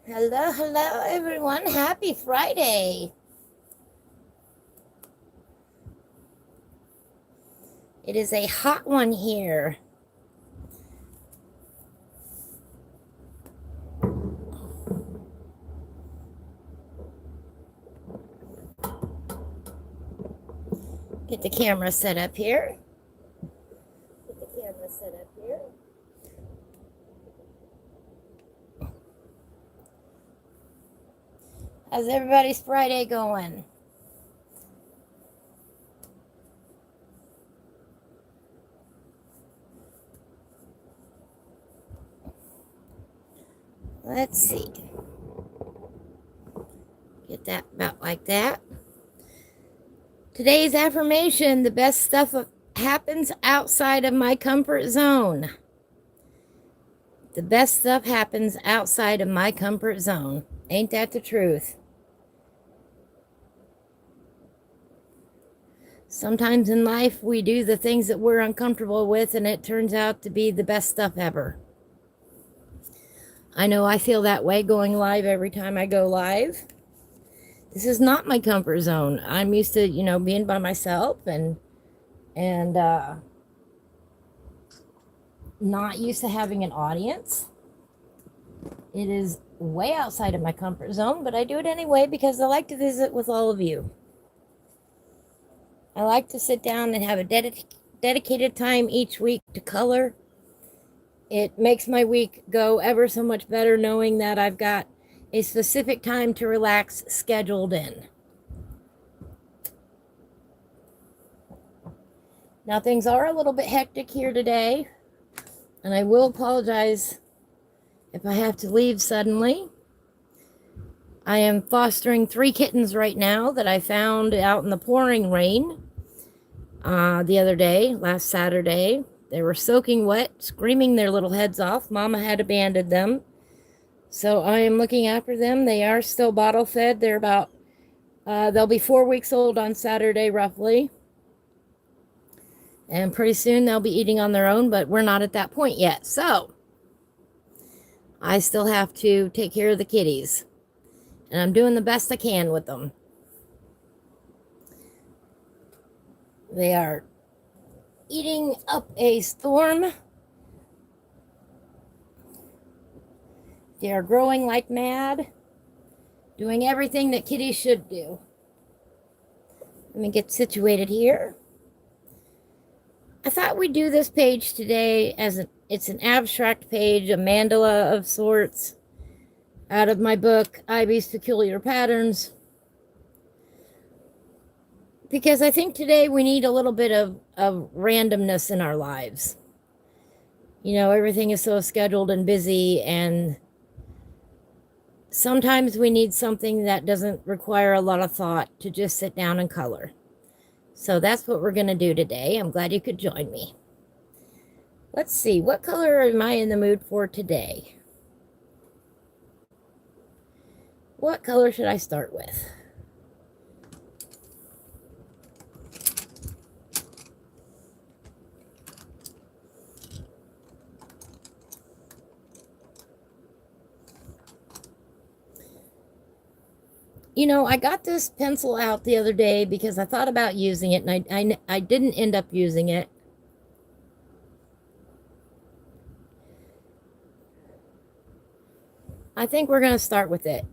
Hello, hello, everyone. Happy Friday. It is a hot one here. Get the camera set up here. How's everybody's Friday going? Let's see. Get that about like that. Today's affirmation: the best stuff happens outside of my comfort zone. The best stuff happens outside of my comfort zone. Ain't that the truth? Sometimes in life, we do the things that we're uncomfortable with, and it turns out to be the best stuff ever. I know I feel that way going live every time I go live. This is not my comfort zone. I'm used to, being by myself and not used to having an audience. It is way outside of my comfort zone, but I do it anyway because I like to visit with all of you. I like to sit down and have a dedicated time each week to color. It makes my week go ever so much better knowing that I've got a specific time to relax scheduled in. Now, things are a little bit hectic here today, and I will apologize if I have to leave suddenly. I am fostering 3 kittens right now that I found out in the pouring rain the other day, last Saturday. They were soaking wet, screaming their little heads off. Mama had abandoned them. So I am looking after them. They are still bottle fed. They're they'll be 4 weeks old on Saturday, roughly. And pretty soon they'll be eating on their own, but we're not at that point yet. So I still have to take care of the kitties. And I'm doing the best I can with them. They are eating up a storm. They are growing like mad, doing everything that kitties should do. Let me get situated here. I thought we'd do this page today it's an abstract page, a mandala of sorts, out of my book, Ivy's Peculiar Patterns. Because I think today we need a little bit of randomness in our lives. Everything is so scheduled and busy, and sometimes we need something that doesn't require a lot of thought to just sit down and color. So that's what we're going to do today. I'm glad you could join me. Let's see, what color am I in the mood for today? What color should I start with? I got this pencil out the other day because I thought about using it, and I didn't end up using it. I think we're going to start with it.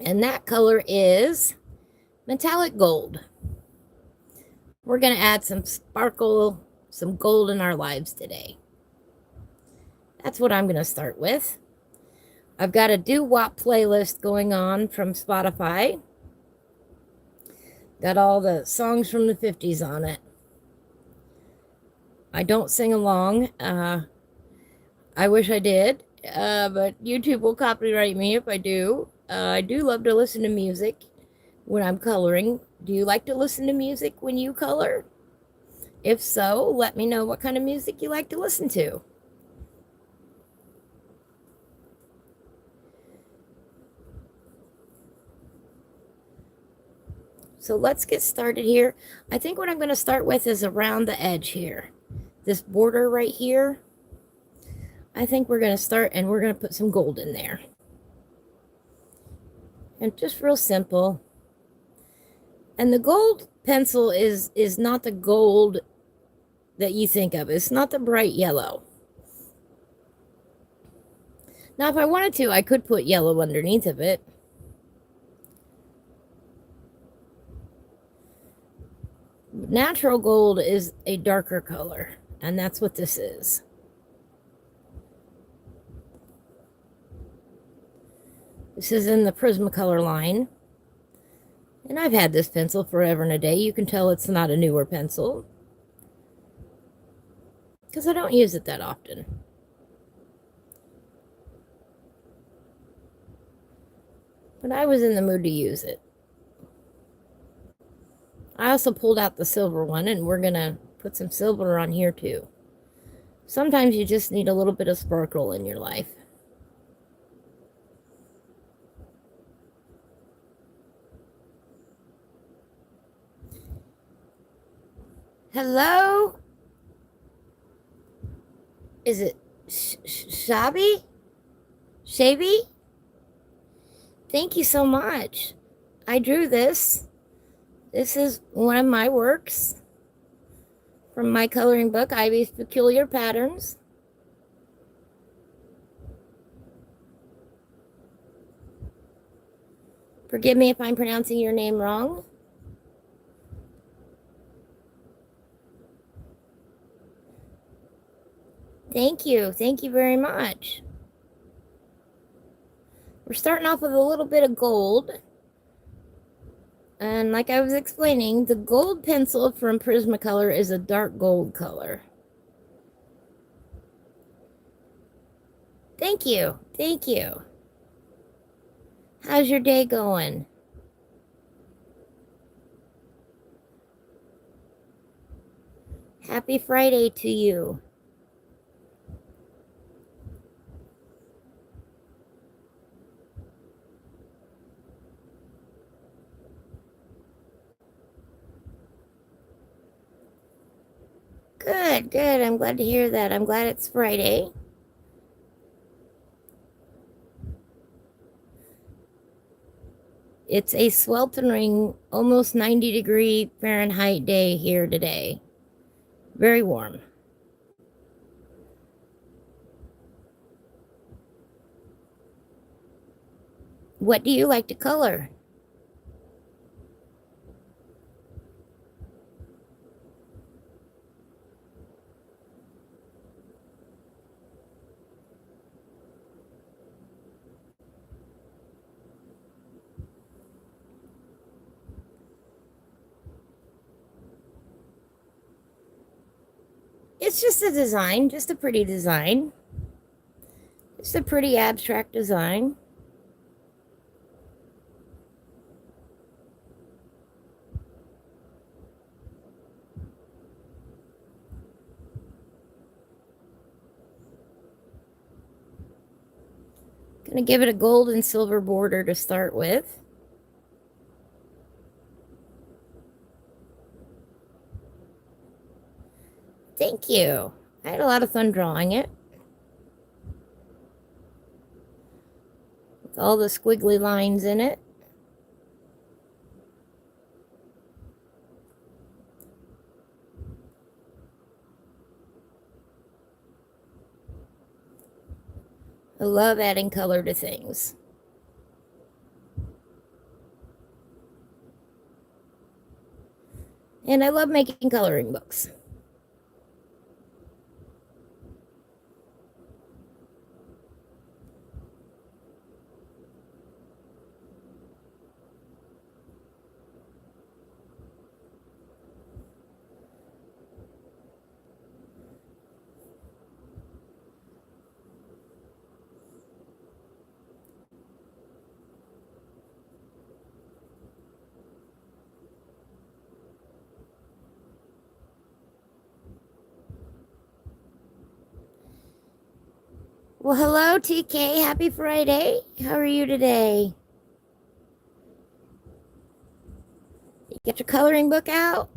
And that color is metallic gold. We're going to add some sparkle, some gold in our lives today. That's what I'm going to start with. I've got a doo-wop playlist going on from Spotify. Got all the songs from the 50s on it. I don't sing along. I wish I did, but YouTube will copyright me if I do. I do love to listen to music when I'm coloring. Do you like to listen to music when you color? If so, let me know what kind of music you like to listen to. So let's get started here. I think what I'm going to start with is around the edge here. This border right here. I think we're going to start and we're going to put some gold in there. And just real simple. And the gold pencil is not the gold that you think of. It's not the bright yellow. Now, if I wanted to, I could put yellow underneath of it. Natural gold is a darker color, and that's what this is. This is in the Prismacolor line. And I've had this pencil forever and a day. You can tell it's not a newer pencil, because I don't use it that often. But I was in the mood to use it. I also pulled out the silver one, and we're going to put some silver on here too. Sometimes you just need a little bit of sparkle in your life. Hello? Is it Shabby? Shabby? Thank you so much. I drew this. This is one of my works from my coloring book, Ivy's Peculiar Patterns. Forgive me if I'm pronouncing your name wrong. Thank you. Thank you very much. We're starting off with a little bit of gold. And like I was explaining, the gold pencil from Prismacolor is a dark gold color. Thank you. Thank you. How's your day going? Happy Friday to you. Good, good. I'm glad to hear that. I'm glad it's Friday. It's a sweltering, almost 90-degree Fahrenheit day here today. Very warm. What do you like to color? It's just a design, just a pretty design. It's a pretty abstract design. Gonna give it a gold and silver border to start with. Thank you. I had a lot of fun drawing it. With all the squiggly lines in it. I love adding color to things. And I love making coloring books. Well, hello, TK. Happy Friday. How are you today? You get your coloring book out?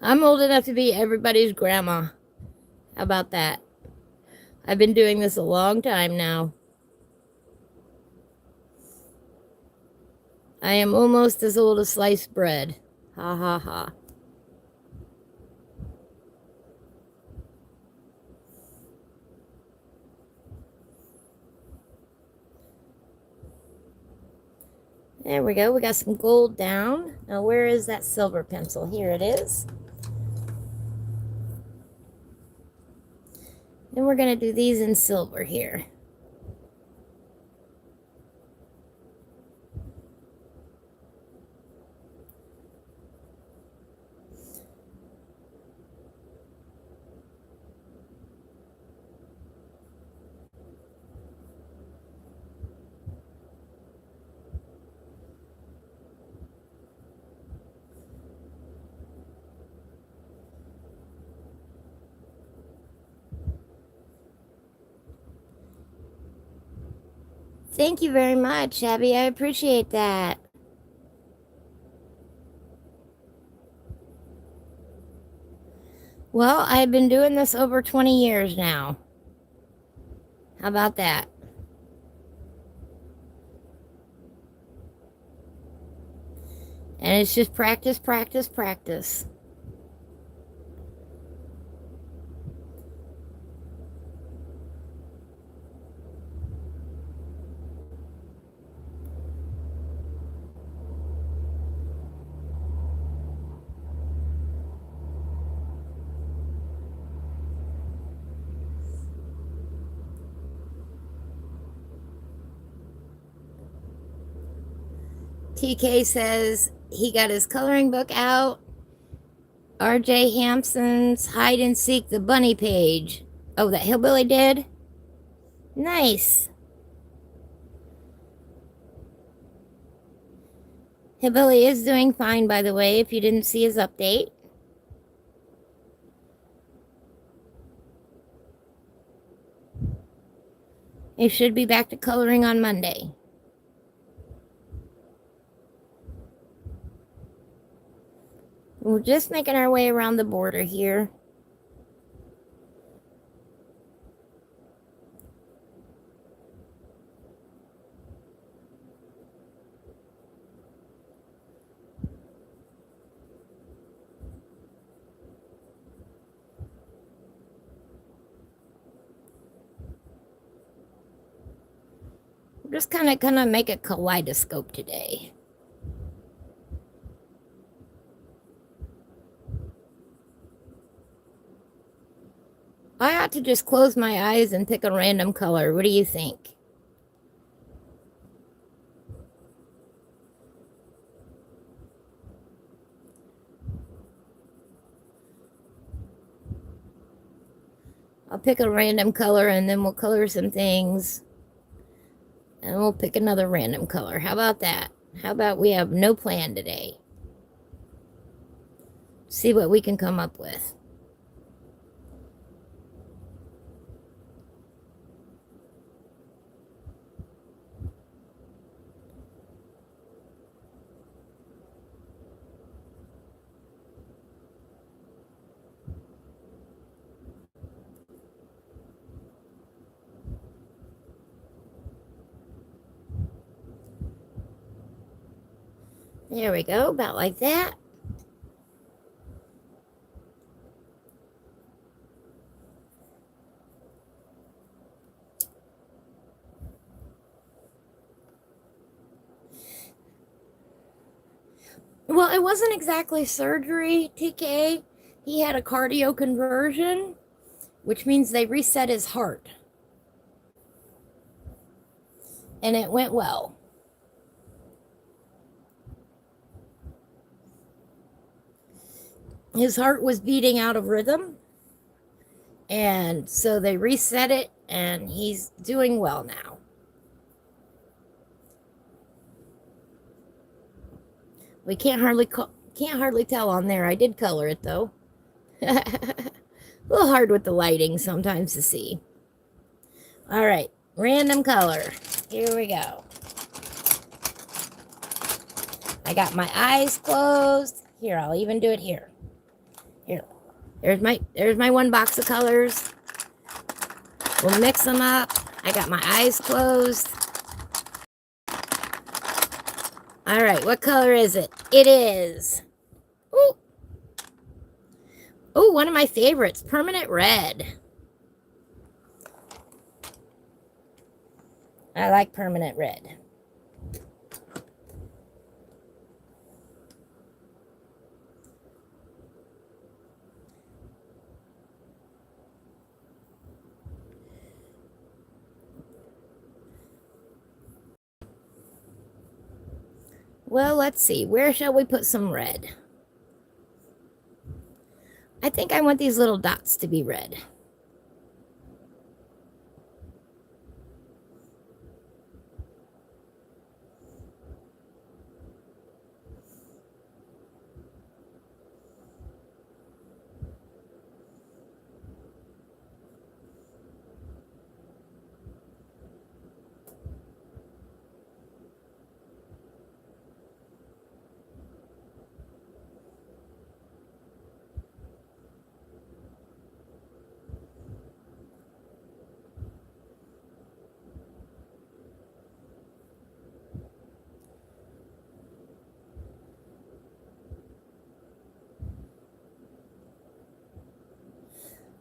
I'm old enough to be everybody's grandma. How about that? I've been doing this a long time now. I am almost as old as sliced bread. Ha ha ha. There we go. We got some gold down. Now, where is that silver pencil? Here it is. And we're going to do these in silver here. Thank you very much, Abby. I appreciate that. Well, I've been doing this over 20 years now. How about that? And it's just practice, practice, practice. TK says he got his coloring book out. RJ Hampson's hide and seek the bunny page. Oh, that hillbilly did? Nice. Hillbilly is doing fine, by the way, if you didn't see his update. He should be back to coloring on Monday. We're just making our way around the border here. We're just kind of gonna make a kaleidoscope today. I ought to just close my eyes and pick a random color. What do you think? I'll pick a random color and then we'll color some things. And we'll pick another random color. How about that? How about we have no plan today? See what we can come up with. There we go, about like that. Well, it wasn't exactly surgery, TK. He had a cardio conversion, which means they reset his heart. And it went well. His heart was beating out of rhythm. And so they reset it, and he's doing well now. We can't hardly tell on there. I did color it though. A little hard with the lighting sometimes to see. All right, random color. Here we go. I got my eyes closed. Here, I'll even do it here. Here. There's my one box of colors. We'll mix them up. I got my eyes closed. All right, what color is it? It is. Ooh. Ooh, one of my favorites, permanent red. I like permanent red. Well, let's see. Where shall we put some red? I think I want these little dots to be red.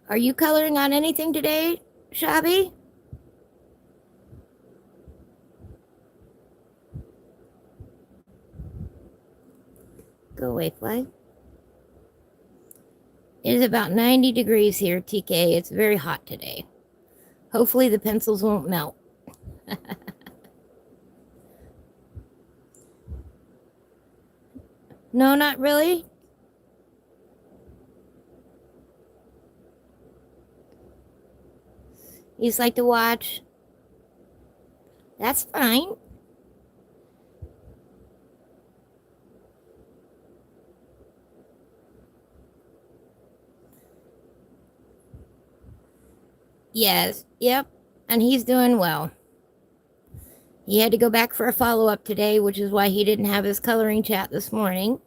Are you coloring on anything today, Shabby? Go away, fly. It is about 90 degrees here, TK. It's very hot today. Hopefully the pencils won't melt. No, not really. You just like to watch? That's fine. Yes, yep. And he's doing well. He had to go back for a follow-up today, which is why he didn't have his coloring chat this morning.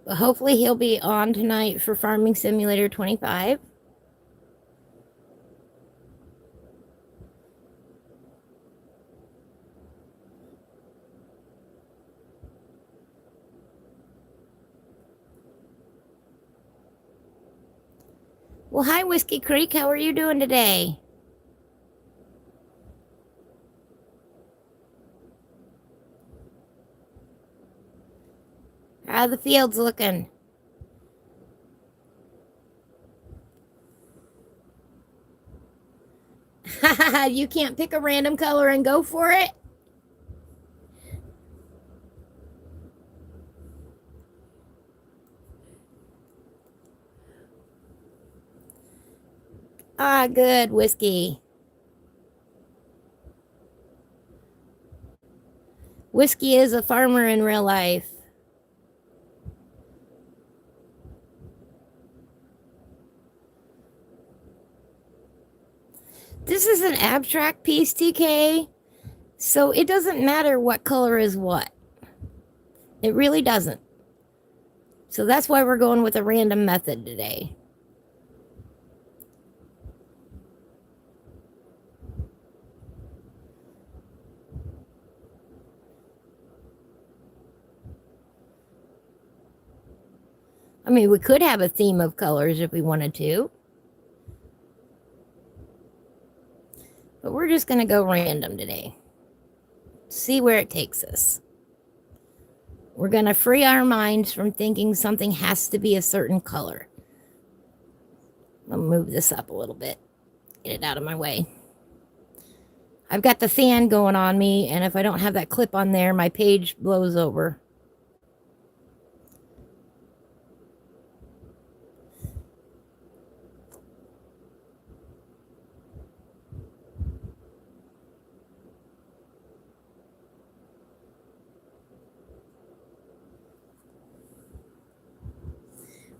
But hopefully he'll be on tonight for Farming Simulator 25. Well, hi, Whiskey Creek. How are you doing today? How are the fields looking? You can't pick a random color and go for it? Ah, good, Whiskey. Whiskey is a farmer in real life. This is an abstract piece, TK, so it doesn't matter what color is what. It really doesn't. So that's why we're going with a random method today. I mean, we could have a theme of colors if we wanted to. But we're just going to go random today. See where it takes us. We're going to free our minds from thinking something has to be a certain color. I'll move this up a little bit. Get it out of my way. I've got the fan going on me, and if I don't have that clip on there, my page blows over.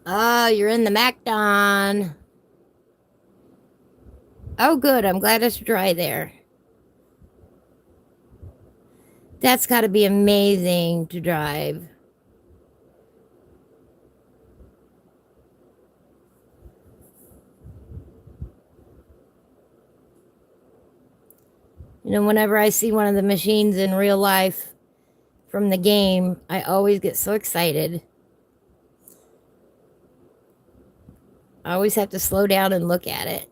Oh, you're in the MacDon. Oh, good. I'm glad it's dry there. That's got to be amazing to drive. You know, whenever I see one of the machines in real life from the game, I always get so excited. I always have to slow down and look at it.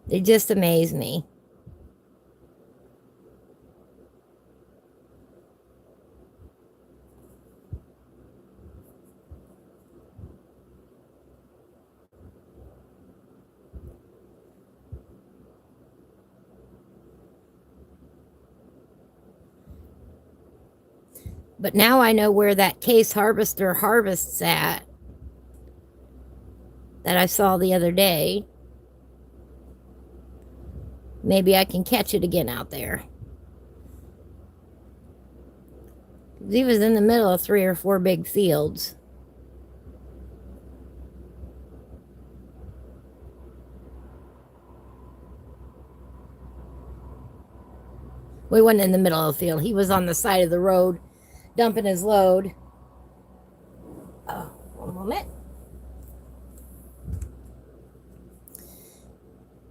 They just amaze me. But now I know where that case harvester harvests at that I saw the other day. Maybe I can catch it again out there. He was in the middle of 3 or 4 big fields. We wasn't in the middle of the field. He was on the side of the road dumping his load. Oh, one moment.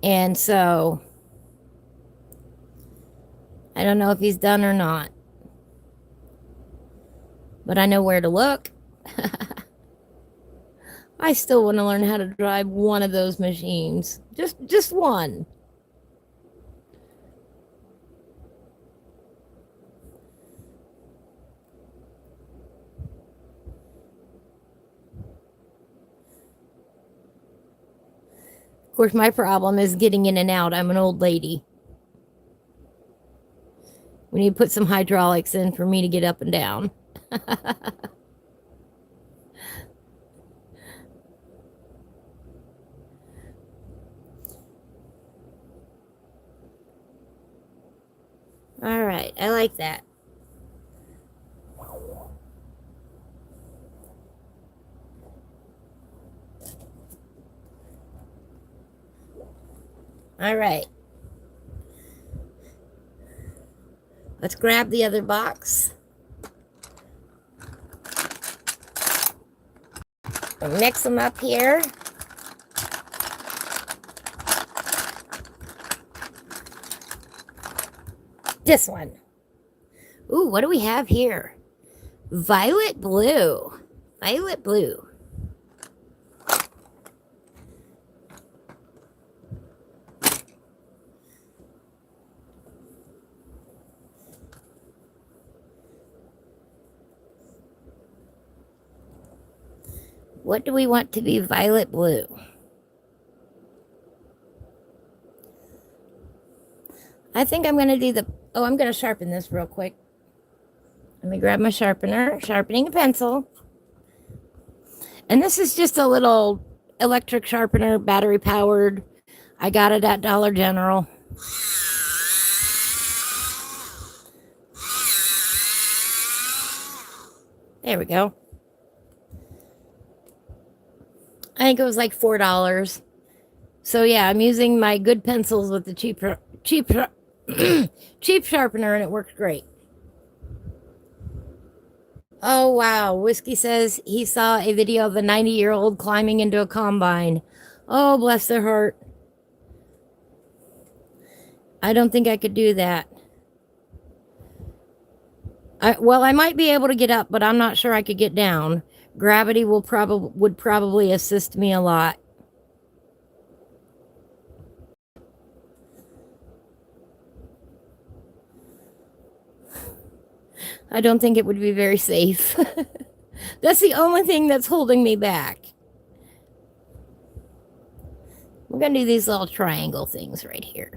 And so I don't know if he's done or not. But I know where to look. I still want to learn how to drive one of those machines. Just one. Of course, my problem is getting in and out. I'm an old lady. We need to put some hydraulics in for me to get up and down. All right, I like that. All right. Let's grab the other box. And mix them up here. This one. Ooh, what do we have here? Violet blue. Violet blue. What do we want to be violet blue? I think I'm going to do the... Oh, I'm going to sharpen this real quick. Let me grab my sharpener. Sharpening a pencil. And this is just a little electric sharpener, battery powered. I got it at Dollar General. There we go. I think it was like $4. So yeah, I'm using my good pencils with the cheap cheap sharpener, and it works great. Oh wow, Whiskey says he saw a video of a 90-year-old climbing into a combine. Oh, bless their heart. I don't think I could do that. Well, I might be able to get up, but I'm not sure I could get down. Gravity would probably assist me a lot. I don't think it would be very safe. That's the only thing that's holding me back. We're going to do these little triangle things right here.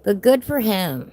But good for him.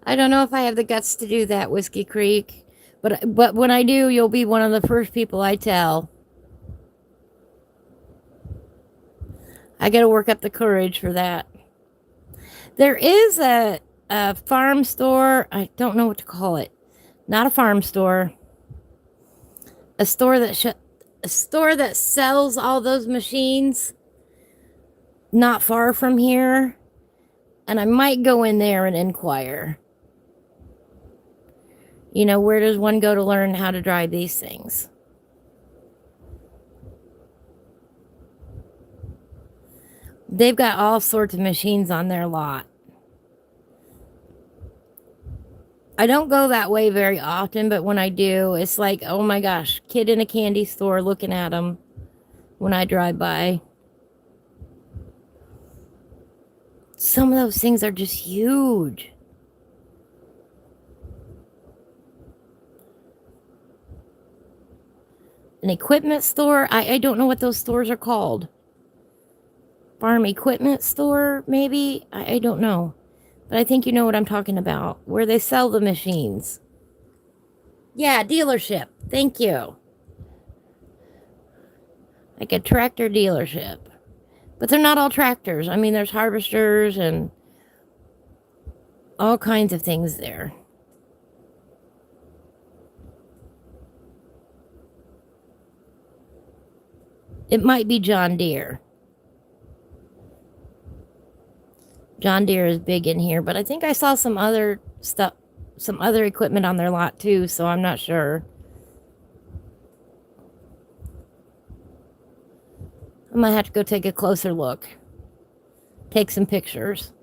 I don't know if I have the guts to do that, Whiskey Creek. But when I do, you'll be one of the first people I tell. I got to work up the courage for that. There is a farm store. I don't know what to call it. Not a farm store. A store that sells all those machines not far from here. And I might go in there and inquire. You know, where does one go to learn how to drive these things? They've got all sorts of machines on their lot. I don't go that way very often, but when I do, it's like, oh my gosh, kid in a candy store looking at them when I drive by. Some of those things are just huge. An equipment store? I don't know what those stores are called. Farm equipment store, maybe? I don't know. But I think you know what I'm talking about. Where they sell the machines. Yeah, dealership. Thank you. Like a tractor dealership. But they're not all tractors. I mean, there's harvesters and all kinds of things there. It might be John Deere. John Deere is big in here, but I think I saw some other stuff, some other equipment on their lot too, so I'm not sure. I might have to go take a closer look. Take some pictures.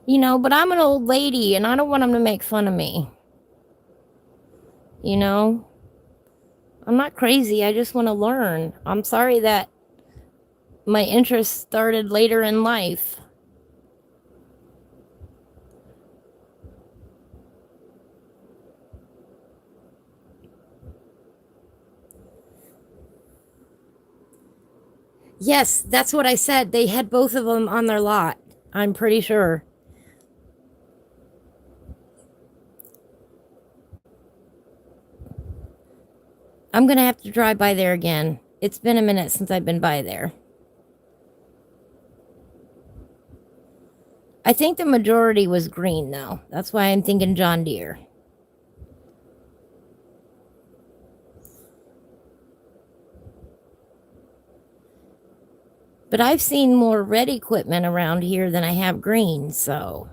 You know, but I'm an old lady and I don't want them to make fun of me. You know? I'm not crazy. I just want to learn. I'm sorry that my interest started later in life. Yes, that's what I said. They had both of them on their lot. I'm pretty sure. I'm going to have to drive by there again. It's been a minute since I've been by there. I think the majority was green, though. That's why I'm thinking John Deere. But I've seen more red equipment around here than I have green, so...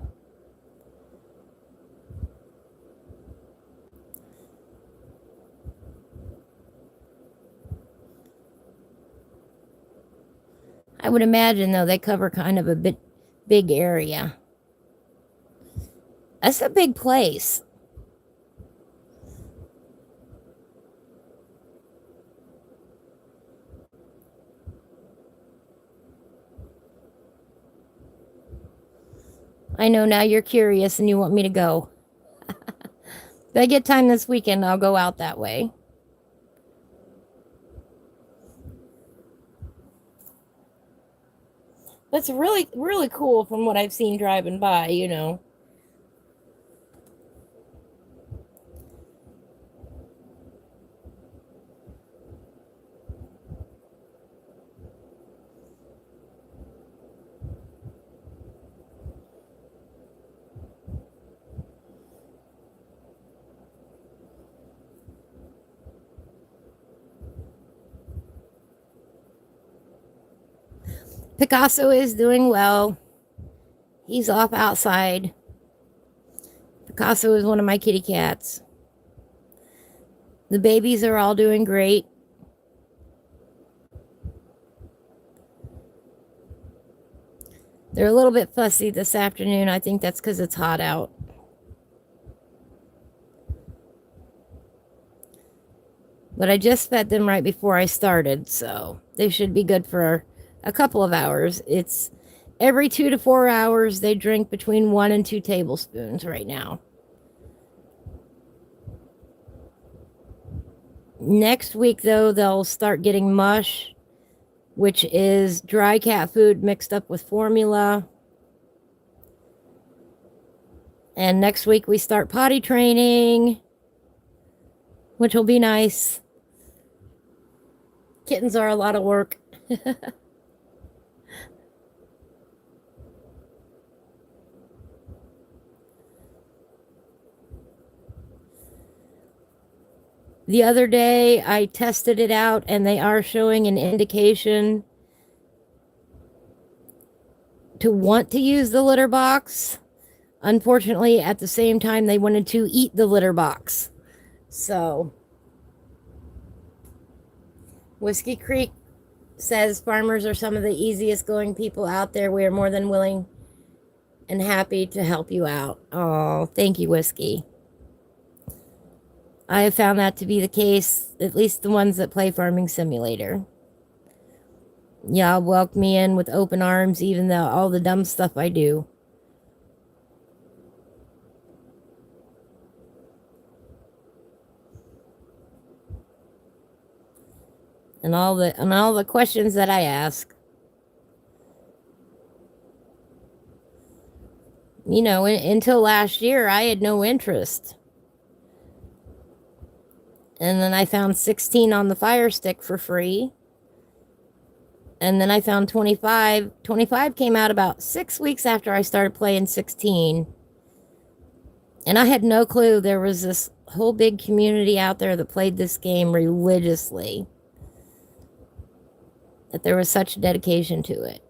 I would imagine, though, they cover kind of a big area. That's a big place. I know now you're curious and you want me to go. If I get time this weekend, I'll go out that way. That's really, really cool from what I've seen driving by, you know. Picasso is doing well. He's off outside. Picasso is one of my kitty cats. The babies are all doing great. They're a little bit fussy this afternoon. I think that's because it's hot out. But I just fed them right before I started, so they should be good for a couple of hours. It's every 2 to 4 hours they drink between 1 and 2 tablespoons right now. Next week, though, they'll start getting mush, which is dry cat food mixed up with formula. And next week we start potty training, which will be nice. Kittens are a lot of work. The other day I tested it out and they are showing an indication to want to use the litter box. Unfortunately, at the same time, they wanted to eat the litter box. So, Whiskey Creek says farmers are some of the easiest going people out there. We are more than willing and happy to help you out. Oh, thank you, Whiskey. I have found that to be the case, at least the ones that play Farming Simulator. Y'all welcome me in with open arms, even though all the dumb stuff I do. And all the questions that I ask. You know, until last year, I had no interest. And then I found 16 on the Fire Stick for free. And then I found 25. 25 came out about 6 weeks after I started playing 16. And I had no clue there was this whole big community out there that played this game religiously. That there was such dedication to it.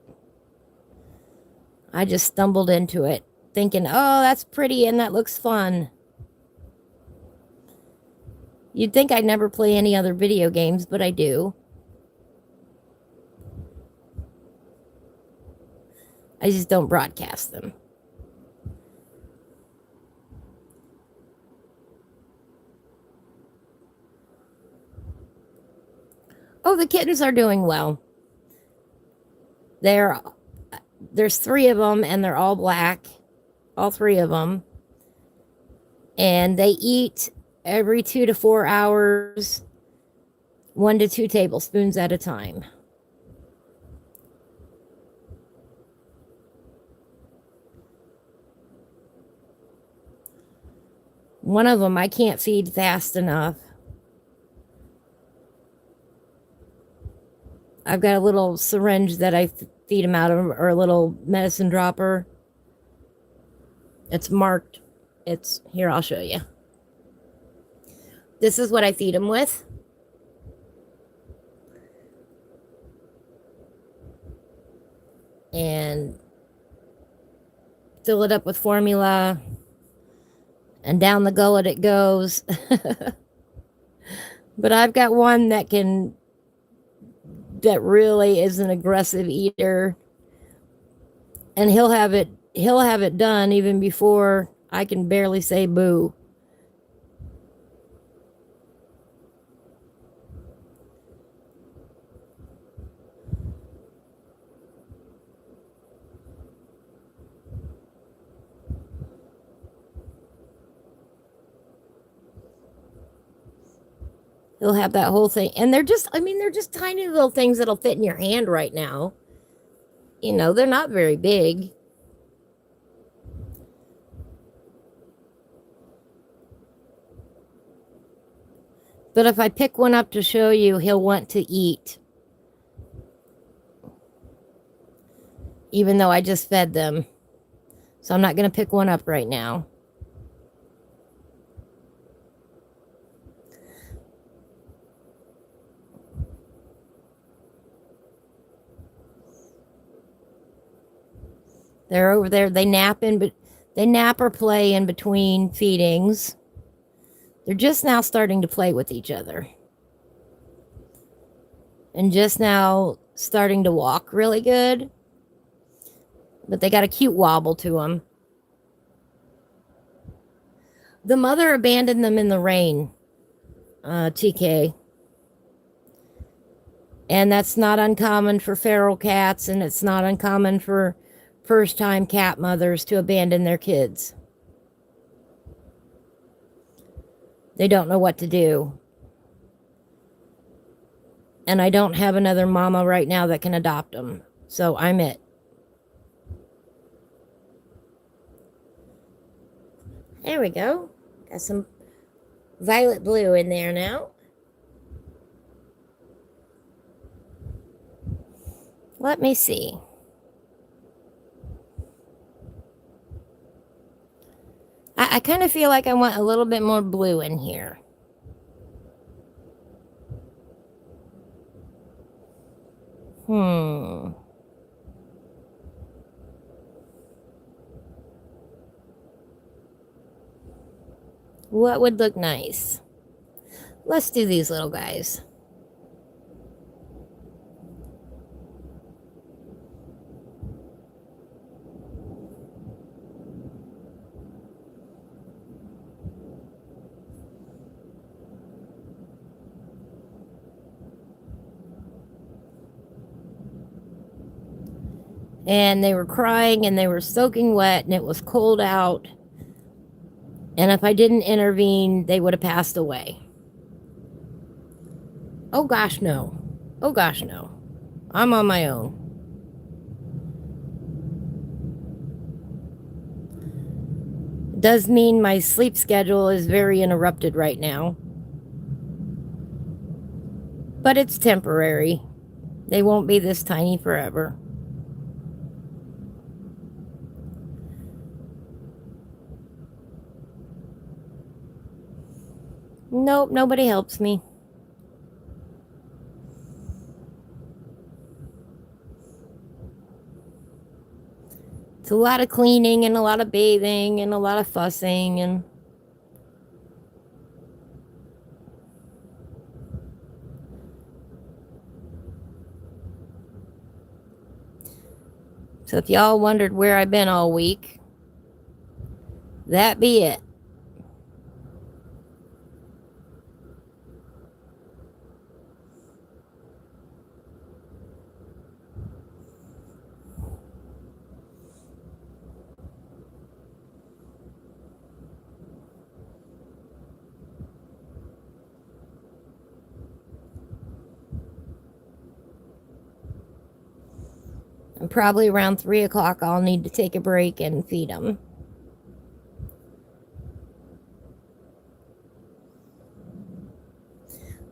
I just stumbled into it thinking, oh, that's pretty and that looks fun. You'd think I'd never play any other video games, but I do. I just don't broadcast them. Oh, the kittens are doing well. There's 3 of them, and they're all black. All 3 of them. And they eat every 2 to 4 hours, 1 to 2 tablespoons at a time. One of them I can't feed fast enough. I've got a little syringe that I feed him out of, or a little medicine dropper. It's marked. It's here, I'll show you. This is what I feed him with. And fill it up with formula. And down the gullet it goes. But I've got one that really is an aggressive eater. And he'll have it done even before I can barely say boo. He'll have that whole thing. And they're just tiny little things that'll fit in your hand right now. You know, they're not very big. But if I pick one up to show you, he'll want to eat. Even though I just fed them. So I'm not going to pick one up right now. They're over there. They nap or play in between feedings. They're just now starting to play with each other. And just now starting to walk really good. But they got a cute wobble to them. The mother abandoned them in the rain, TK. And that's not uncommon for feral cats, and it's not uncommon for first-time cat mothers to abandon their kids. They don't know what to do. And I don't have another mama right now that can adopt them. So I'm it. There we go. Got some violet blue in there now. Let me see. I kind of feel like I want a little bit more blue in here. What would look nice? Let's do these little guys. And they were crying and they were soaking wet and it was cold out. And if I didn't intervene, they would have passed away. Oh gosh, no. Oh gosh, no. I'm on my own. It does mean my sleep schedule is very interrupted right now. But it's temporary. They won't be this tiny forever. Nope, nobody helps me. It's a lot of cleaning and a lot of bathing and a lot of fussing and so if y'all wondered where I've been all week, that be it. And probably around 3 o'clock, I'll need to take a break and feed them.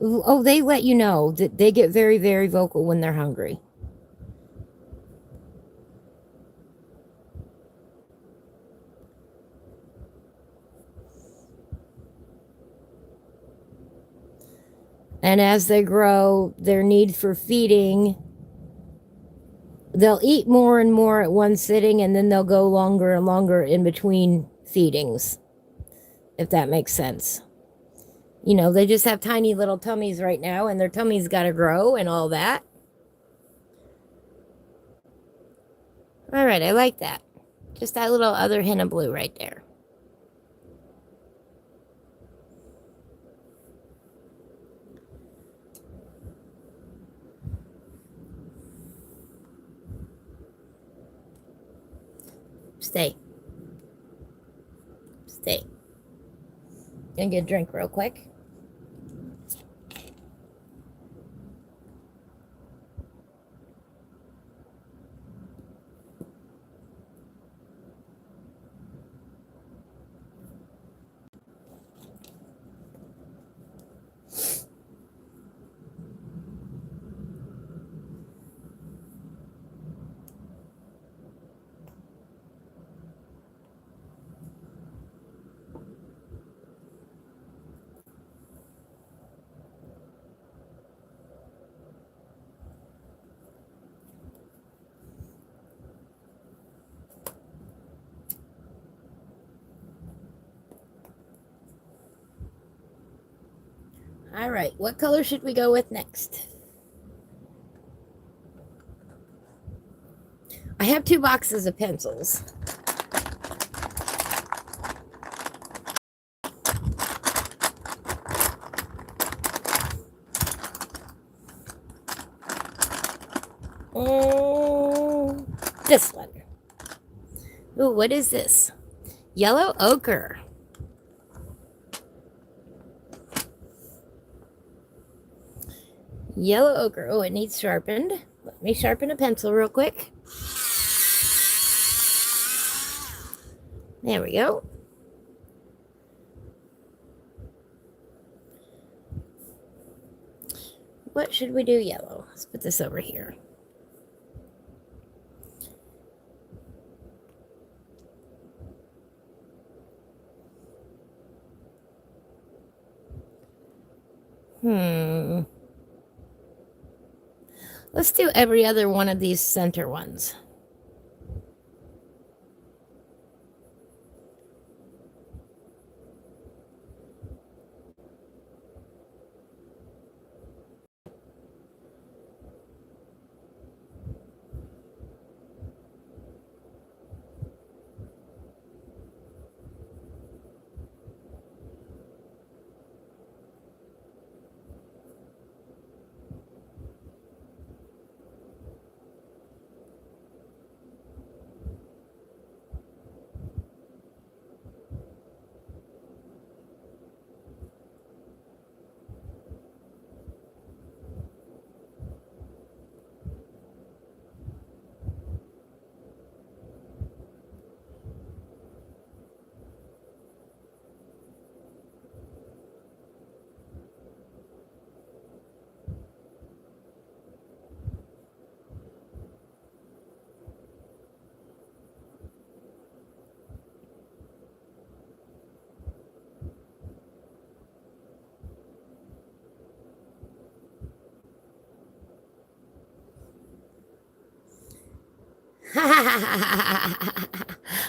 Oh, they let you know that they get very, very vocal when they're hungry. And as they grow, their need for feeding, they'll eat more and more at one sitting, and then they'll go longer and longer in between feedings, if that makes sense. You know, they just have tiny little tummies right now, and their tummies got to grow and all that. All right, I like that. Just that little other hint of blue right there. Stay. Stay. Gonna get a drink real quick. All right, what color should we go with next? I have 2 boxes of pencils. This one. Ooh, what is this? Yellow ochre. Yellow ochre. Oh, it needs sharpened. Let me sharpen a pencil real quick. There we go. what should we do yellow? Let's put this over here. Let's do every other one of these center ones.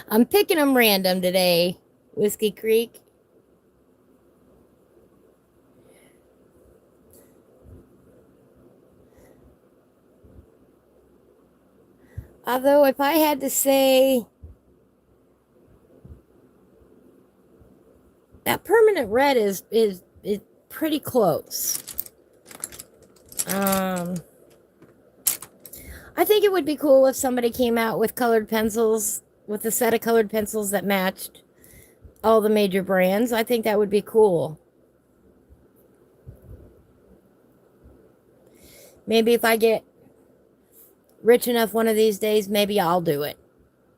I'm picking them random today, Whiskey Creek. Although, if I had to say, that permanent red is pretty close. I think it would be cool if somebody came out with colored pencils, with a set of colored pencils that matched all the major brands. I think that would be cool. Maybe if I get rich enough one of these days, maybe I'll do it.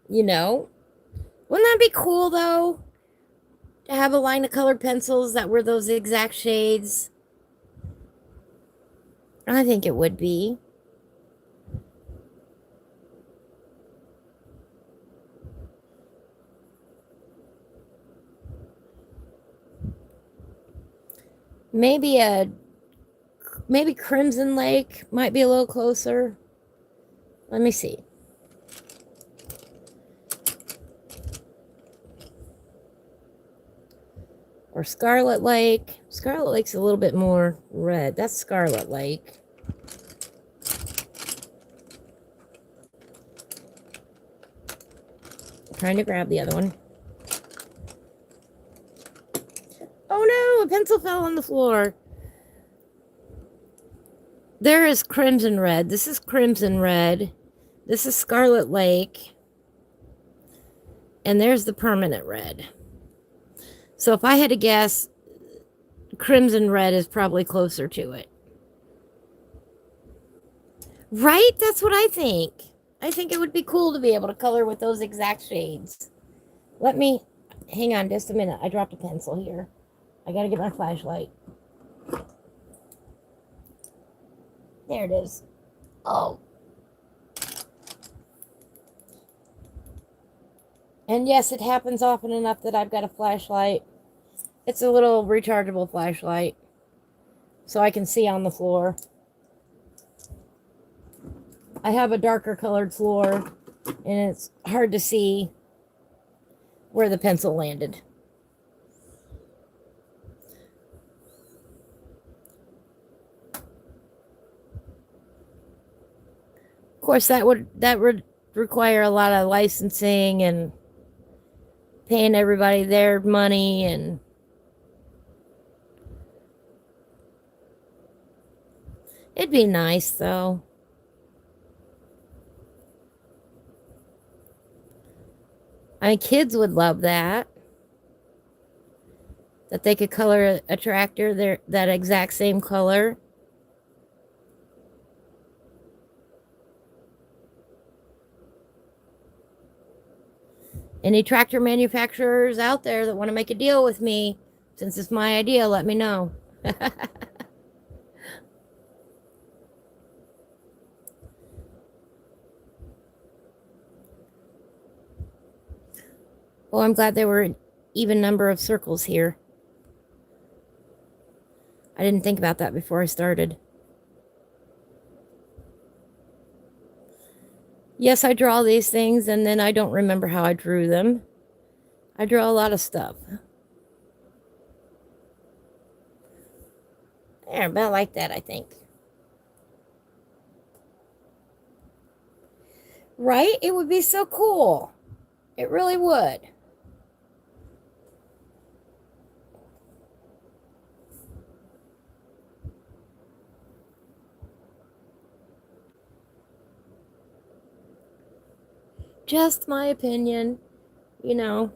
You know? Wouldn't that be cool, though? To have a line of colored pencils that were those exact shades. I think it would be. Maybe Crimson Lake might be a little closer. Let me see. Or Scarlet Lake. Scarlet Lake's a little bit more red. That's Scarlet Lake. I'm trying to grab the other one. Oh no, a pencil fell on the floor. There is Crimson Red. This is Crimson Red. This is Scarlet Lake. And there's the permanent red. So if I had to guess, Crimson Red is probably closer to it. Right? That's what I think. I think it would be cool to be able to color with those exact shades. Let me, hang on just a minute. I dropped a pencil here. I gotta get my flashlight. There it is. Oh. And yes, it happens often enough that I've got a flashlight. It's a little rechargeable flashlight, so I can see on the floor. I have a darker colored floor, and it's hard to see where the pencil landed. Of course, that would require a lot of licensing and paying everybody their money, and it'd be nice though. I mean, kids would love that. That they could color a tractor that exact same color. Any tractor manufacturers out there that want to make a deal with me, since it's my idea, let me know. Oh, I'm glad there were an even number of circles here. I didn't think about that before I started. Yes, I draw these things and then I don't remember how I drew them. I draw a lot of stuff. There, about like that, I think. Right? It would be so cool. It really would. Just my opinion. You know,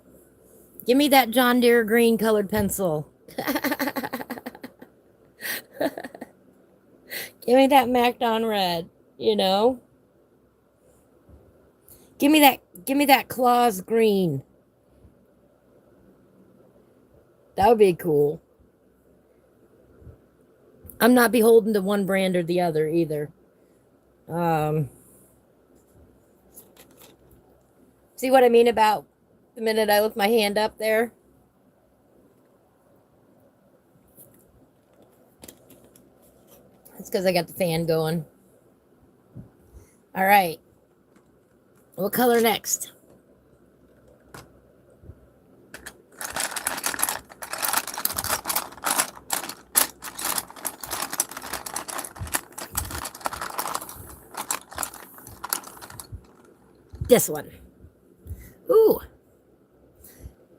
give me that John Deere green colored pencil. Give me that Macdon red, you know? Give me that Claws green. That would be cool. I'm not beholden to one brand or the other either. See what I mean about the minute I lift my hand up there? It's because I got the fan going. All right. What color next? This one. Ooh.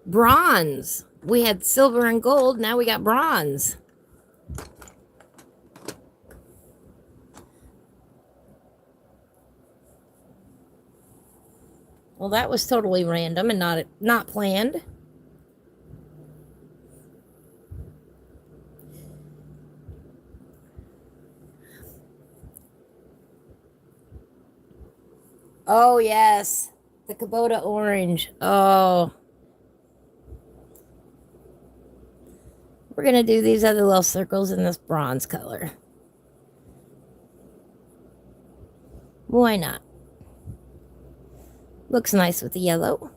Bronze. We had silver and gold. Now we got bronze. Well, that was totally random and not planned. Oh, yes. The Kubota orange. Oh. We're going to do these other little circles in this bronze color. Why not? Looks nice with the yellow.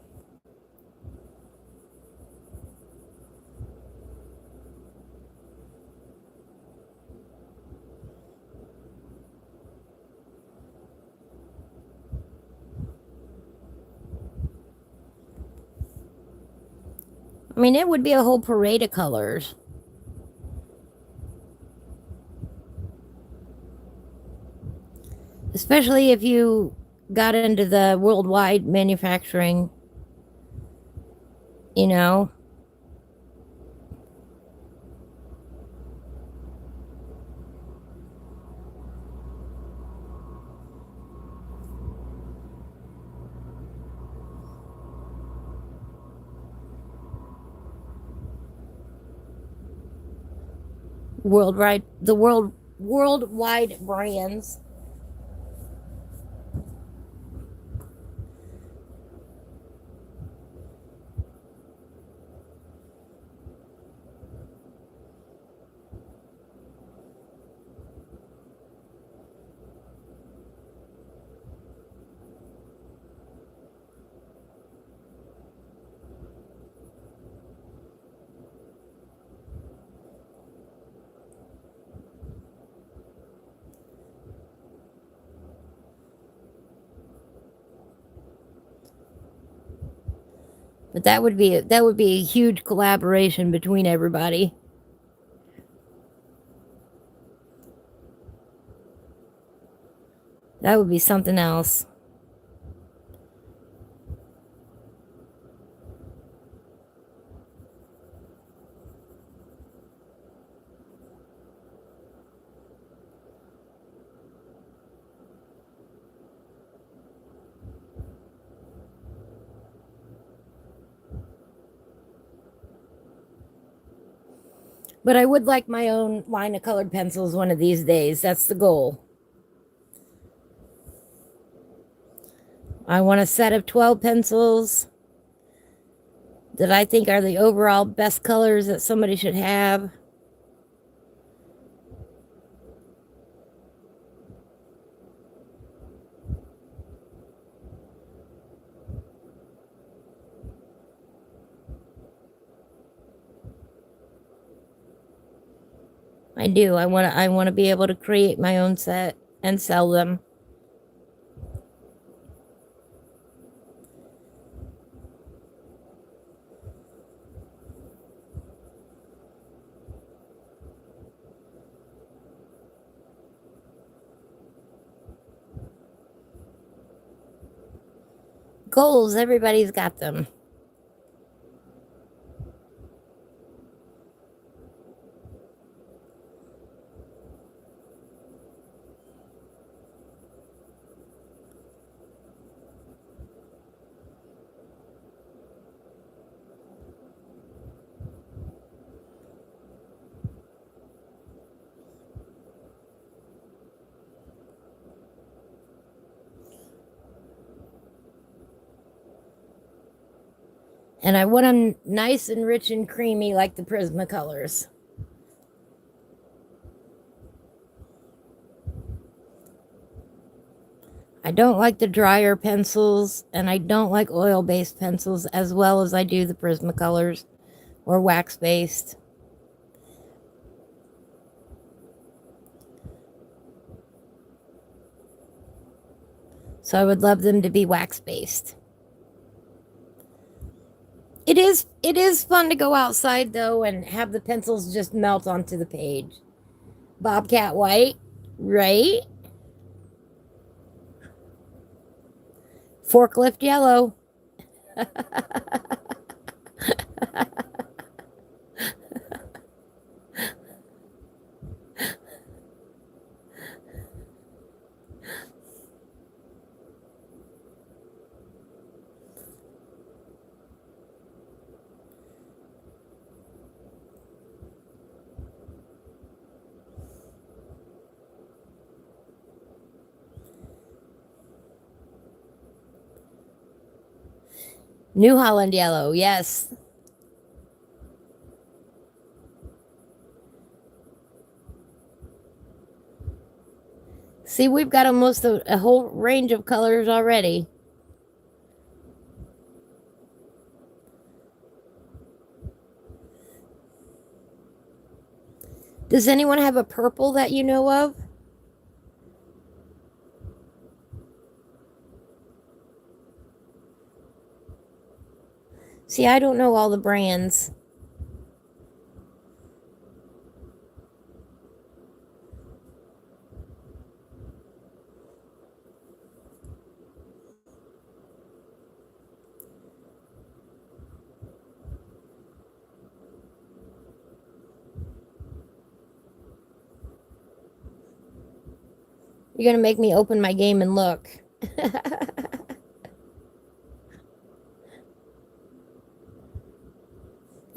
I mean, it would be a whole parade of colors. Especially if you got into the worldwide manufacturing, you know. Worldwide brands. But that would be a huge collaboration between everybody. That would be something else. But I would like my own line of colored pencils one of these days. That's the goal. I want a set of 12 pencils that I think are the overall best colors that somebody should have. I do. I want to be able to create my own set and sell them. Goals, everybody's got them. And I want them nice and rich and creamy like the Prismacolors. I don't like the drier pencils, and I don't like oil-based pencils as well as I do the Prismacolors or wax-based. So I would love them to be wax-based. It is fun to go outside though and have the pencils just melt onto the page. Bobcat white, right? Forklift yellow. New Holland yellow, yes. See, we've got almost a whole range of colors already. Does anyone have a purple that you know of? See, I don't know all the brands. You're going to make me open my game and look.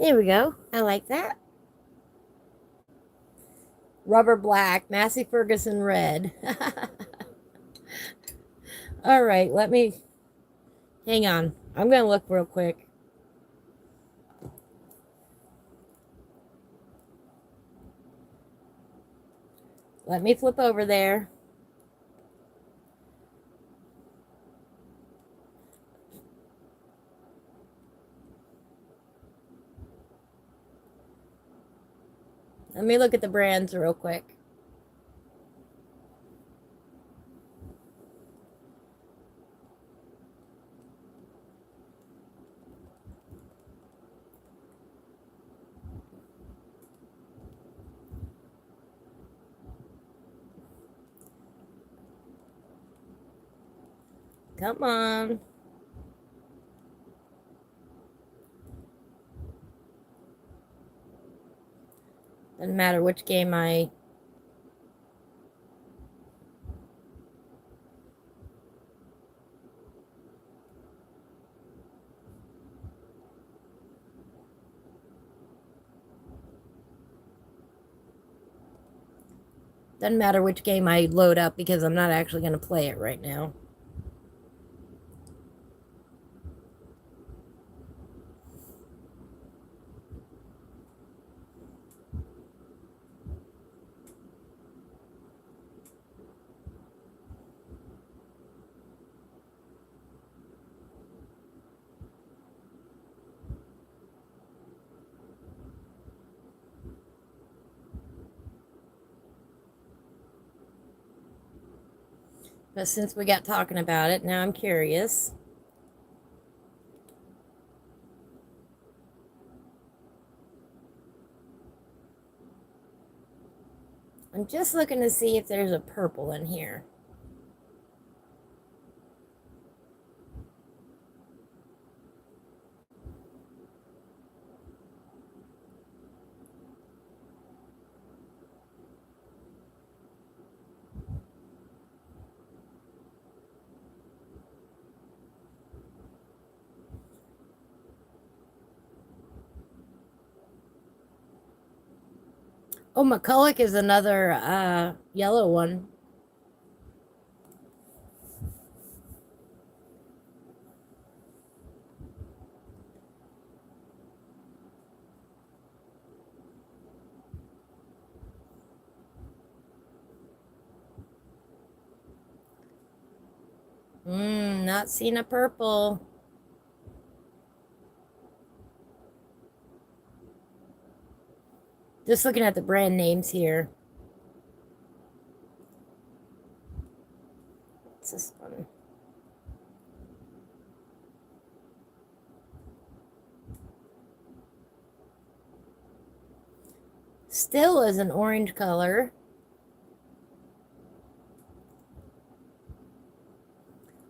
There we go. I like that. Rubber black, Massey Ferguson red. All right, let me hang on. I'm going to look real quick. Let me flip over there. Let me look at the brands real quick. Come on. Doesn't matter which game I... Doesn't matter which game I load up because I'm not actually going to play it right now. But since we got talking about it, now I'm curious. I'm just looking to see if there's a purple in here. Oh, McCulloch is another yellow one. Not seeing a purple. Just looking at the brand names here. What's this one? Still is an orange color.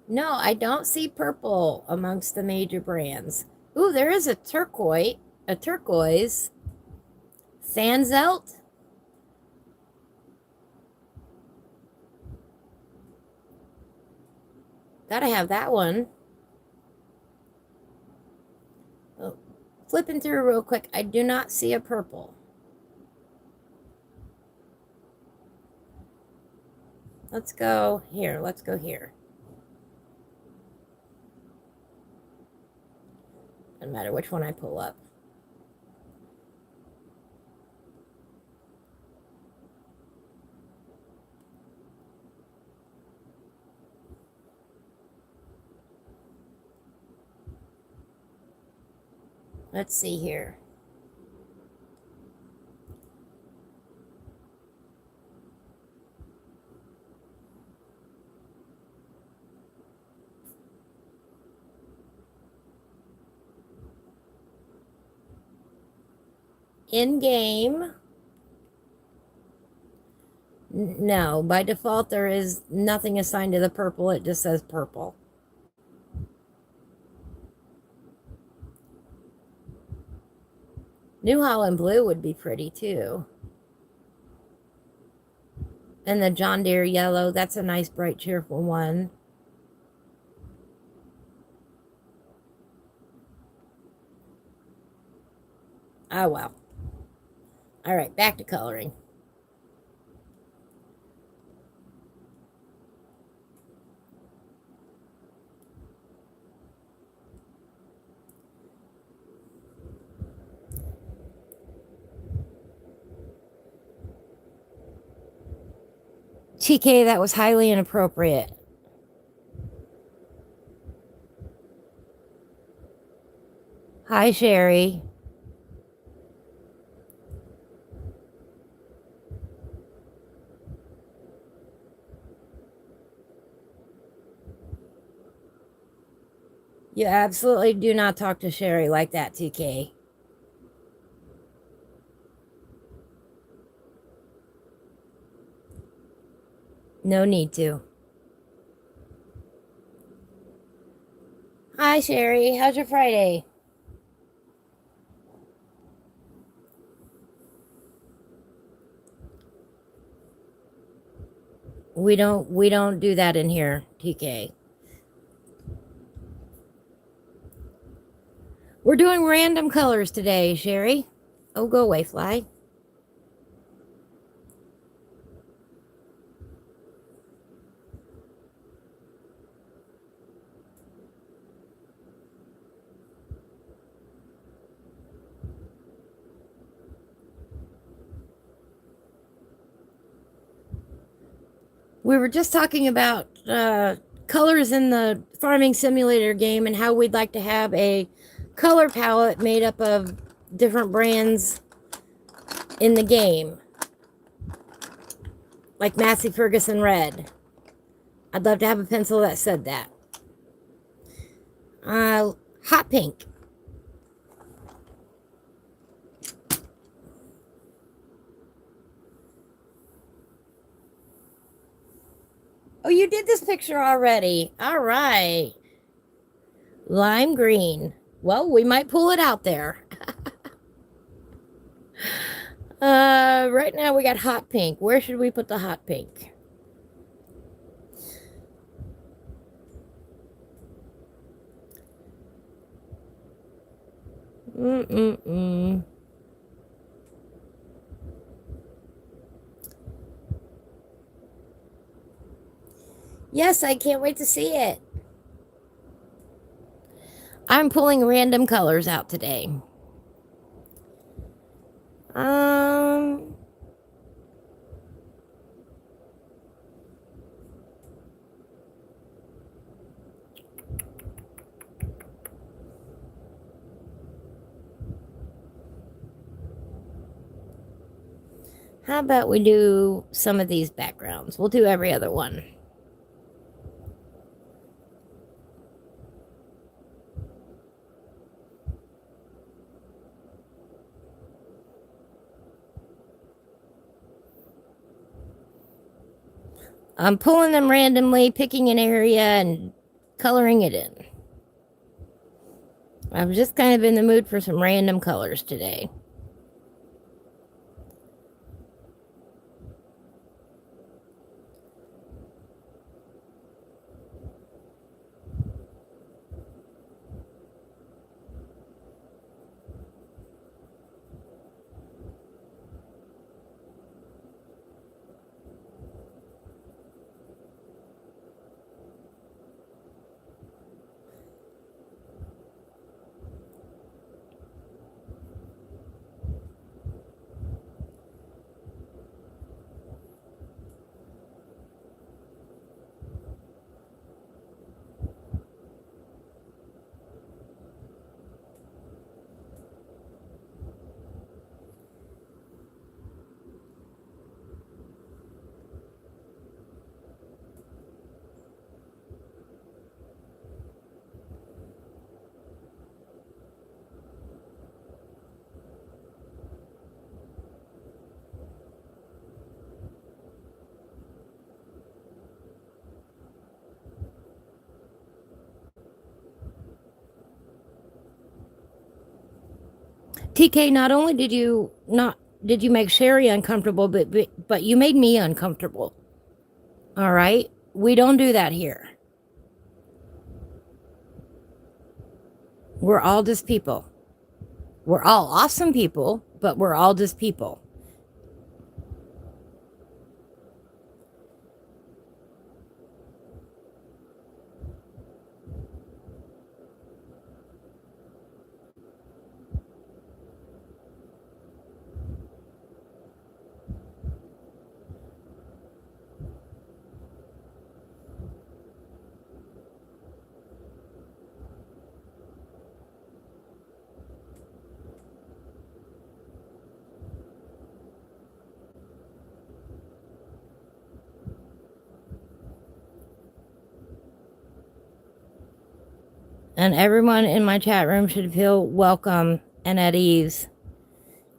No, I don't see purple amongst the major brands. Ooh, there is a turquoise. Sanzelt. Gotta have that one. Oh, flipping through real quick, I do not see a purple. Let's go here. Let's go here. Doesn't matter which one I pull up. Let's see here. In game, no, by default there is nothing assigned to the purple. It just says purple. New Holland blue would be pretty too. And the John Deere yellow, that's a nice bright cheerful one. Oh well. All right, back to coloring. TK, that was highly inappropriate. Hi, Sherry. You absolutely do not talk to Sherry like that, TK. No need to. Hi, Sherry. How's your Friday? We don't do that in here, TK. We're doing random colors today, Sherry. Oh, go away, fly. We were just talking about colors in the farming simulator game and how we'd like to have a color palette made up of different brands in the game. Like Massey Ferguson Red. I'd love to have a pencil that said that. Hot pink. Oh, you did this picture already. All right. Lime green. Well, we might pull it out there. Right now we got hot pink. Where should we put the hot pink? Mm-mm-mm. Yes, I can't wait to see it. I'm pulling random colors out today. Um, how about we do some of these backgrounds? We'll do every other one. I'm pulling them randomly, picking an area and coloring it in. I'm just kind of in the mood for some random colors today. TK, not only did you make Sherry uncomfortable, but you made me uncomfortable. All right? We don't do that here. We're all just people. We're all awesome people, but we're all just people. And everyone in my chat room should feel welcome and at ease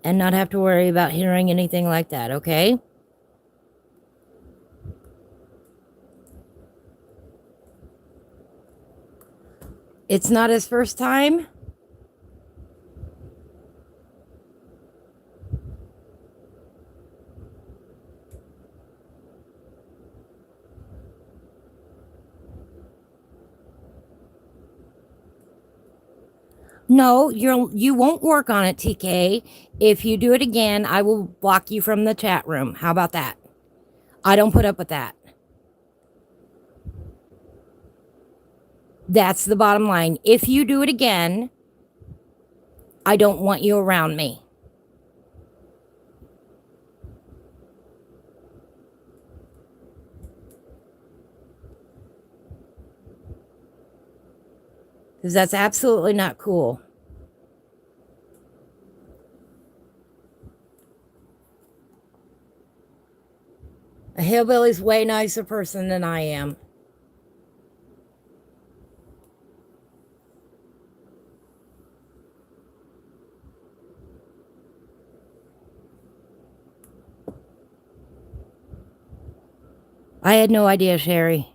and not have to worry about hearing anything like that, okay? It's not his first time. No, you won't work on it, TK. If you do it again, I will block you from the chat room. How about that? I don't put up with that. That's the bottom line. If you do it again, I don't want you around me. Because that's absolutely not cool. A hillbilly's way nicer person than I am. I had no idea, Sherry.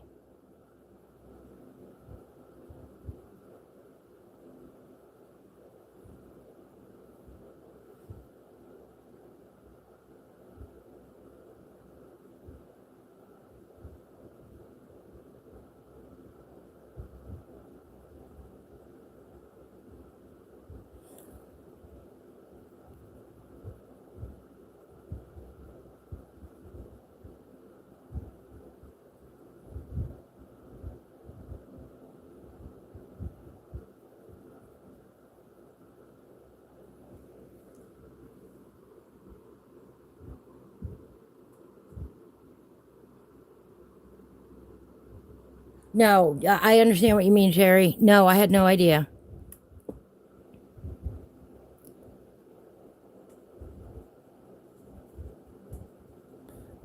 No, I understand what you mean, Sherry. No, I had no idea.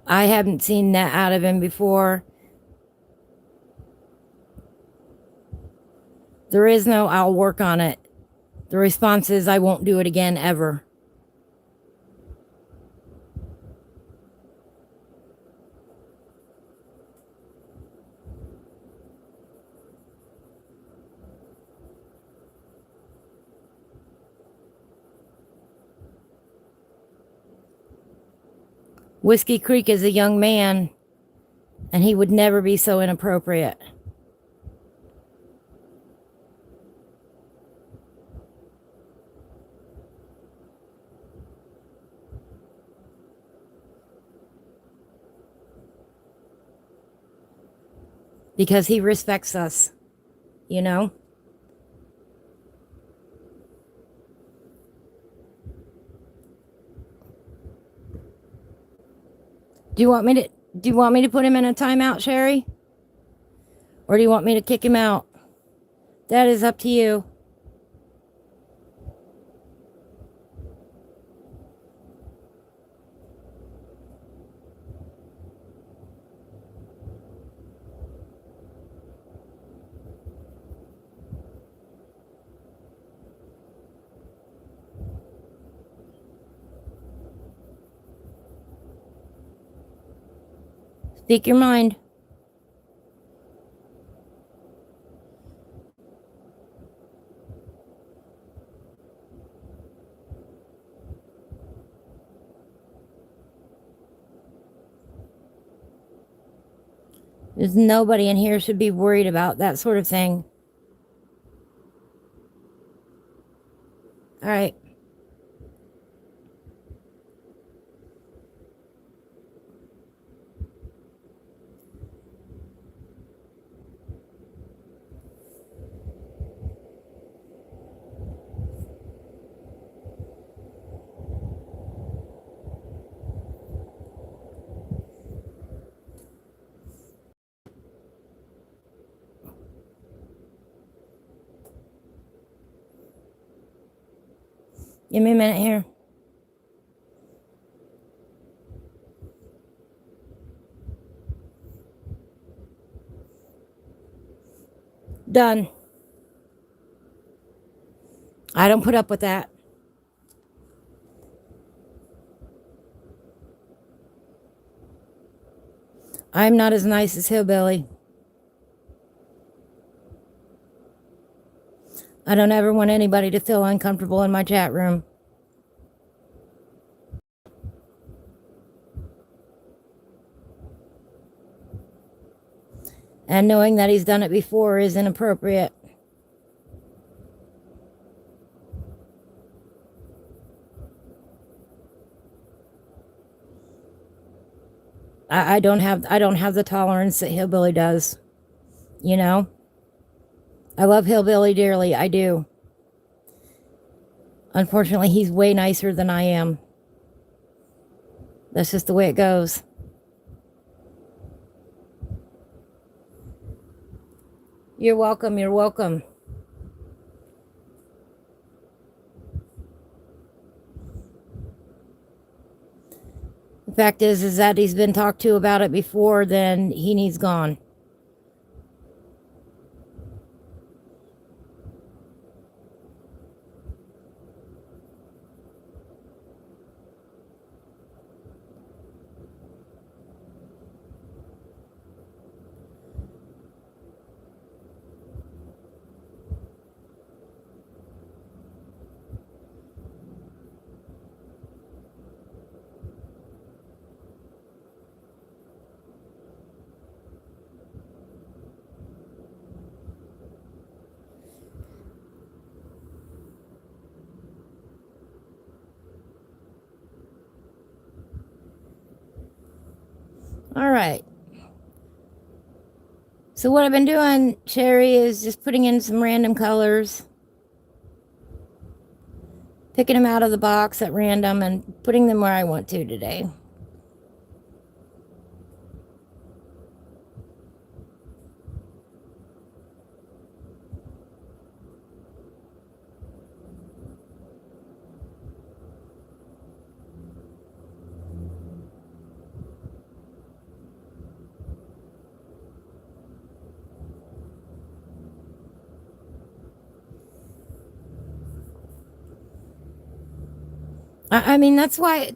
I haven't seen that out of him before. There is no, I'll work on it. The response is, I won't do it again ever. Whiskey Creek is a young man, and he would never be so inappropriate. Because he respects us, you know? Do you want me to put him in a timeout, Sherry? Or do you want me to kick him out? That is up to you. Speak your mind. There's nobody in here should be worried about that sort of thing. All right. Give me a minute here. Done. I don't put up with that. I'm not as nice as Hillbilly. I don't ever want anybody to feel uncomfortable in my chat room. And knowing that he's done it before is inappropriate. I don't have the tolerance that Hillbilly does. You know? I love Hillbilly dearly. I do. Unfortunately, he's way nicer than I am. That's just the way it goes. You're welcome. You're welcome. The fact is that he's been talked to about it before, then he needs gone. All right. So what I've been doing, Sherry, is just putting in some random colors, picking them out of the box at random and putting them where I want to today. I mean, that's why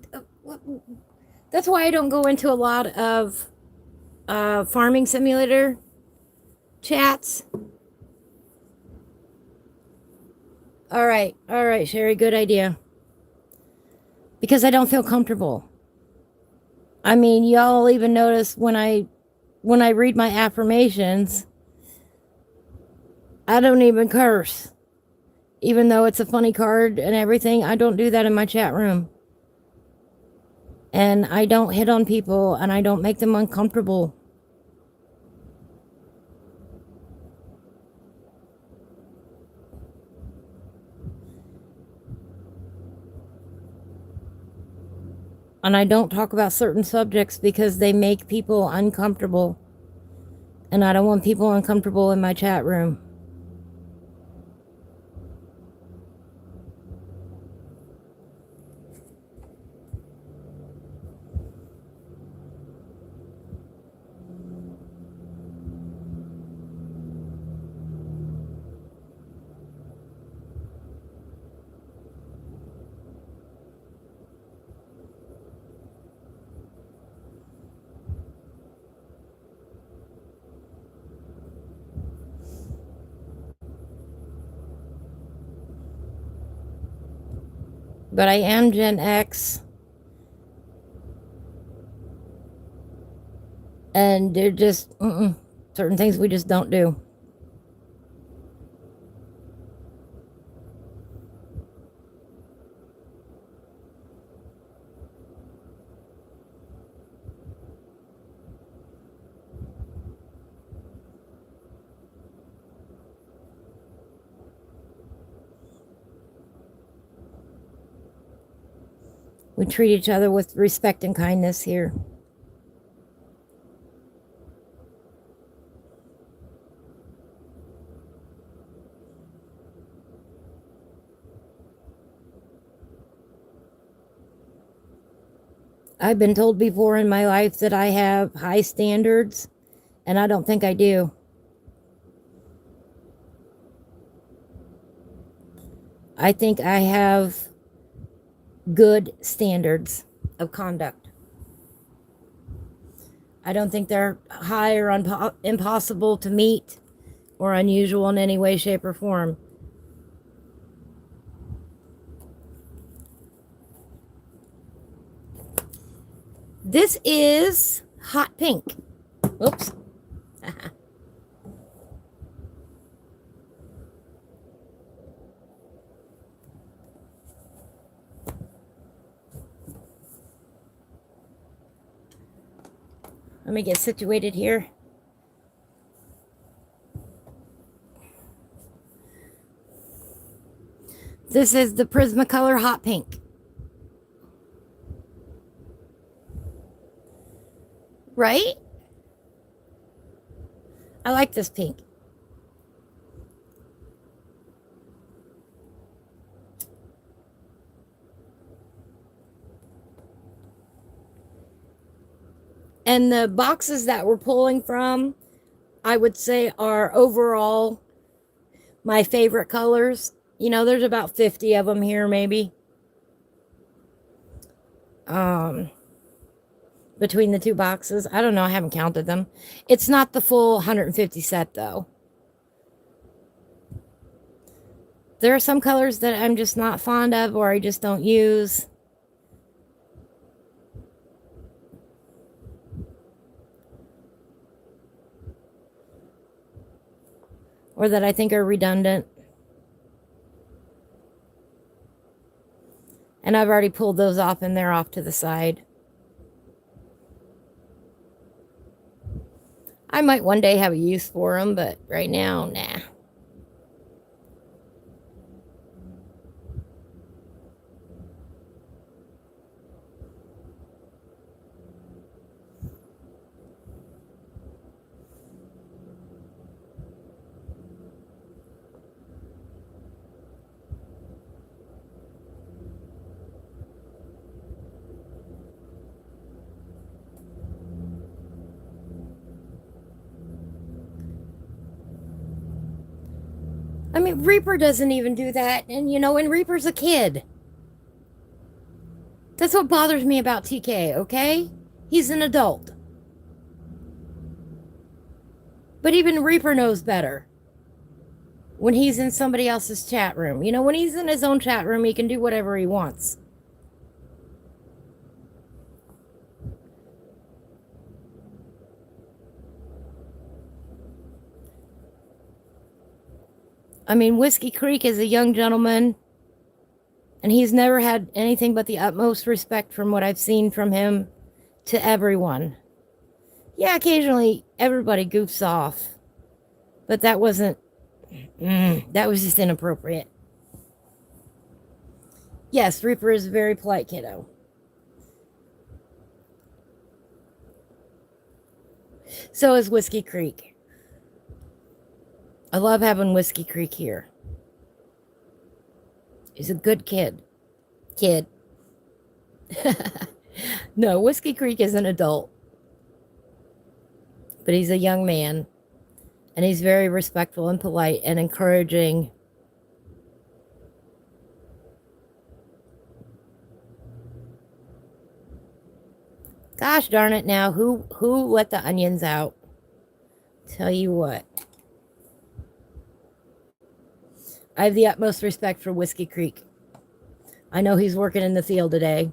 I don't go into a lot of farming simulator chats. All right, Sherry, good idea. Because I don't feel comfortable. I mean, y'all even notice when I read my affirmations, I don't even curse. Even though it's a funny card and everything, I don't do that in my chat room. And I don't hit on people and I don't make them uncomfortable. And I don't talk about certain subjects because they make people uncomfortable. And I don't want people uncomfortable in my chat room. But I am Gen X. And they're just, certain things we just don't do. We treat each other with respect and kindness here. I've been told before in my life that I have high standards, and I don't think I do. I think I have good standards of conduct. I don't think they're high or impossible to meet or unusual in any way, shape, or form. This is hot pink. Oops. Let me get situated here. This is the Prismacolor Hot Pink. Right? I like this pink. And the boxes that we're pulling from, I would say, are overall my favorite colors. You know, there's about 50 of them here, maybe. Between the two boxes. I don't know. I haven't counted them. It's not the full 150 set, though. There are some colors that I'm just not fond of or I just don't use. Or that I think are redundant. And I've already pulled those off and they're off to the side. I might one day have a use for them, but right now, nah. I mean, Reaper doesn't even do that. And Reaper's a kid. That's what bothers me about TK, okay? He's an adult. But even Reaper knows better when he's in somebody else's chat room. When he's in his own chat room, he can do whatever he wants. I mean, Whiskey Creek is a young gentleman, and he's never had anything but the utmost respect from what I've seen from him to everyone. Yeah, occasionally everybody goofs off, but that wasn't, that was just inappropriate. Yes, Reaper is a very polite kiddo. So is Whiskey Creek. I love having Whiskey Creek here. He's a good kid. No, Whiskey Creek is an adult. But he's a young man. And he's very respectful and polite and encouraging. Gosh darn it now, who let the onions out? Tell you what. I have the utmost respect for Whiskey Creek. I know he's working in the field today.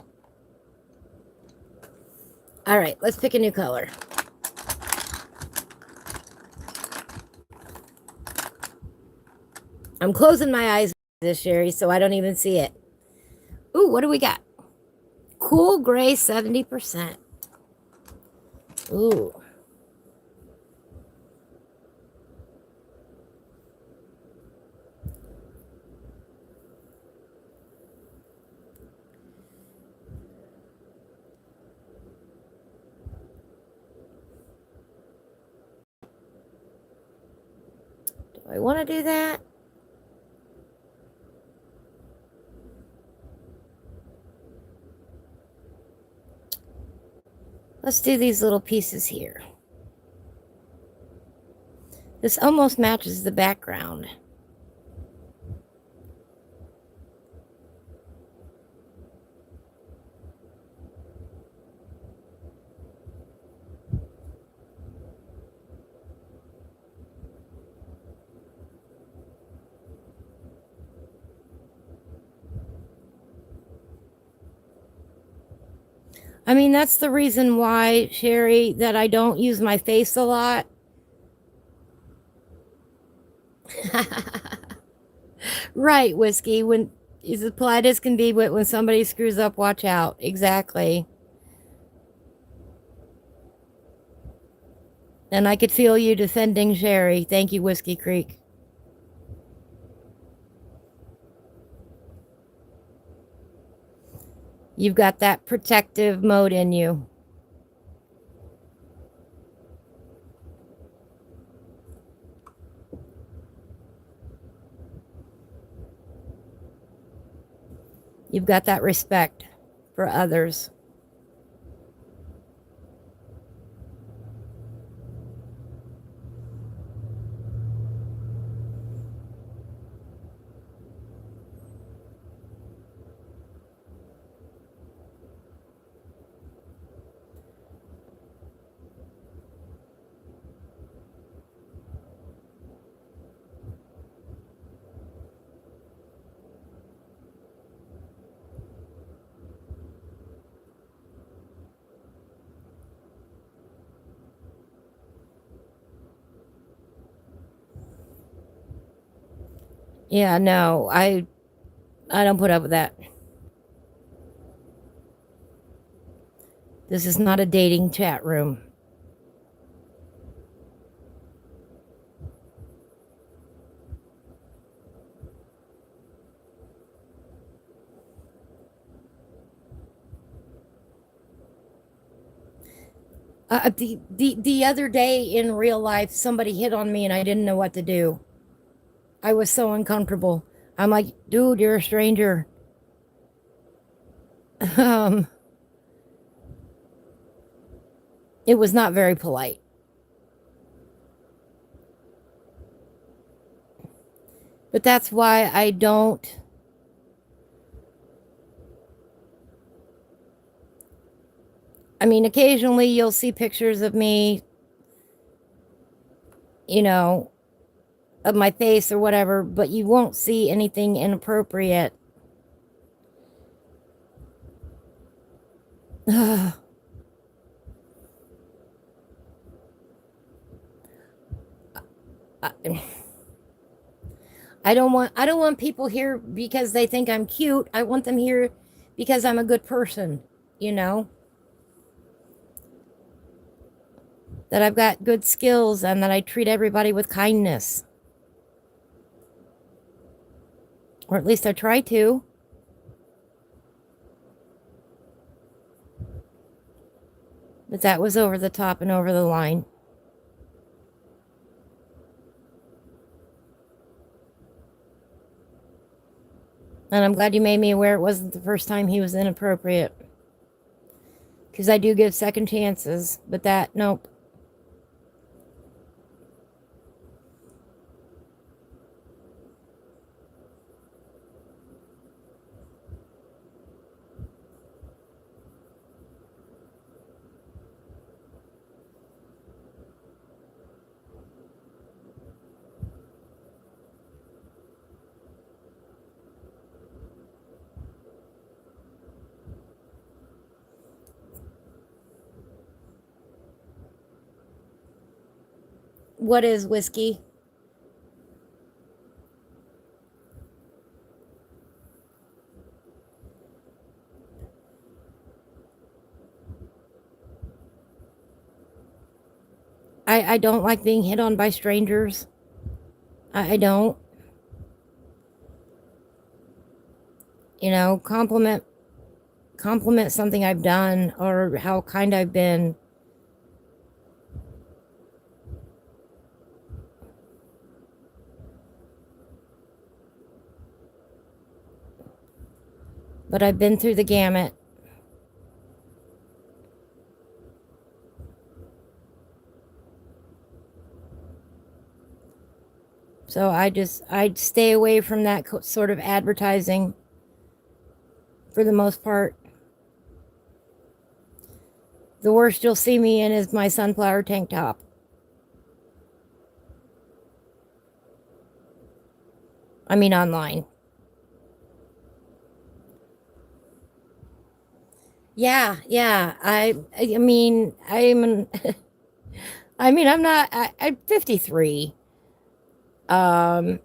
All right, let's pick a new color. I'm closing my eyes this, Sherry, so I don't even see it. Ooh, what do we got? Cool gray 70%. Ooh. Do I want to do that? Let's do these little pieces here. This almost matches the background. I mean, that's the reason why, Sherry, that I don't use my face a lot. Right, Whiskey. When is as polite as can be, but when somebody screws up, watch out. Exactly. And I could feel you defending Sherry. Thank you, Whiskey Creek. You've got that protective mode in you. You've got that respect for others. Yeah, no, I don't put up with that. This is not a dating chat room. The other day in real life, somebody hit on me and I didn't know what to do. I was so uncomfortable. I'm like, dude, you're a stranger. Um, it was not very polite. But that's why I don't. I mean, occasionally you'll see pictures of me, you know, of my face or whatever, but you won't see anything inappropriate. I, I don't want people here because they think I'm cute. I want them here because I'm a good person, you know, that I've got good skills and that I treat everybody with kindness. Or at least I try to. But that was over the top and over the line. And I'm glad you made me aware it wasn't the first time he was inappropriate. Because I do give second chances. But that, nope. What is whiskey? I don't like being hit on by strangers. I don't. You know, compliment something I've done or how kind I've been. But I've been through the gamut. So I'd stay away from that sort of advertising for the most part. The worst you'll see me in is my sunflower tank top. I mean, online. Yeah, yeah. I mean, I mean, I'm not. I'm 53. Um,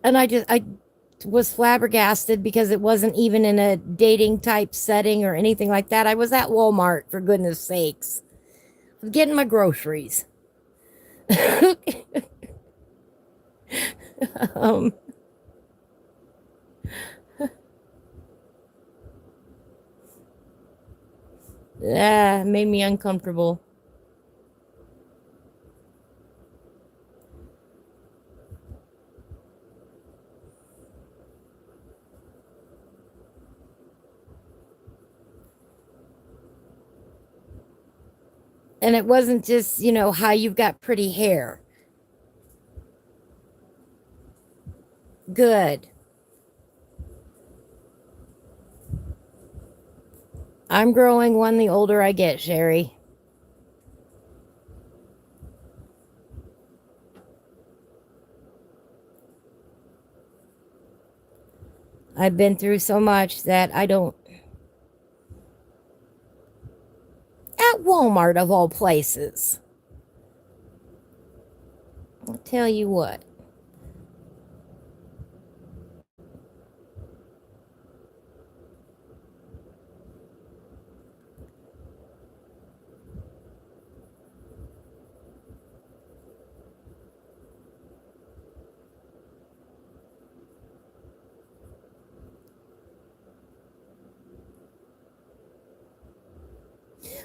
and I was flabbergasted because it wasn't even in a dating type setting or anything like that. I was at Walmart, for goodness sakes, getting my groceries. um, yeah, made me uncomfortable. And it wasn't just, how you've got pretty hair. Good. I'm growing one the older I get, Sherry. I've been through so much that I don't. At Walmart, of all places. I'll tell you what.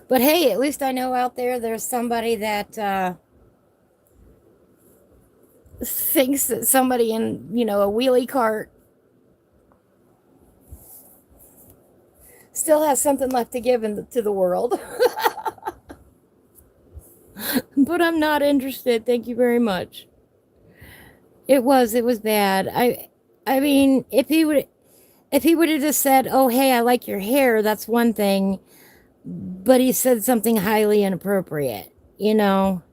But hey, at least I know out there's somebody that thinks that somebody in, a wheelie cart still has something left to give to the world. But I'm not interested. Thank you very much. It was bad. I mean, if he would have just said, "Oh, hey, I like your hair," that's one thing, but he said something highly inappropriate, you know.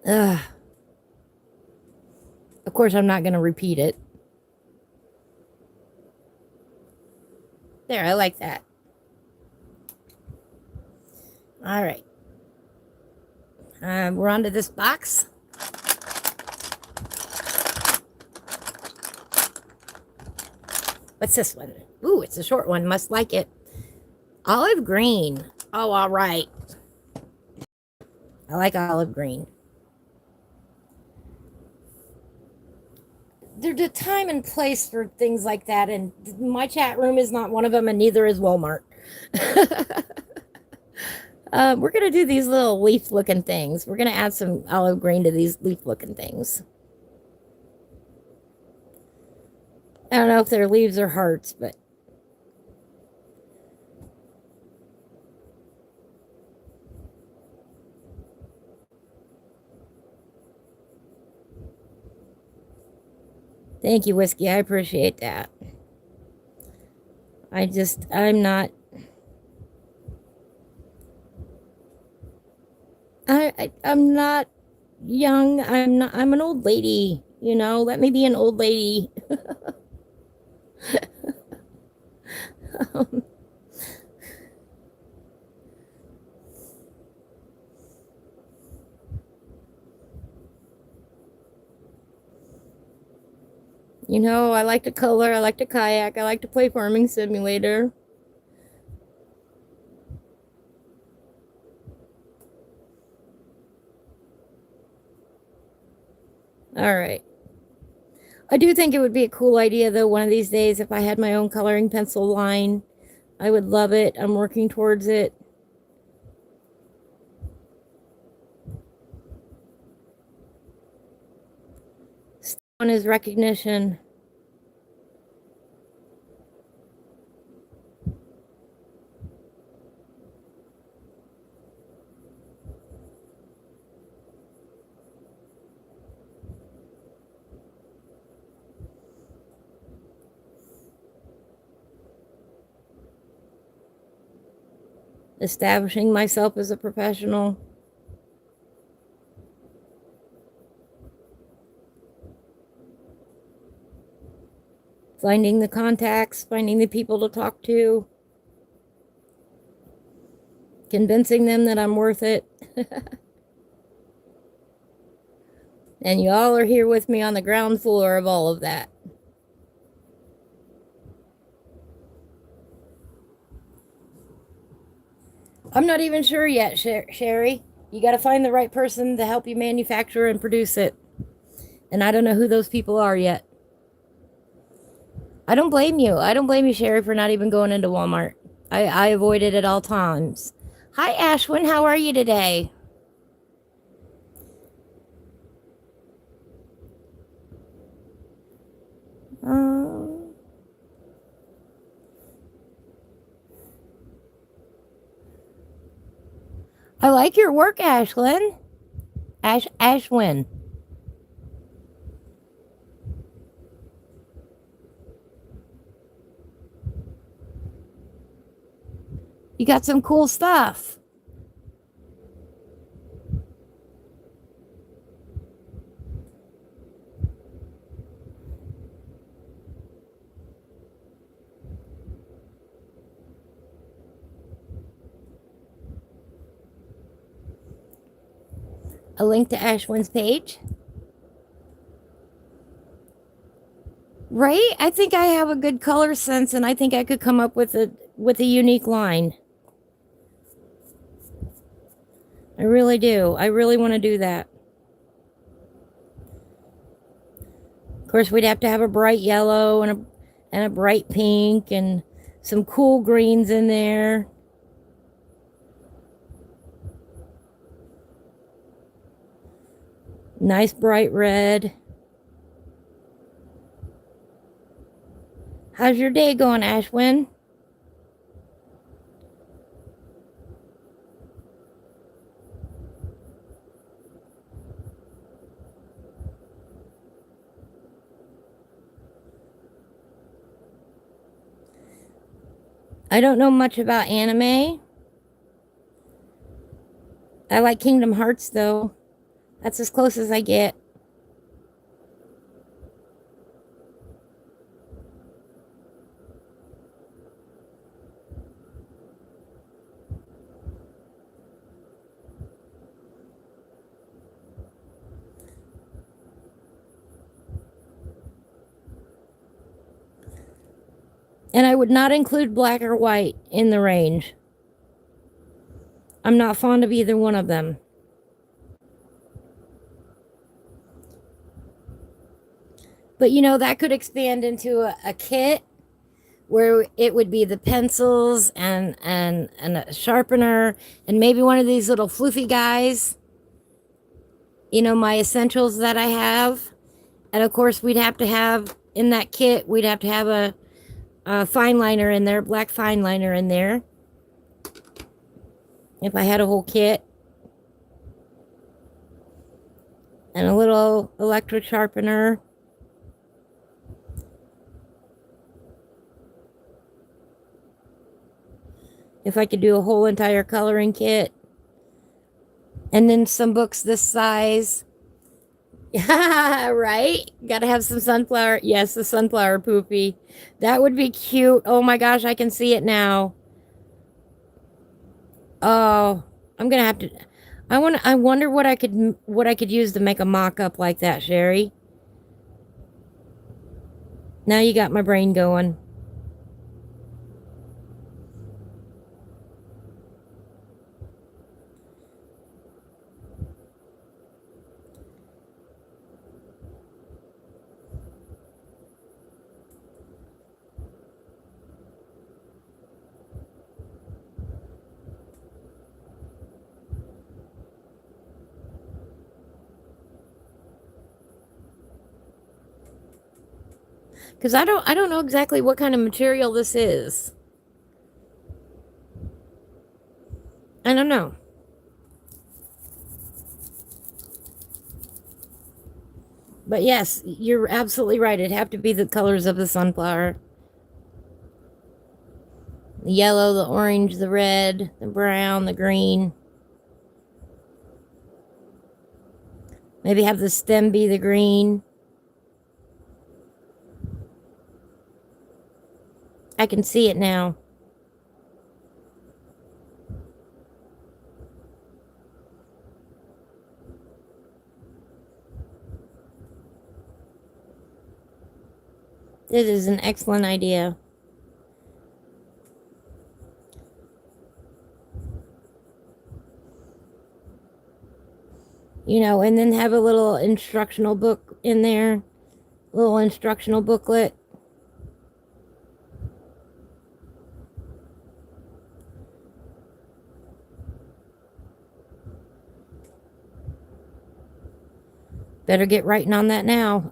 Ugh. Of course, I'm not going to repeat it. There, I like that. All right. We're on to this box. What's this one? Ooh, it's a short one. Must like it. Olive green. Oh, all right. I like olive green. There's a time and place for things like that, and my chat room is not one of them, and neither is Walmart. We're going to do these little leaf-looking things. We're going to add some olive green to these leaf-looking things. I don't know if they're leaves or hearts, but thank you, Whiskey. I appreciate that. I'm not. I'm not young. I'm an old lady, let me be an old lady. um, I like to color, I like to kayak, I like to play Farming Simulator. All right. I do think it would be a cool idea, though, one of these days, if I had my own coloring pencil line. I would love it. I'm working towards it. Still on his recognition. Establishing myself as a professional. Finding the contacts, finding the people to talk to. Convincing them that I'm worth it. And you all are here with me on the ground floor of all of that. I'm not even sure yet, Sherry. You got to find the right person to help you manufacture and produce it. And I don't know who those people are yet. I don't blame you. I don't blame you, Sherry, for not even going into Walmart. I avoid it at all times. Hi, Ashwin. How are you today? I like your work, Ashlyn. Ashwin. You got some cool stuff. A link to Ashwin's page. Right? I think I have a good color sense, and I think I could come up with a unique line. I really do. I really want to do that. Of course, we'd have to have a bright yellow and a bright pink and some cool greens in there. Nice bright red. How's your day going, Ashwin? I don't know much about anime. I like Kingdom Hearts, though. That's as close as I get. And I would not include black or white in the range. I'm not fond of either one of them. But you know, that could expand into a kit where it would be the pencils and a sharpener and maybe one of these little floofy guys. You know, my essentials that I have. And of course, we'd have to have in that kit, we'd have to have a fine liner in there, black fine liner in there. If I had a whole kit. And a little electric sharpener. If I could do a whole entire coloring kit. And then some books this size. Yeah, right? Gotta have some sunflower. Yes, the sunflower poopy. That would be cute. Oh my gosh, I can see it now. Oh, I'm gonna have to. I wonder what I could use to make a mock-up like that, Sherry. Now you got my brain going. Because I don't know exactly what kind of material this is. I don't know. But yes, you're absolutely right. It'd have to be the colors of the sunflower. The yellow, the orange, the red, the brown, the green. Maybe have the stem be the green. I can see it now. This is an excellent idea. You know, and then have a little instructional book in there. Little instructional booklet. Better get writing on that now.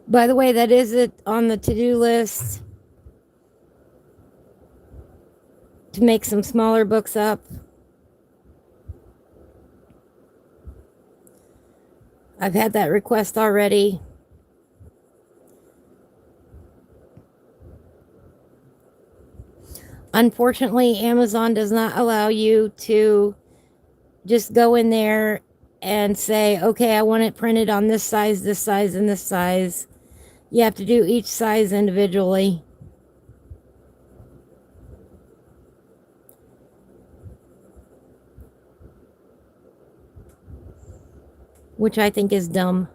By the way, that is it on the to-do list. To make some smaller books up. I've had that request already. Unfortunately, Amazon does not allow you to just go in there and say, okay, I want it printed on this size, and this size. You have to do each size individually. Which I think is dumb.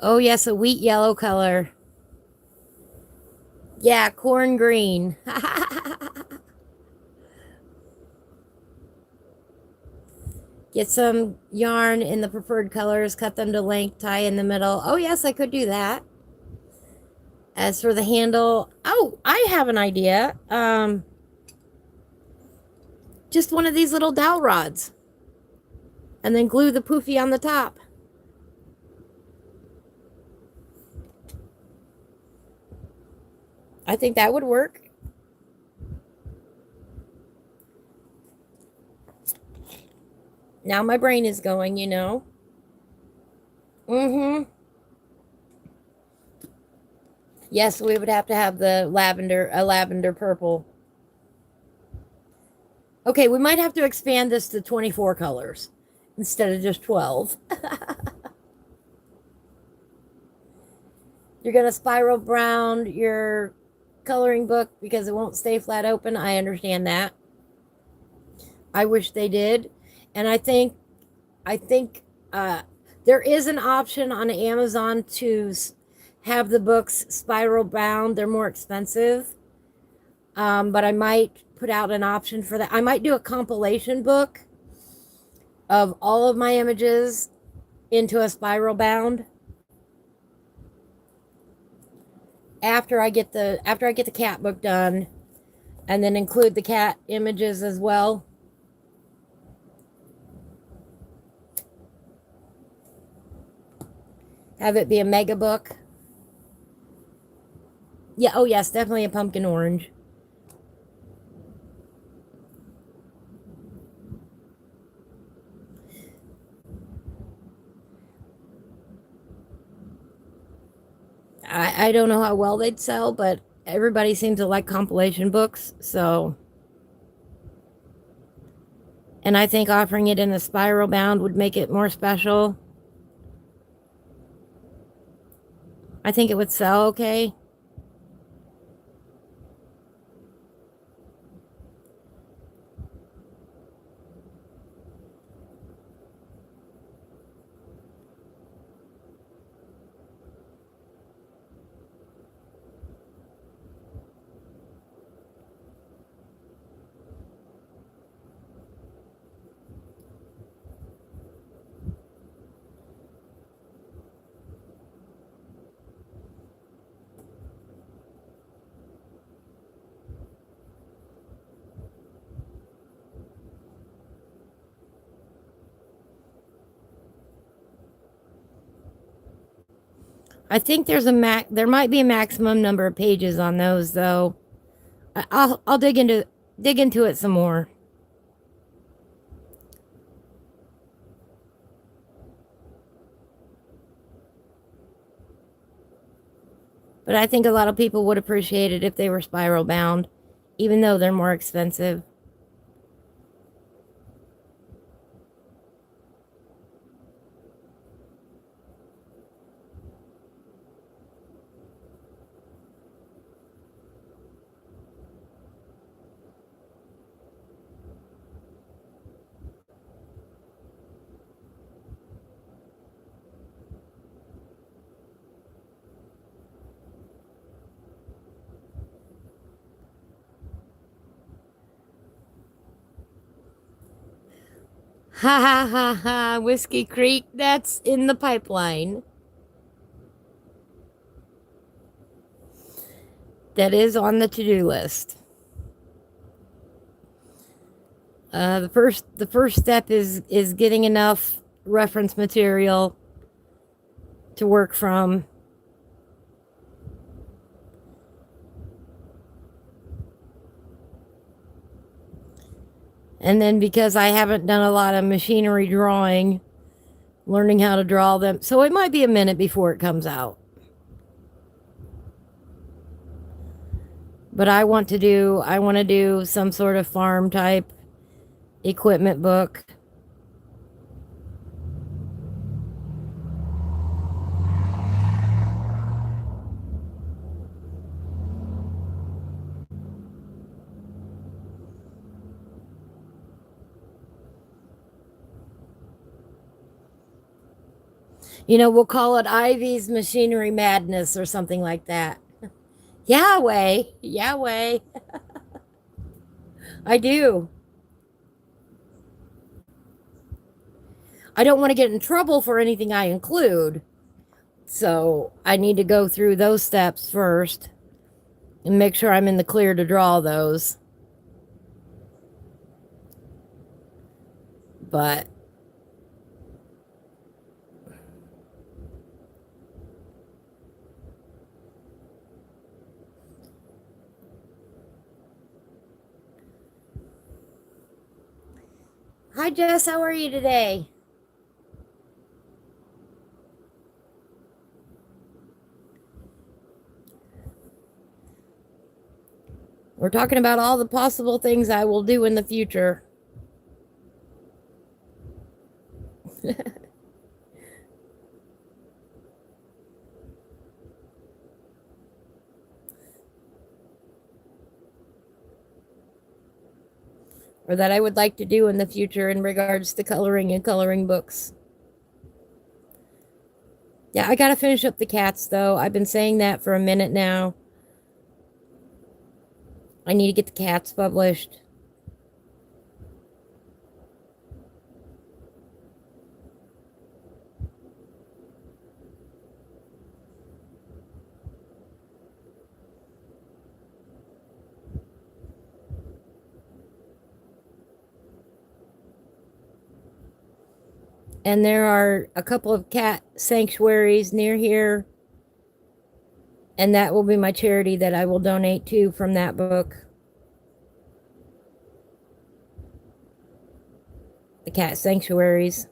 Oh, yes, a wheat yellow color. Yeah, corn green. Get some yarn in the preferred colors, cut them to length, tie in the middle. Oh, yes, I could do that. As for the handle, oh, I have an idea. Just one of these little dowel rods. And then glue the poofy on the top. I think that would work. Now my brain is going, you know. Mm-hmm. Yes, we would have to have the lavender, a lavender purple. Okay, we might have to expand this to 24 colors instead of just 12. You're going to spiral brown your coloring book because it won't stay flat open. I understand that. I wish they did. And I think there is an option on Amazon to have the books spiral bound. They're more expensive. But I might put out an option for that. I might do a compilation book of all of my images into a spiral bound after I get the cat book done, and then include the cat images as well. Have it be a mega book. Yeah, oh yes, definitely a pumpkin orange. I don't know how well they'd sell, but everybody seems to like compilation books, so. And I think offering it in a spiral bound would make it more special. I think it would sell okay. I think there might be a maximum number of pages on those though. I'll dig into it some more. But I think a lot of people would appreciate it if they were spiral bound, even though they're more expensive. Ha ha ha ha, Whiskey Creek, that's in the pipeline. That is on the to-do list. The first step is getting enough reference material to work from. And then because I haven't done a lot of machinery drawing, learning how to draw them. So it might be a minute before it comes out. But I want to do some sort of farm type equipment book. You know, we'll call it Ivy's Machinery Madness or something like that. Yahweh, Yahweh. I do. I don't want to get in trouble for anything I include. So I need to go through those steps first and make sure I'm in the clear to draw those. But hi Jess, how are you today? We're talking about all the possible things I will do in the future. Or that I would like to do in the future in regards to coloring and coloring books. Yeah, I gotta finish up the cats though. I've been saying that for a minute now. I need to get the cats published. And there are a couple of cat sanctuaries near here. And that will be my charity that I will donate to from that book. The cat sanctuaries.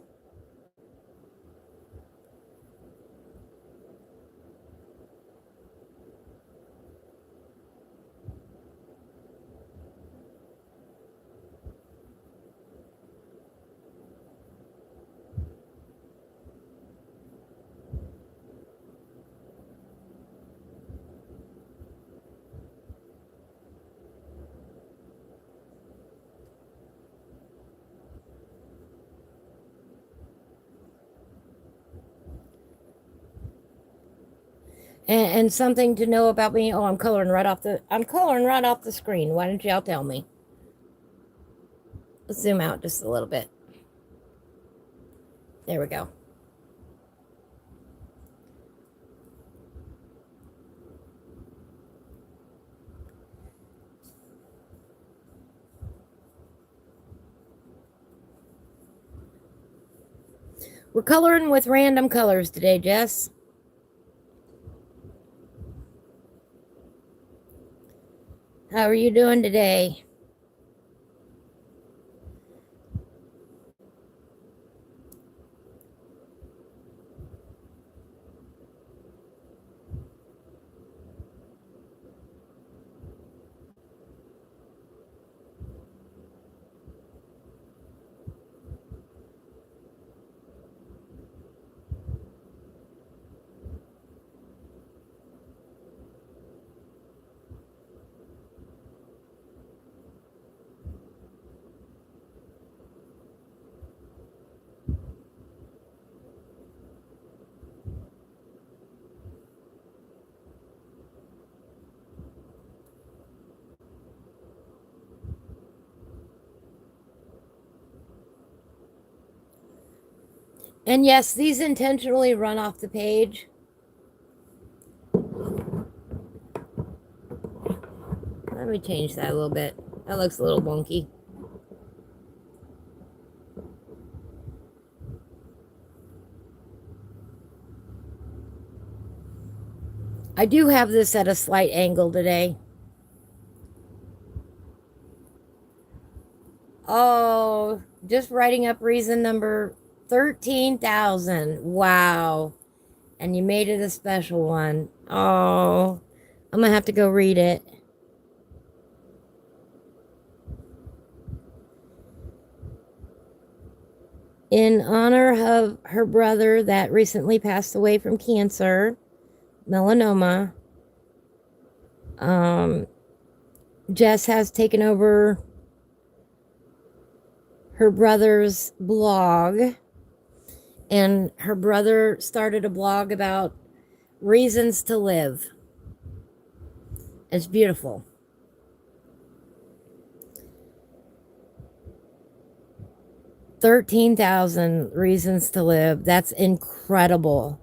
And something to know about me. Oh, I'm coloring right off the screen. Why don't y'all tell me? Let's zoom out just a little bit. There we go. We're coloring with random colors today, Jess. How are you doing today? And yes, these intentionally run off the page. Let me change that a little bit. That looks a little wonky. I do have this at a slight angle today. Oh, just writing up reason number 13,000. Wow. And you made it a special one. Oh, I'm going to have to go read it. In honor of her brother that recently passed away from cancer, melanoma, Jess has taken over her brother's blog, and her brother started a blog about reasons to live. It's beautiful. 13,000 reasons to live. That's incredible.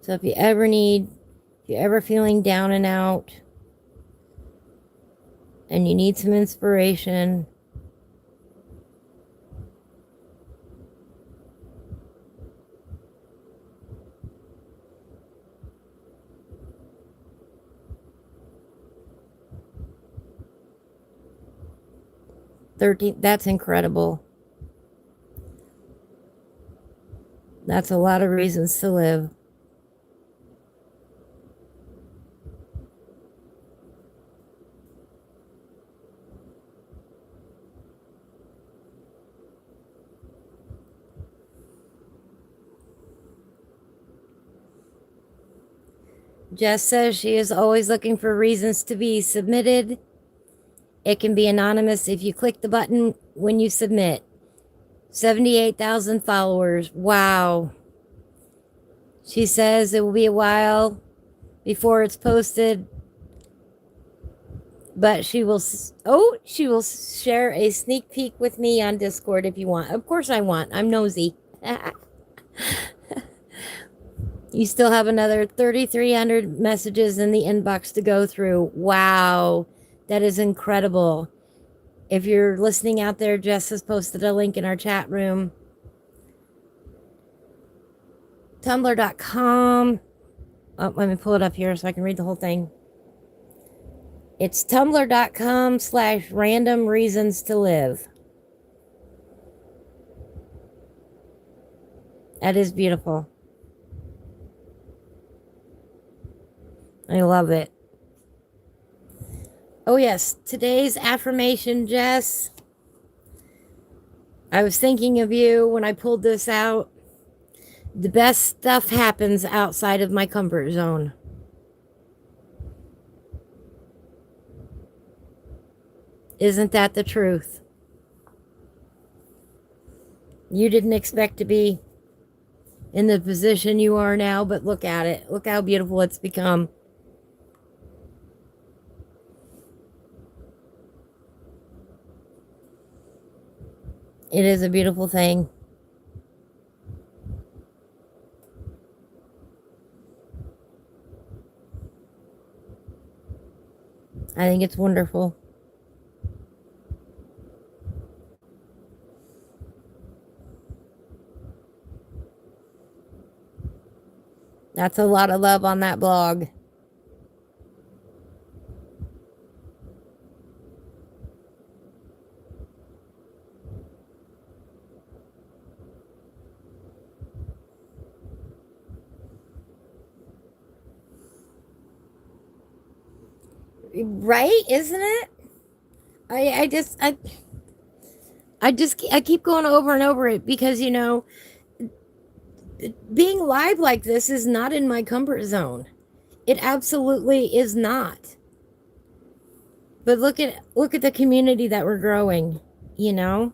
So if you're ever feeling down and out and you need some inspiration, that's incredible. That's a lot of reasons to live. Jess says she is always looking for reasons to be submitted. It can be anonymous if you click the button when you submit. 78,000 followers. Wow. She says it will be a while before it's posted, but she will share a sneak peek with me on Discord if you want. Of course I want. I'm nosy. You still have another 3,300 messages in the inbox to go through. Wow. That is incredible. If you're listening out there, Jess has posted a link in our chat room. Tumblr.com. Oh, let me pull it up here so I can read the whole thing. It's tumblr.com/random reasons to live. That is beautiful. I love it. Oh yes, today's affirmation, Jess. I was thinking of you when I pulled this out. The best stuff happens outside of my comfort zone. Isn't that the truth? You didn't expect to be in the position you are now, but look at it. Look how beautiful it's become. It is a beautiful thing. I think it's wonderful. That's a lot of love on that blog. Right? Isn't it? I keep going over and over it because, you know, being live like this is not in my comfort zone. It absolutely is not. But look at the community that we're growing, you know?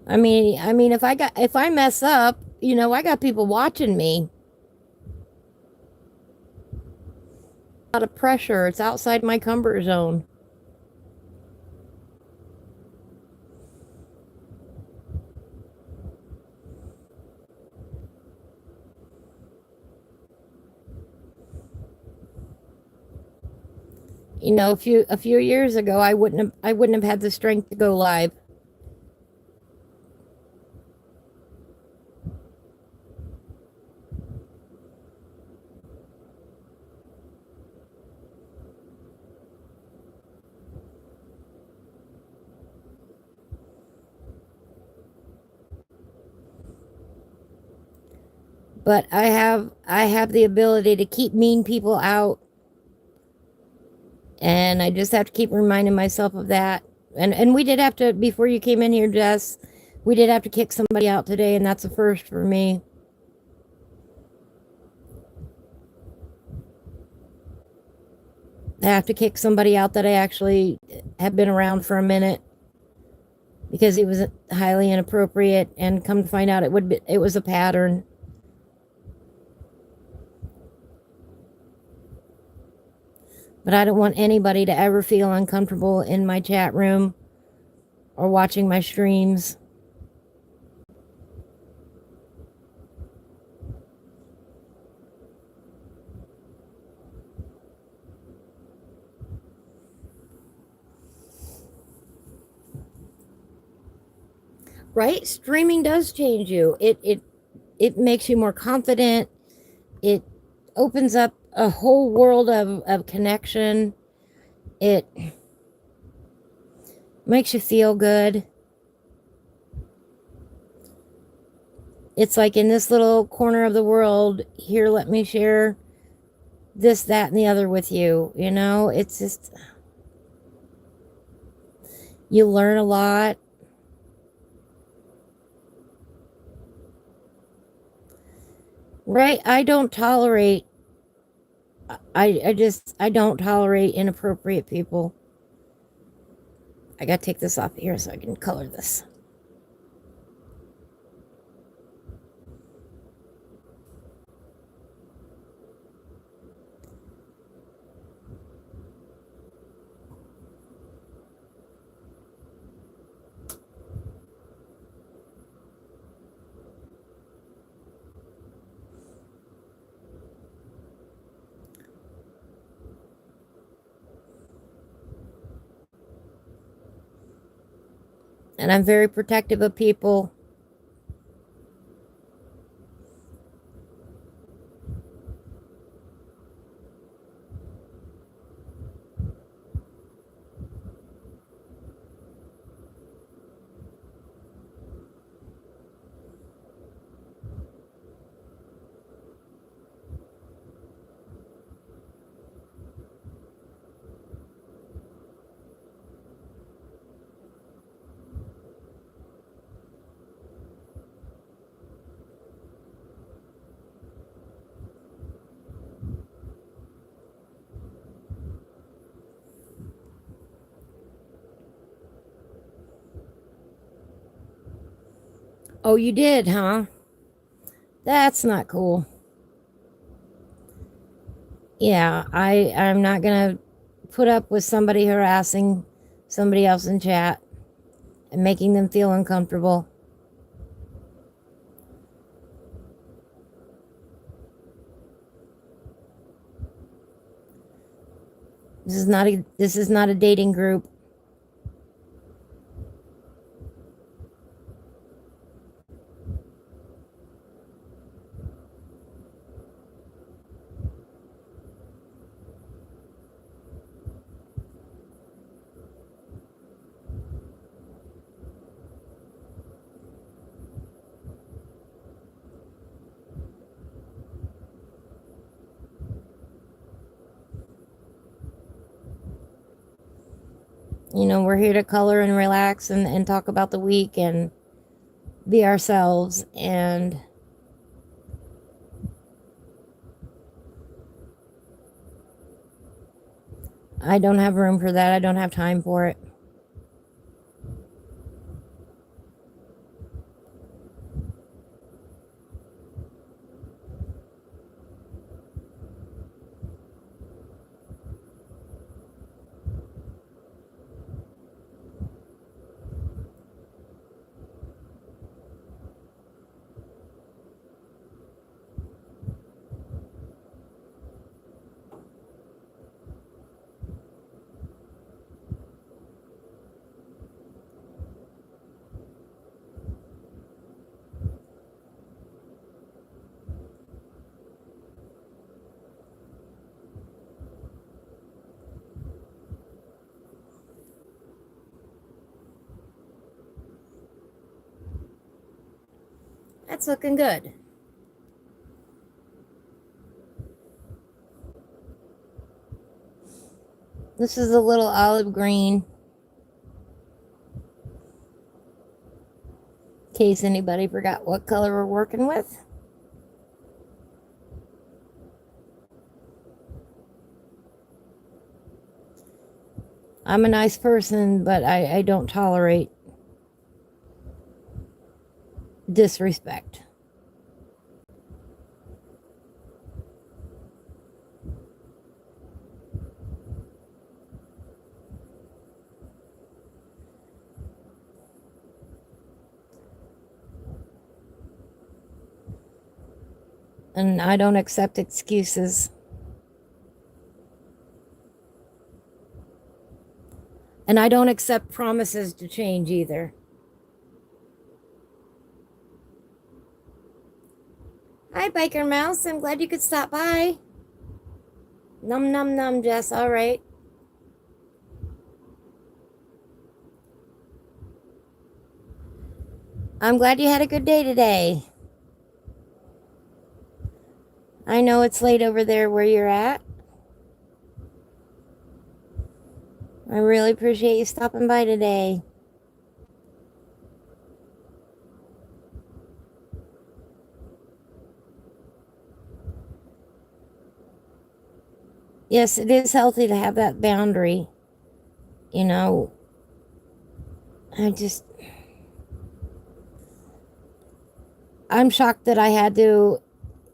I mean if I mess up, you know, I got people watching me. A lot of pressure. It's outside my comfort zone. You know, a few years ago I wouldn't have had the strength to go live. But I have the ability to keep mean people out, and I just have to keep reminding myself of that. And we did have to, before you came in here, Jess, we did have to kick somebody out today, and that's a first for me. I have to kick somebody out that I actually have been around for a minute because he was highly inappropriate, and come to find out it was a pattern. But I don't want anybody to ever feel uncomfortable in my chat room or watching my streams. Right? Streaming does change you. It makes you more confident. It opens up a whole world of connection. It makes you feel good. It's like, in this little corner of the world, here, let me share this, that, and the other with you. You know, it's just, you learn a lot. Right? I don't tolerate, I don't tolerate inappropriate people. I gotta take this off here so I can color this. And I'm very protective of people. Oh, you did, huh? That's not cool. Yeah, I'm not gonna put up with somebody harassing somebody else in chat and making them feel uncomfortable. This is not a dating group. You know, we're here to color and relax and talk about the week and be ourselves. And I don't have room for that. I don't have time for it. That's looking good. This is a little olive green. In case anybody forgot what color we're working with. I'm a nice person, but I don't tolerate disrespect. And I don't accept excuses. And I don't accept promises to change either. Hi, Biker Mouse. I'm glad you could stop by. Num num num, Jess. All right. I'm glad you had a good day today. I know it's late over there where you're at. I really appreciate you stopping by today. Yes, it is healthy to have that boundary. You know, I'm shocked that I had to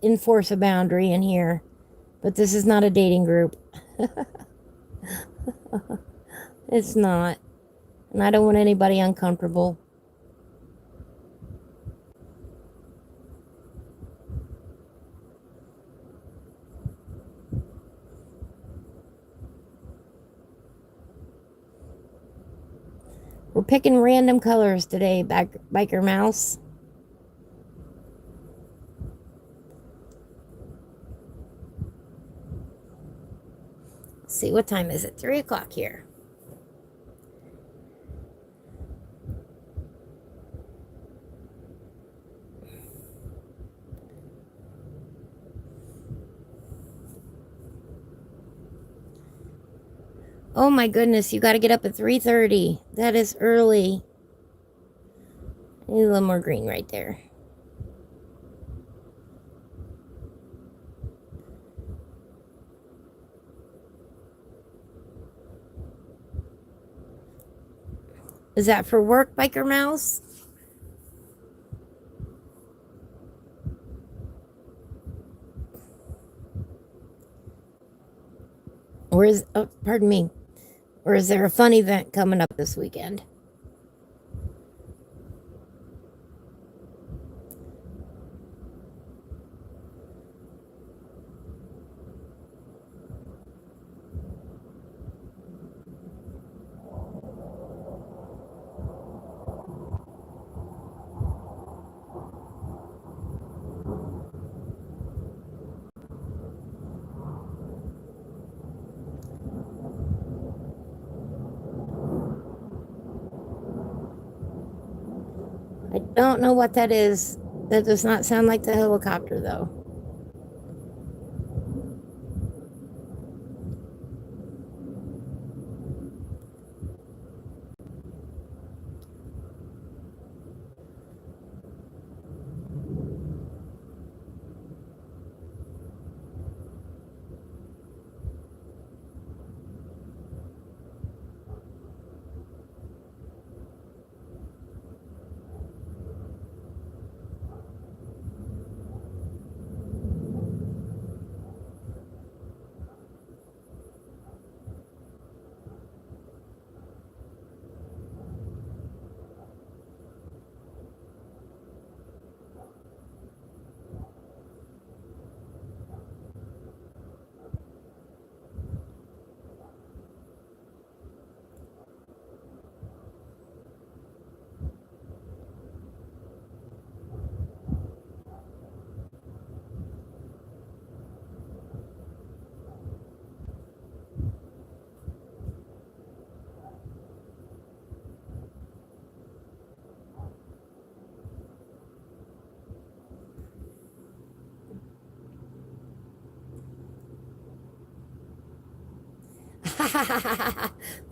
enforce a boundary in here, but this is not a dating group. It's not. And I don't want anybody uncomfortable. We're picking random colors today, Biker Mouse. Let's see, what time is it? 3 o'clock here. Oh my goodness, you got to get up at 3:30. That is early. I need a little more green right there. Is that for work, Biker Mouse? Or is, oh, pardon me, or is there a fun event coming up this weekend? I don't know what that is. That does not sound like the helicopter, though.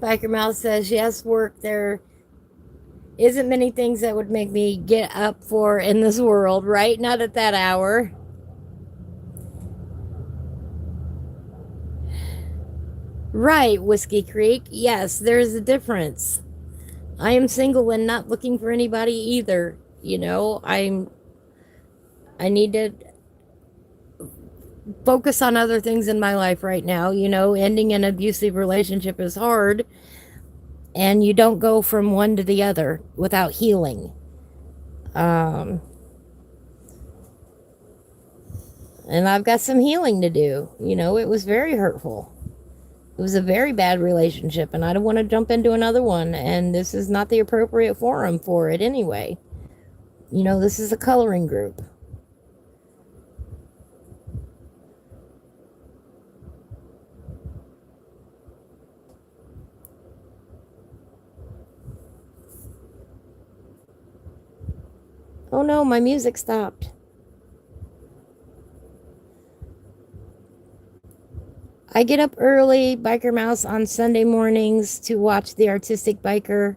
Biker Mouse says, yes, work. There isn't many things that would make me get up for in this world, right? Not at that hour. Right, Whiskey Creek. Yes, there's a difference. I am single and not looking for anybody either. You know, I need to focus on other things in my life right now. You know, ending an abusive relationship is hard, and you don't go from one to the other without healing. Um, and I've got some healing to do. You know, it was very hurtful. It was a very bad relationship, and I don't want to jump into another one, and this is not the appropriate forum for it anyway. You know, this is a coloring group. Oh no, my music stopped. I get up early, Biker Mouse, on Sunday mornings to watch the Artistic Biker.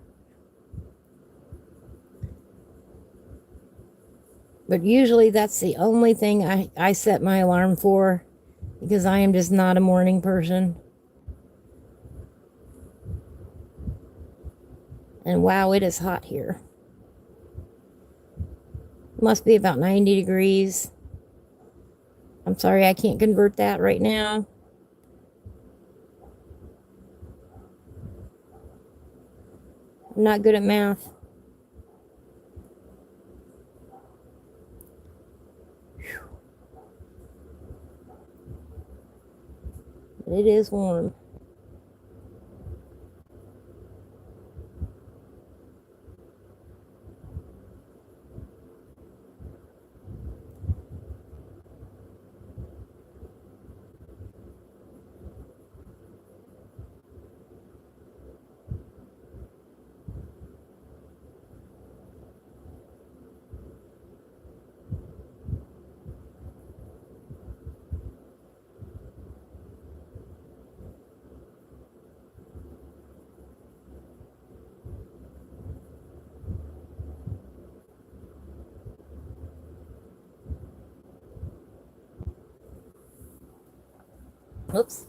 But usually that's the only thing I set my alarm for, because I am just not a morning person. And wow, it is hot here. Must be about 90 degrees. I'm sorry I can't convert that right now. I'm not good at math. But it is warm. Oops.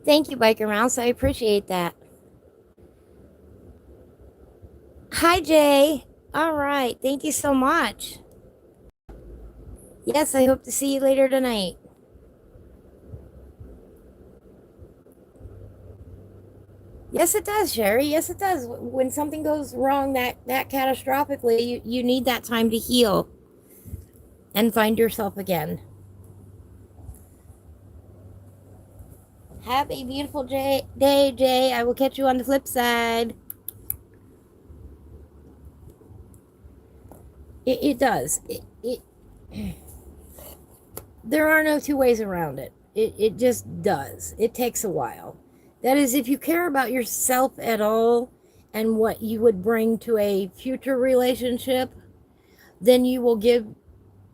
Thank you, Biker Mouse. I appreciate that. Hi, Jay. All right. Thank you so much. Yes, I hope to see you later tonight. Yes, it does, Sherry. Yes, it does. When something goes wrong that catastrophically, you need that time to heal and find yourself again. Have a beautiful day, Jay. I will catch you on the flip side. It does. There are no two ways around it. It just does. It takes a while. That is, if you care about yourself at all and what you would bring to a future relationship, then you will give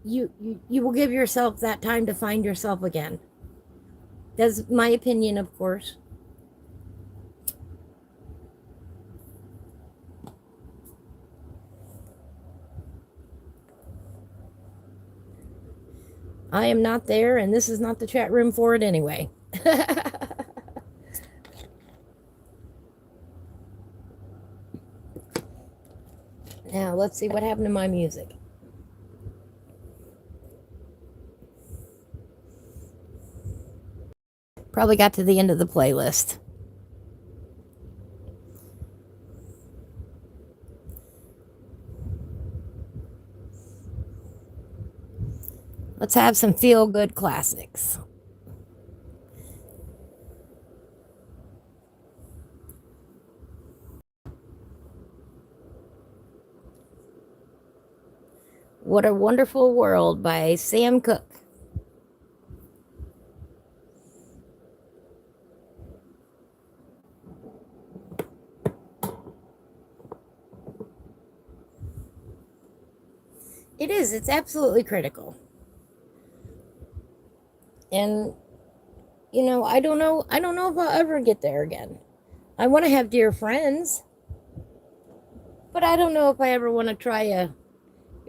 yourself that time to find yourself again. That's my opinion, of course. I am not there, and this is not the chat room for it anyway. Now, let's see what happened to my music. Probably got to the end of the playlist. Let's have some feel-good classics. What a Wonderful World by Sam Cooke. It is. It's absolutely critical. And, you know, I don't know. I don't know if I'll ever get there again. I want to have dear friends, but I don't know if I ever want to try a,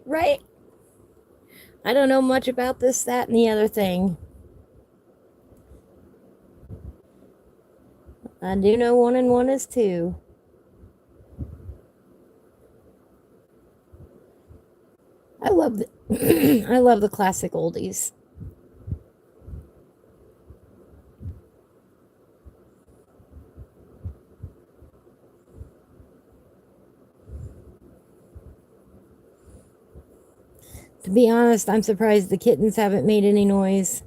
right? I don't know much about this, that, and the other thing. I do know 1 and 1 is 2. I love the I love the classic oldies. To be honest, I'm surprised the kittens haven't made any noise.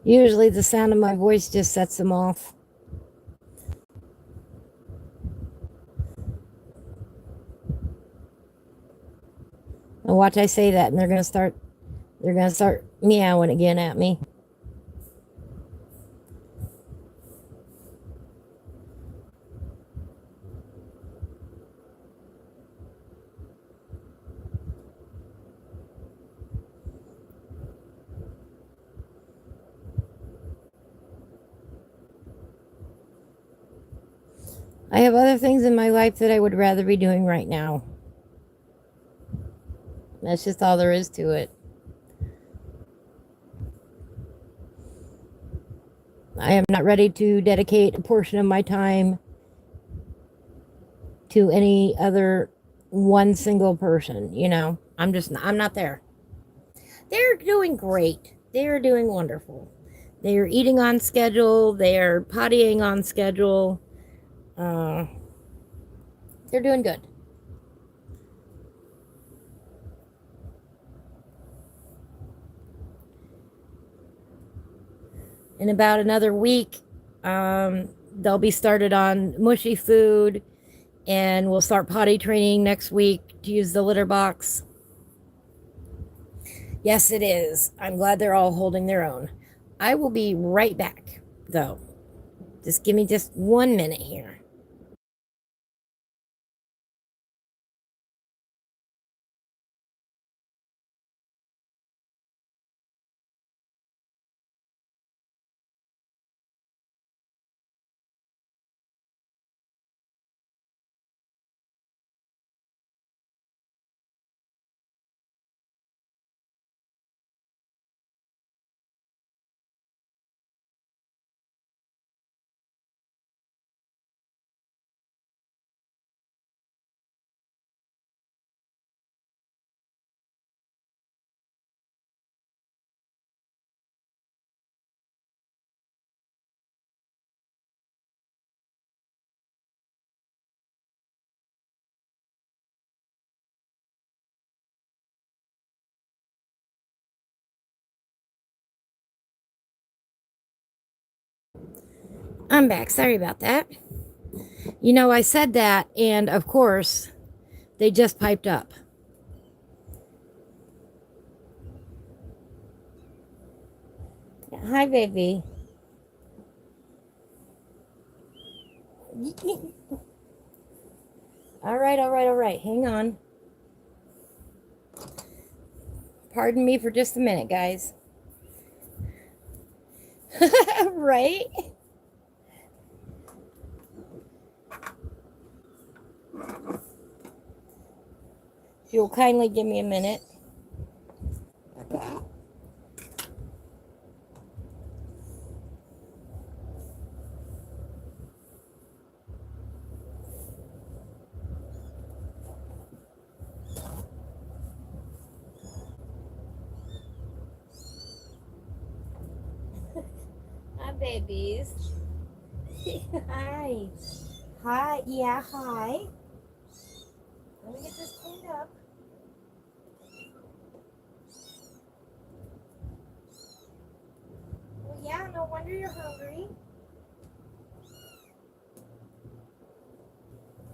Usually the sound of my voice just sets them off. And watch I say that and they're gonna start meowing again at me. I have other things in my life that I would rather be doing right now. That's just all there is to it. I am not ready to dedicate a portion of my time to any other one single person, you know. I'm not there. They're doing great. They're doing wonderful. They're eating on schedule, they're pottying on schedule. Uh, they're doing good. In about another week, they'll be started on mushy food, and we'll start potty training next week to use the litter box. Yes, it is. I'm glad they're all holding their own. I will be right back, though. Just give me just 1 minute here. I'm back. Sorry about that. You know, I said that, and of course, they just piped up. Hi, baby. All right, all right, all right. Hang on. Pardon me for just a minute, guys. Right? If you'll kindly give me a minute. Hi, babies. Hi. Hi. Yeah, hi. Let me get this cleaned up. Well, yeah, no wonder you're hungry.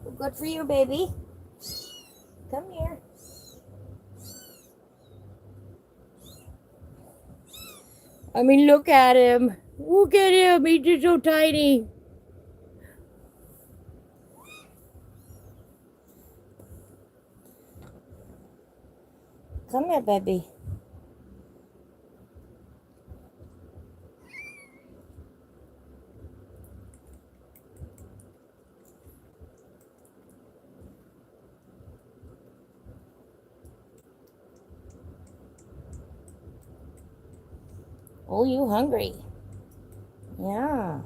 Well, good for you, baby. Come here. I mean, look at him. Look at him. He's just so tiny. Come here, baby. Oh, you hungry? Yeah.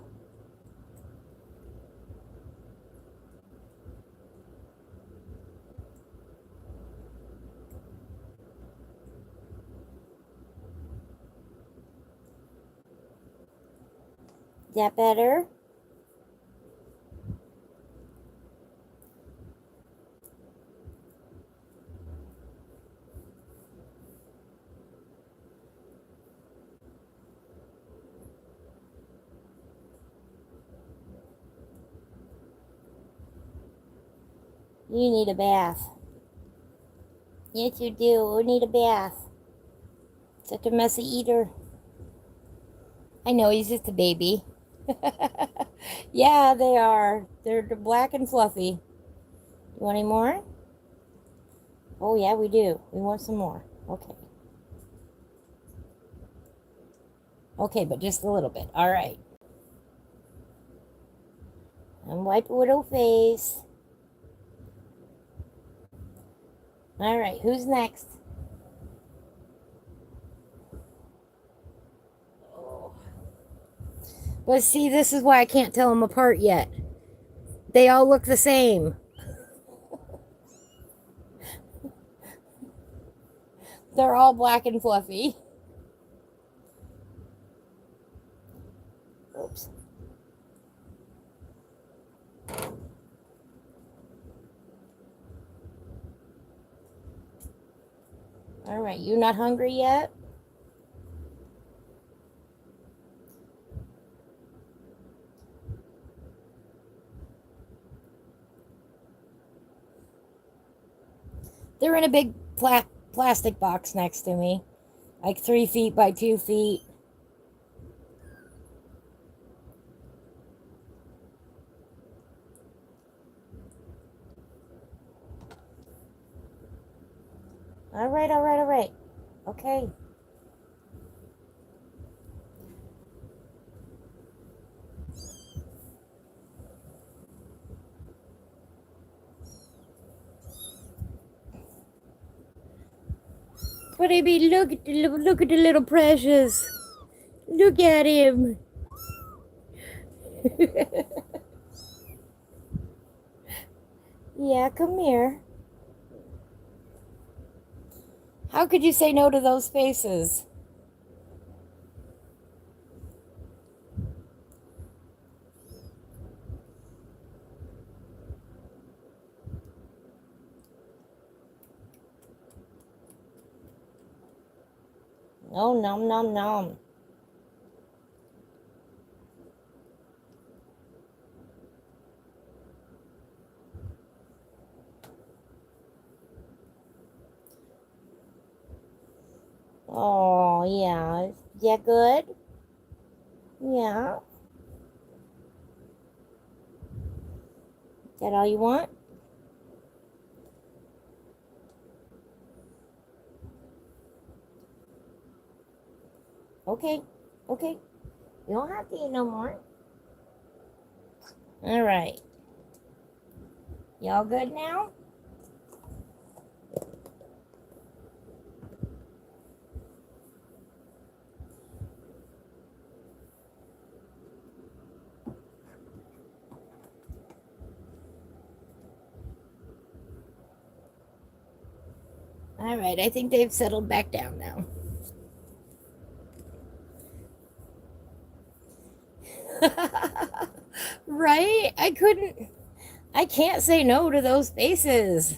That better? You need a bath. Yes, you do. You need a bath. Such a messy eater. I know, he's just a baby. Yeah, they are. They're black and fluffy. You want any more? Oh, yeah, we do. We want some more. Okay. Okay, but just a little bit. All right. And wipe a little face. All right, who's next? But see, this is why I can't tell them apart yet. They all look the same. They're all black and fluffy. Oops. All right, you not hungry yet? They're in a big plastic box next to me, like 3 feet by 2 feet. All right, all right, all right. Okay. Baby, look at the little precious. Look at him. Yeah, come here. How could you say no to those faces? Oh, nom nom nom. Oh, yeah. Yeah, good? Yeah. Is that all you want? Okay. Okay. You don't have to eat no more. All right. Y'all good now? All right. I think they've settled back down now. Right? I can't say no to those faces.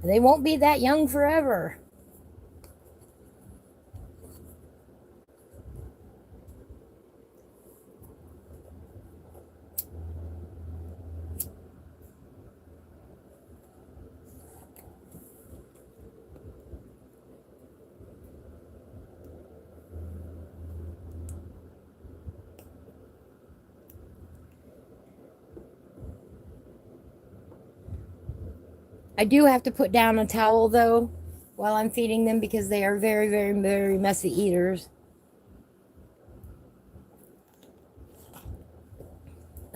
They won't be that young forever. I do have to put down a towel though while I'm feeding them because they are very, very, very messy eaters.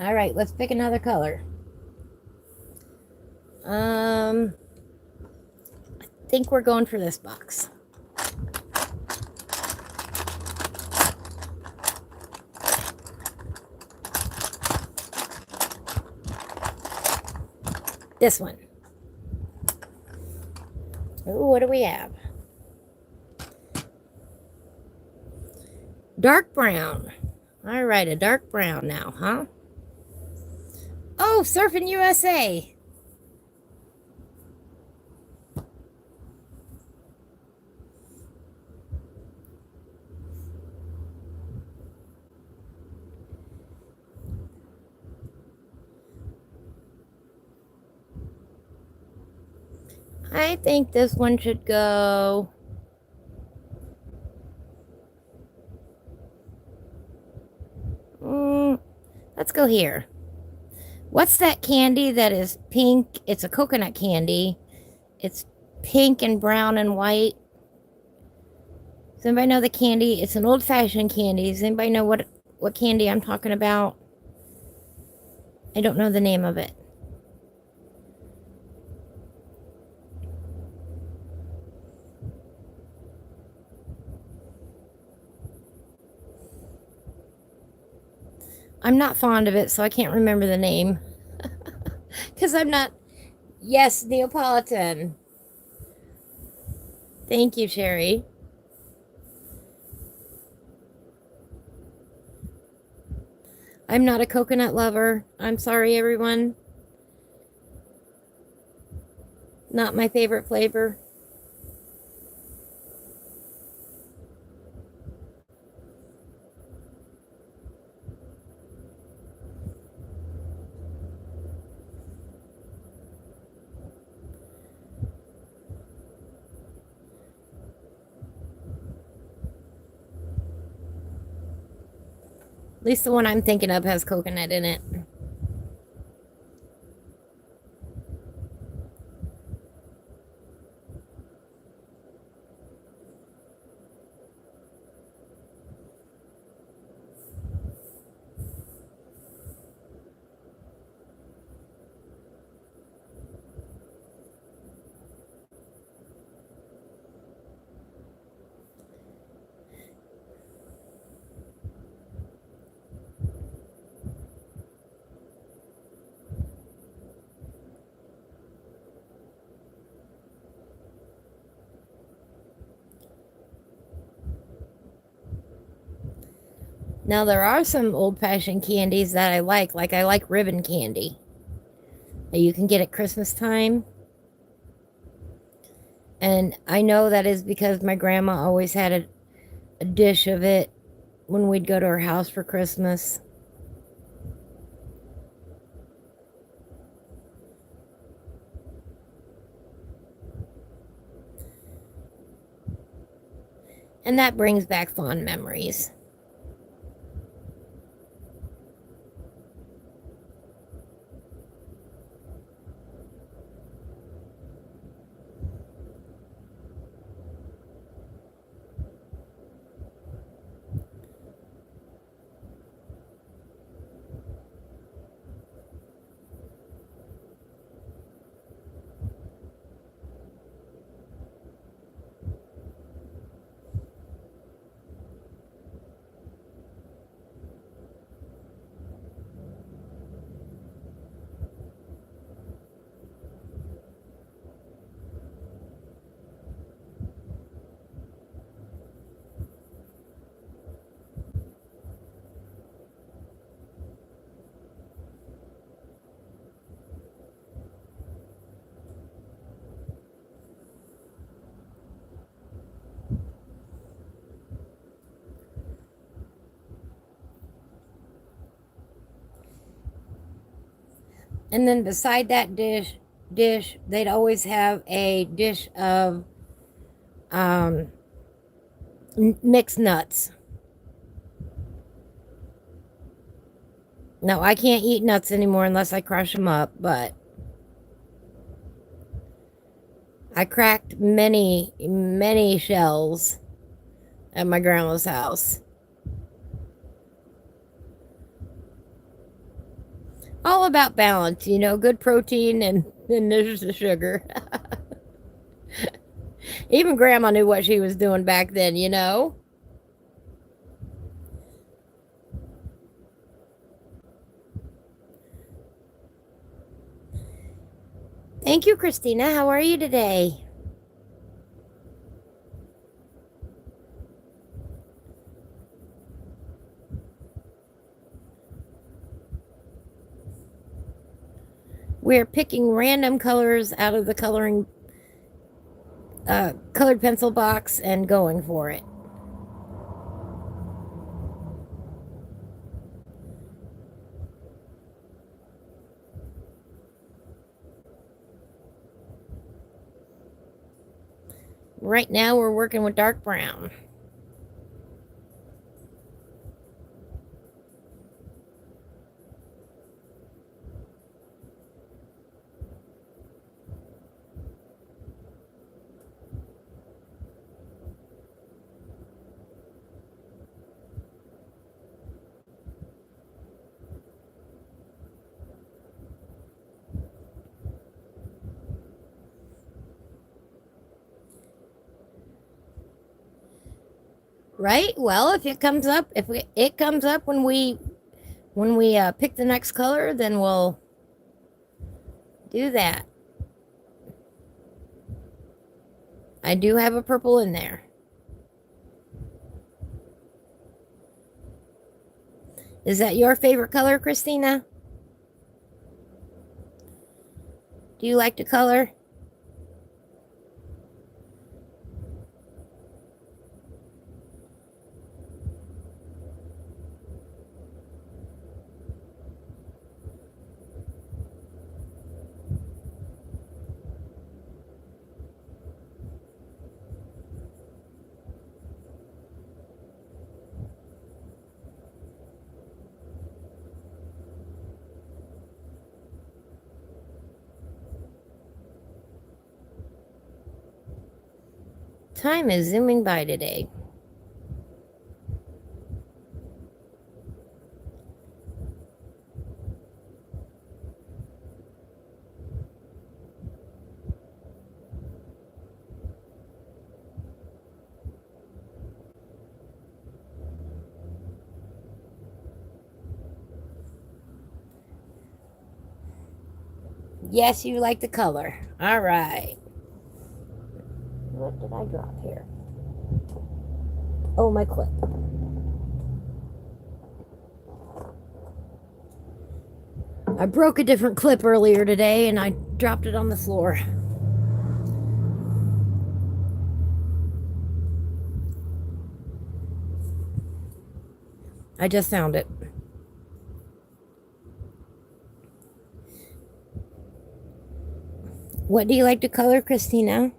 All right, let's pick another color. I think we're going for this box. This one. Ooh, what do we have? Dark brown. All right, a dark brown now, huh? Oh, Surfing USA. I think this one should go. Let's go here. What's that candy that is pink? It's a coconut candy. It's pink and brown and white. Does anybody know the candy? It's an old-fashioned candy. Does anybody know what candy I'm talking about? I don't know the name of it. I'm not fond of it, so I can't remember the name. Because I'm not... Yes, Neapolitan. Thank you, Sherry. I'm not a coconut lover. I'm sorry, everyone. Not my favorite flavor. At least the one I'm thinking of has coconut in it. Now, there are some old-fashioned candies that I like I like ribbon candy that you can get at Christmas time. And I know that is because my grandma always had a dish of it when we'd go to her house for Christmas. And that brings back fond memories. And then beside that dish, they'd always have a dish of um, mixed nuts. No, I can't eat nuts anymore unless I crush them up, but I cracked many, many shells at my grandma's house. All about balance, you know, good protein and then there's the sugar. Even grandma knew what she was doing back then, you know. Thank you, Christina. How are you today? We're picking random colors out of the colored pencil box and going for it. Right now we're working with dark brown. Right? Well, if it comes up, it comes up when we pick the next color, then we'll do that. I do have a purple in there. Is that your favorite color, Christina? Do you like to color? Time is zooming by today. Yes, you like the color. All right. What did I drop here? Oh, my clip. I broke a different clip earlier today and I dropped it on the floor. I just found it. What do you like to color, Christina?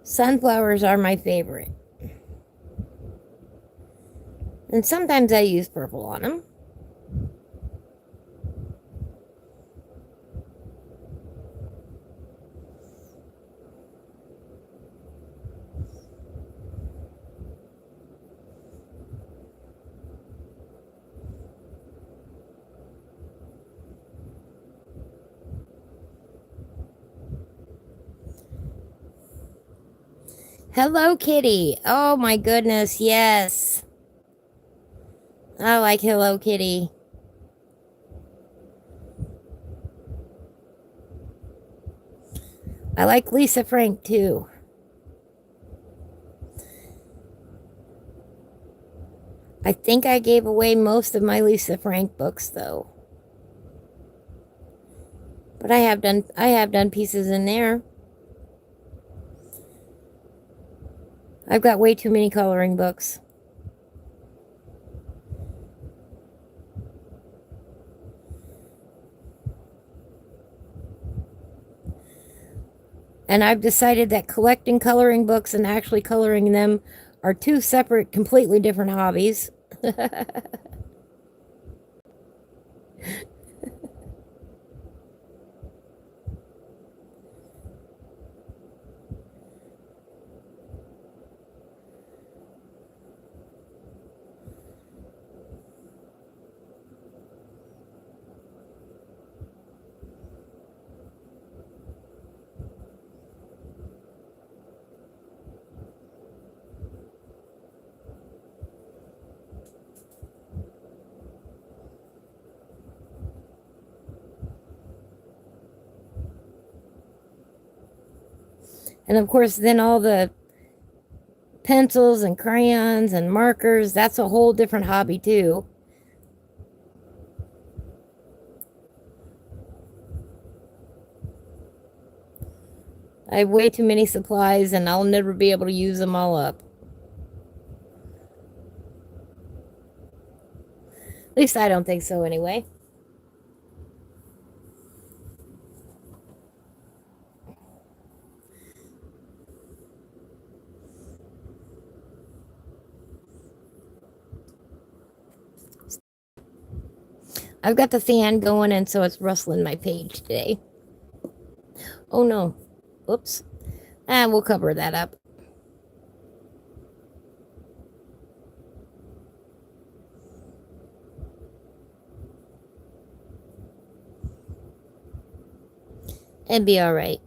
Sunflowers are my favorite. And sometimes I use purple on them. Hello, Kitty. Oh my goodness, yes. I like Hello Kitty. I like Lisa Frank too. I think I gave away most of my Lisa Frank books though. But I have done pieces in there. I've got way too many coloring books. And I've decided that collecting coloring books and actually coloring them are two separate, completely different hobbies. And of course, then all the pencils and crayons and markers, that's a whole different hobby too. I have way too many supplies and I'll never be able to use them all up. At least I don't think so anyway. I've got the fan going and so it's rustling my page today. Oh no. Oops. And we'll cover that up. And be all right.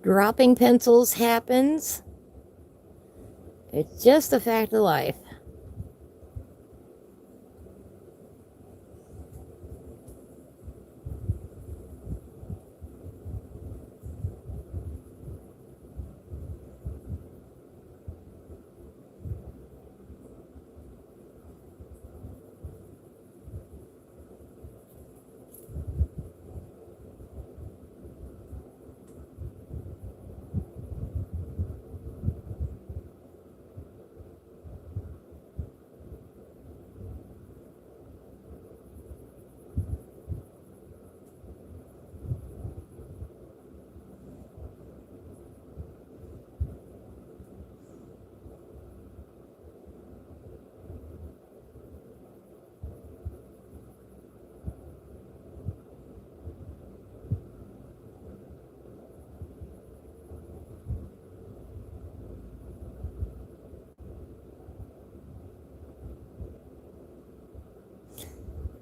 Dropping pencils happens. It's just a fact of life.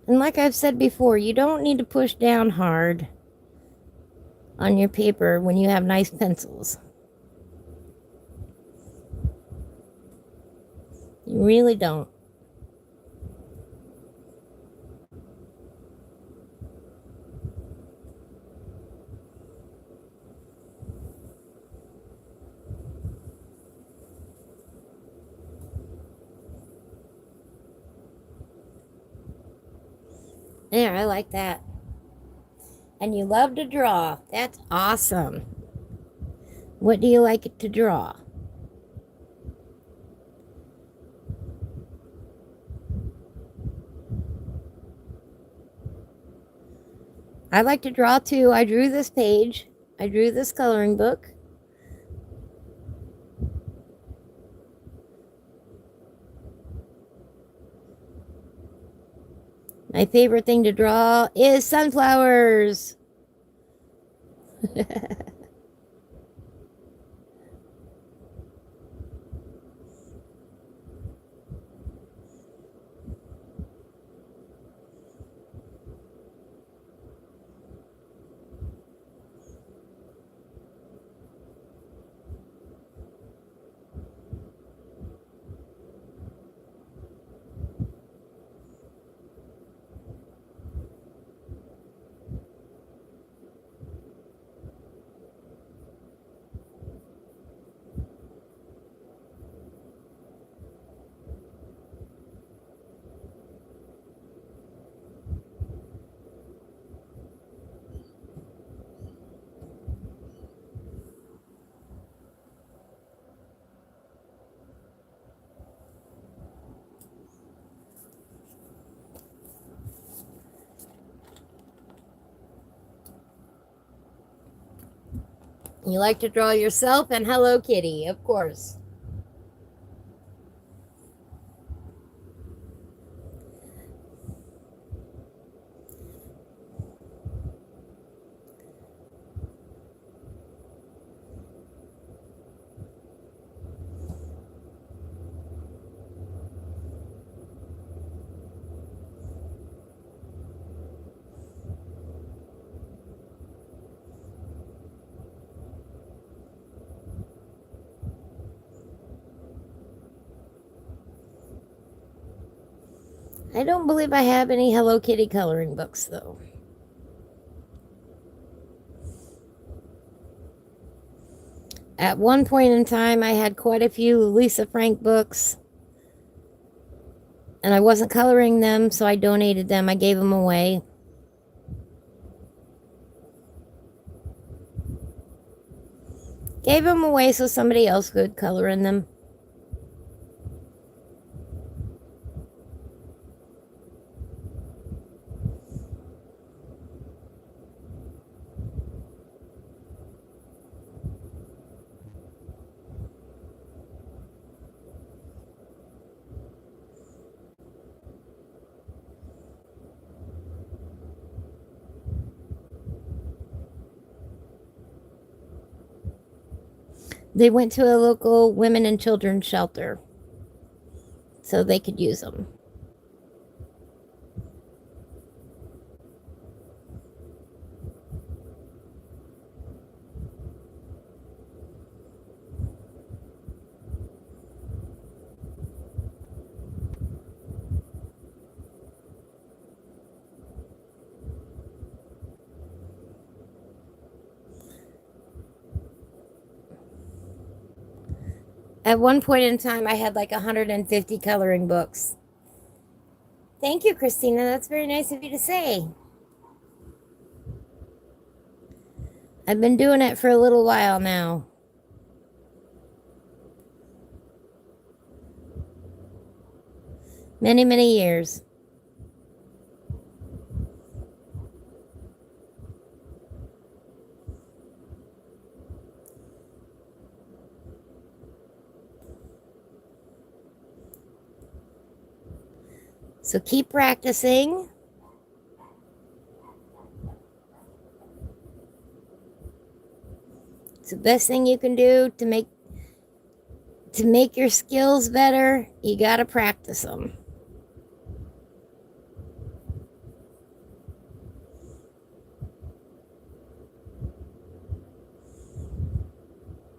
And like I've said before, you don't need to push down hard on your paper when you have nice pencils. You really don't. There, I like that. And you love to draw. That's awesome. What do you like to draw? I like to draw too. I drew this page. I drew this coloring book. My favorite thing to draw is sunflowers. You like to draw yourself and Hello Kitty, of course. I don't believe I have any Hello Kitty coloring books, though. At one point in time, I had quite a few Lisa Frank books, and I wasn't coloring them, so I donated them. I gave them away. Gave them away so somebody else could color in them. They went to a local women and children's shelter so they could use them. At one point in time, I had like 150 coloring books. Thank you, Christina. That's very nice of you to say. I've been doing it for a little while now. Many, many years. So keep practicing. It's the best thing you can do to make your skills better. You got to practice them.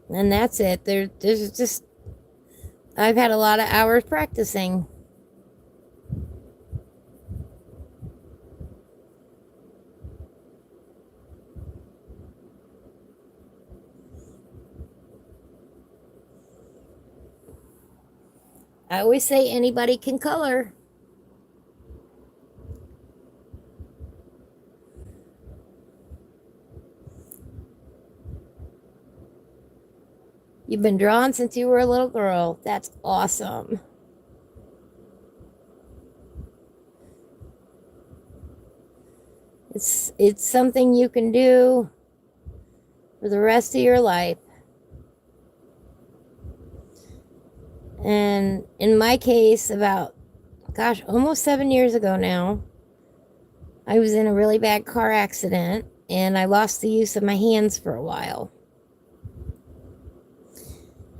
And that's it. There's just, I've had a lot of hours practicing. I always say anybody can color. You've been drawing since you were a little girl. That's awesome. It's something you can do for the rest of your life. And in my case, about, gosh, almost 7 years ago now, I was in a really bad car accident and I lost the use of my hands for a while.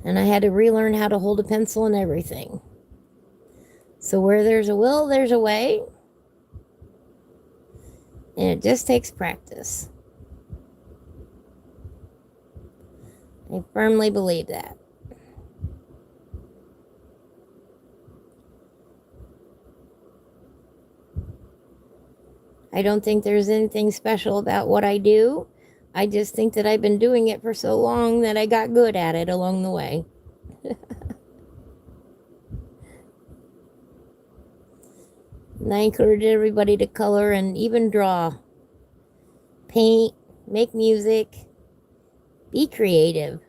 And I had to relearn how to hold a pencil and everything. So where there's a will, there's a way. And it just takes practice. I firmly believe that. I don't think there's anything special about what I do. I just think that I've been doing it for so long that I got good at it along the way. And I encourage everybody to color and even draw, paint, make music, be creative.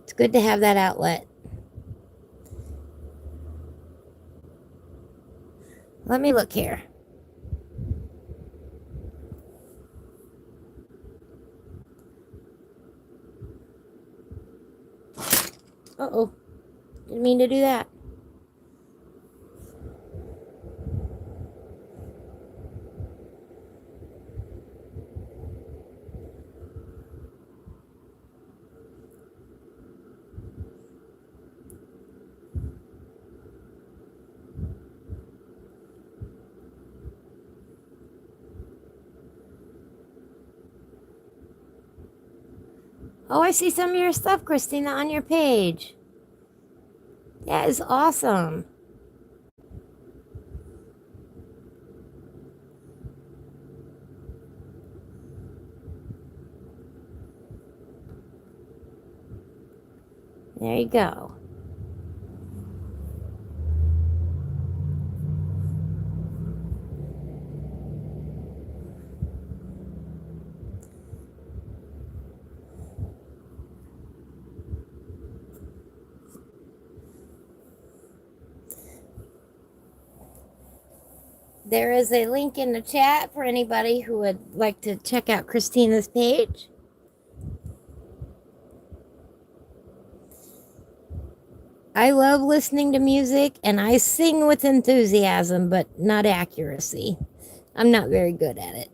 It's good to have that outlet. Let me look here. Uh-oh. Didn't mean to do that. Oh, I see some of your stuff, Christina, on your page. That is awesome. There you go. There is a link in the chat for anybody who would like to check out Christina's page. I love listening to music and I sing with enthusiasm, but not accuracy. I'm not very good at it.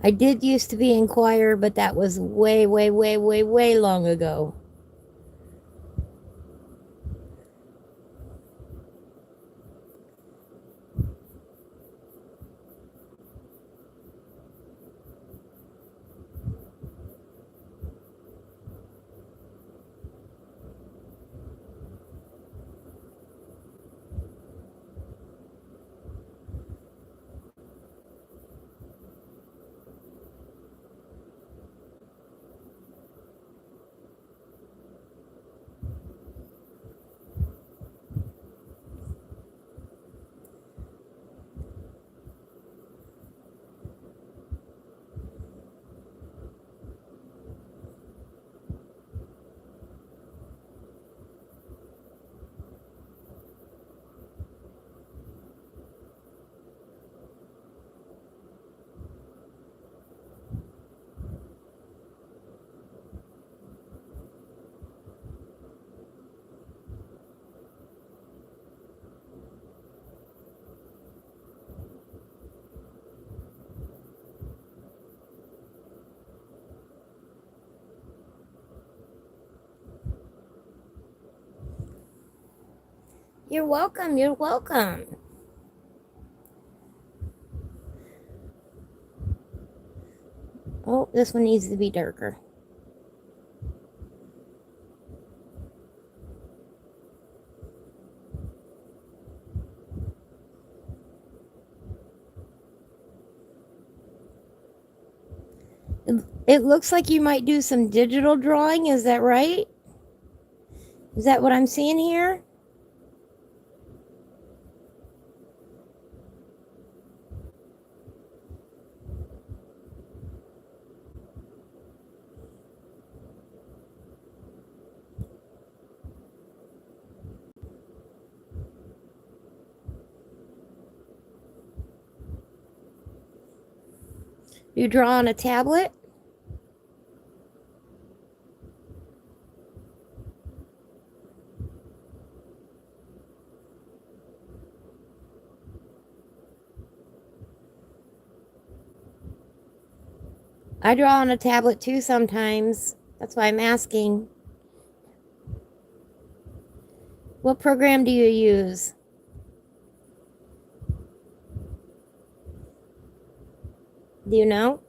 I did used to be in choir, but that was way, way, way, way, way long ago. You're welcome. You're welcome. Oh, this one needs to be darker. It looks like you might do some digital drawing. Is that right? Is that what I'm seeing here? You draw on a tablet? I draw on a tablet too sometimes. That's why I'm asking. What program do you use? Do you know?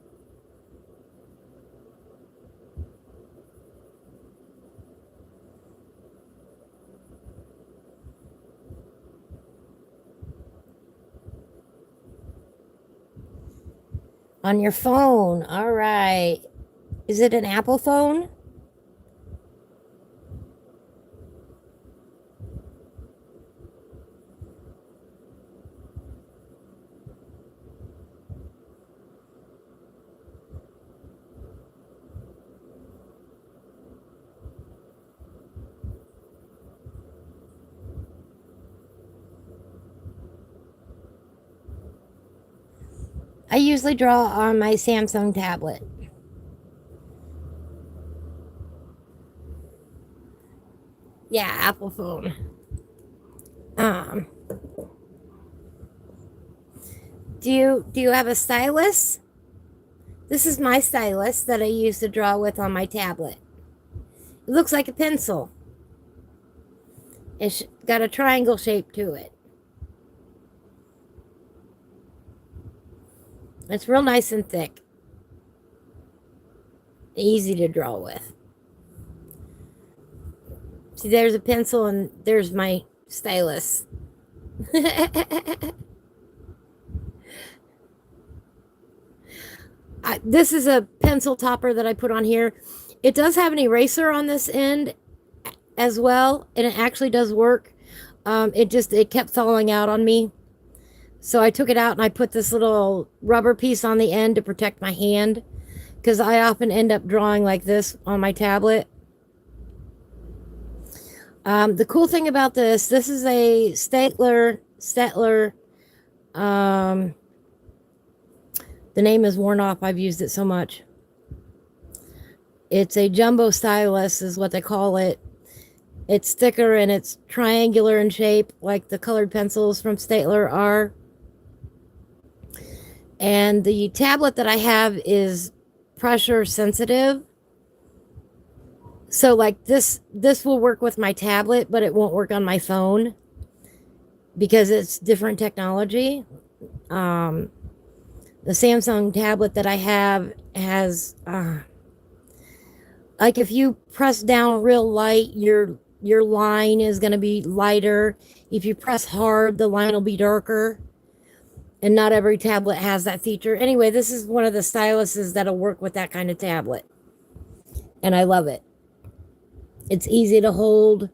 On your phone. All right. Is it an Apple phone? I usually draw on my Samsung tablet. Yeah, Apple phone. Um, Do you have a stylus? This is my stylus that I use to draw with on my tablet. It looks like a pencil. It's got a triangle shape to it. It's real nice and thick. Easy to draw with. See, there's a pencil and there's my stylus. This is a pencil topper that I put on here. It does have an eraser on this end as well, and it actually does work. It kept falling out on me. So I took it out and I put this little rubber piece on the end to protect my hand, because I often end up drawing like this on my tablet. The cool thing about this is a Staedtler. The name is worn off. I've used it so much. It's a jumbo stylus is what they call it. It's thicker and it's triangular in shape, like the colored pencils from Staedtler are. And the tablet that I have is pressure sensitive. So like this will work with my tablet, but it won't work on my phone because it's different technology. The Samsung tablet that I have has, like if you press down real light, your line is going to be lighter. If you press hard, the line will be darker. And not every tablet has that feature. Anyway, this is one of the styluses that'll work with that kind of tablet. And I love it. It's easy to hold,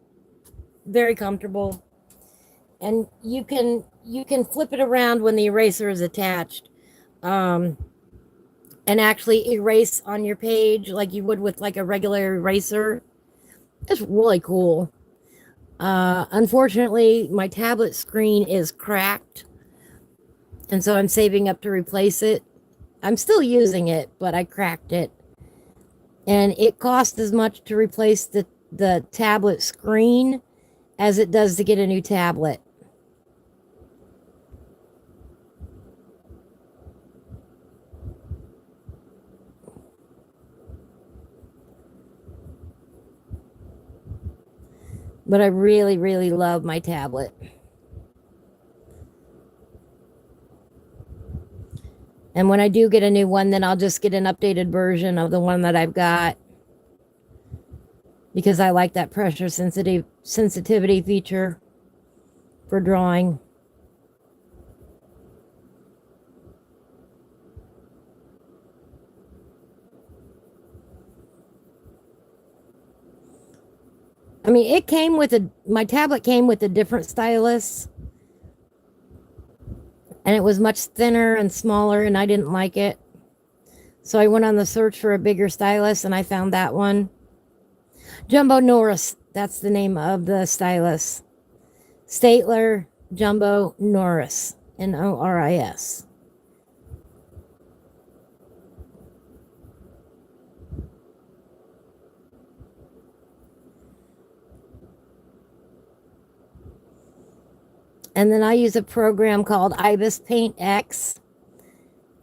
very comfortable. And you can flip it around when the eraser is attached. And actually erase on your page like you would with like a regular eraser. It's really cool. Unfortunately, my tablet screen is cracked, and so I'm saving up to replace it. I'm still using it, but I cracked it. And it costs as much to replace the tablet screen as it does to get a new tablet. But I really, really love my tablet. And when I do get a new one, then I'll just get an updated version of the one that I've got, because I like that pressure sensitivity feature for drawing. I mean, my tablet came with a different stylus, and it was much thinner and smaller, and I didn't like it. So I went on the search for a bigger stylus, and I found that one. Jumbo Norris, that's the name of the stylus. Staedtler Jumbo Norris, Noris. And then I use a program called Ibis Paint X,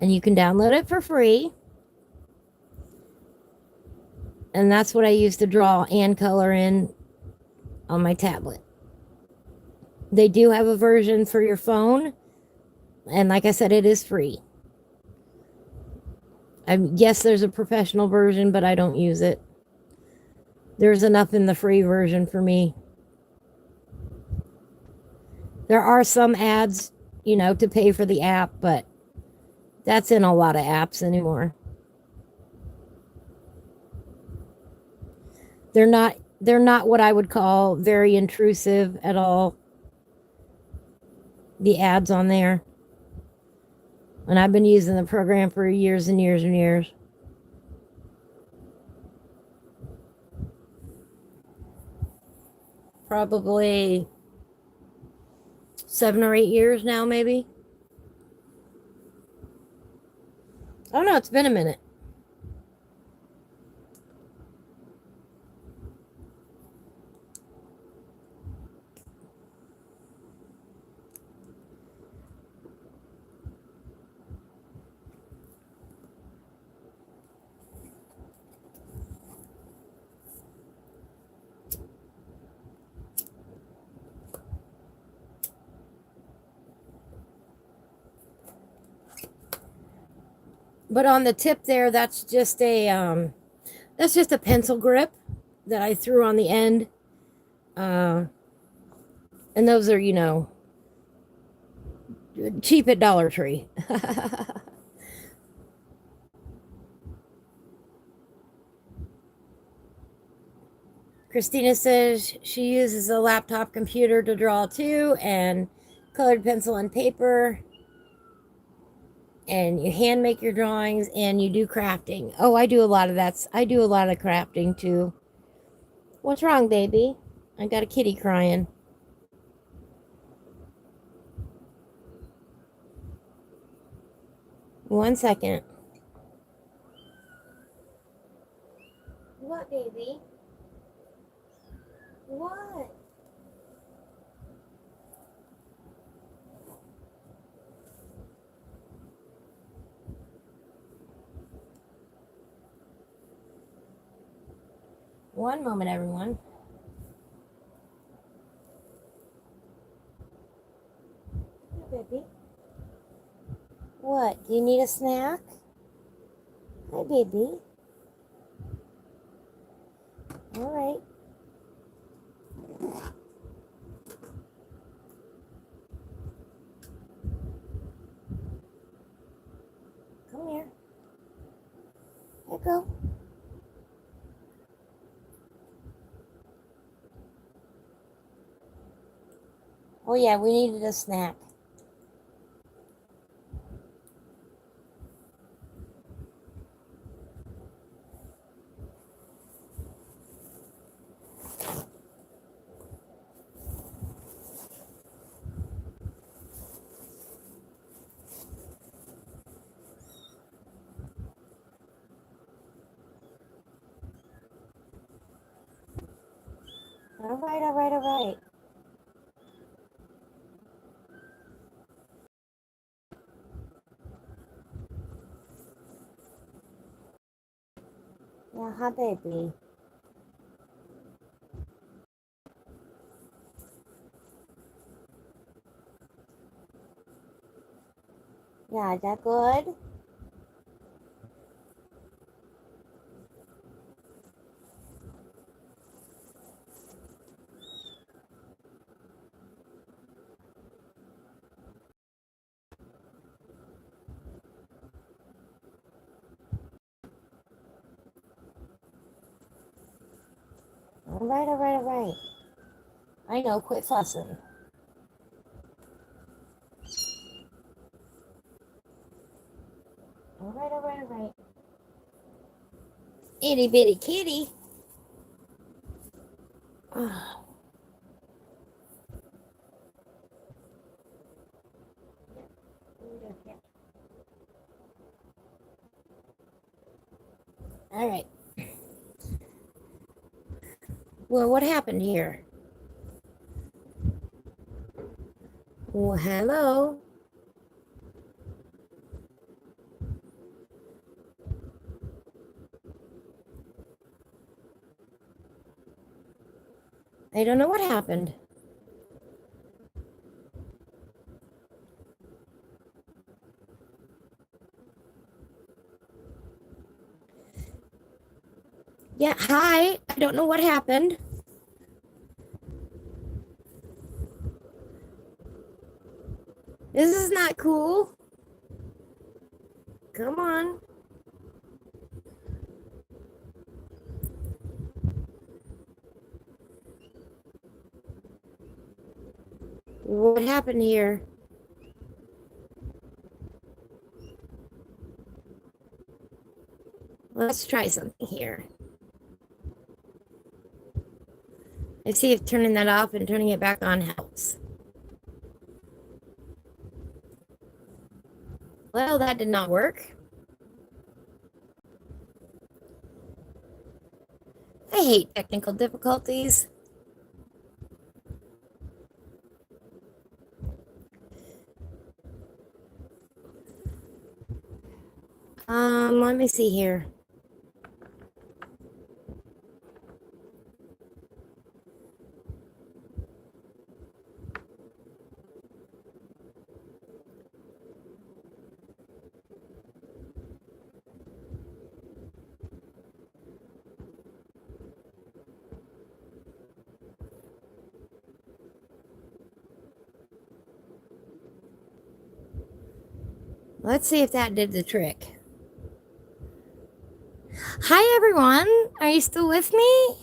and you can download it for free. And that's what I use to draw and color in on my tablet. They do have a version for your phone, and like I said, it is free. Yes, there's a professional version, but I don't use it. There's enough in the free version for me. There are some ads, to pay for the app, but that's in a lot of apps anymore. They're not what I would call very intrusive at all. The ads on there. And I've been using the program for years and years and years. Probably 7 or 8 years now, maybe. Oh no, it's been a minute. But on the tip there, that's just a pencil grip that I threw on the end. And those are, cheap at Dollar Tree. Christina says she uses a laptop computer to draw too, and colored pencil and paper. And you hand make your drawings and you do crafting. Oh, I do a lot of that. I do a lot of crafting too. What's wrong, baby? I got a kitty crying. One second. What, baby? What? One moment, everyone. Hi, baby. What? Do you need a snack? Hi, baby. All right. Come here. Here you go. Oh, yeah, we needed a snack. All right, all right, all right. Yeah, hi, baby. Yeah, is that good? All right, all right, all right. I know, quit fussing. All right, all right, all right. Itty bitty kitty. Oh, all right. Well, what happened here? Well, hello. I don't know what happened. Yeah, hi. I don't know what happened. This is not cool. Come on. What happened here? Let's try something here. I see if turning that off and turning it back on helps. Well, that did not work. I hate technical difficulties. Let me see here. Let's see if that did the trick. Hi, everyone. Are you still with me?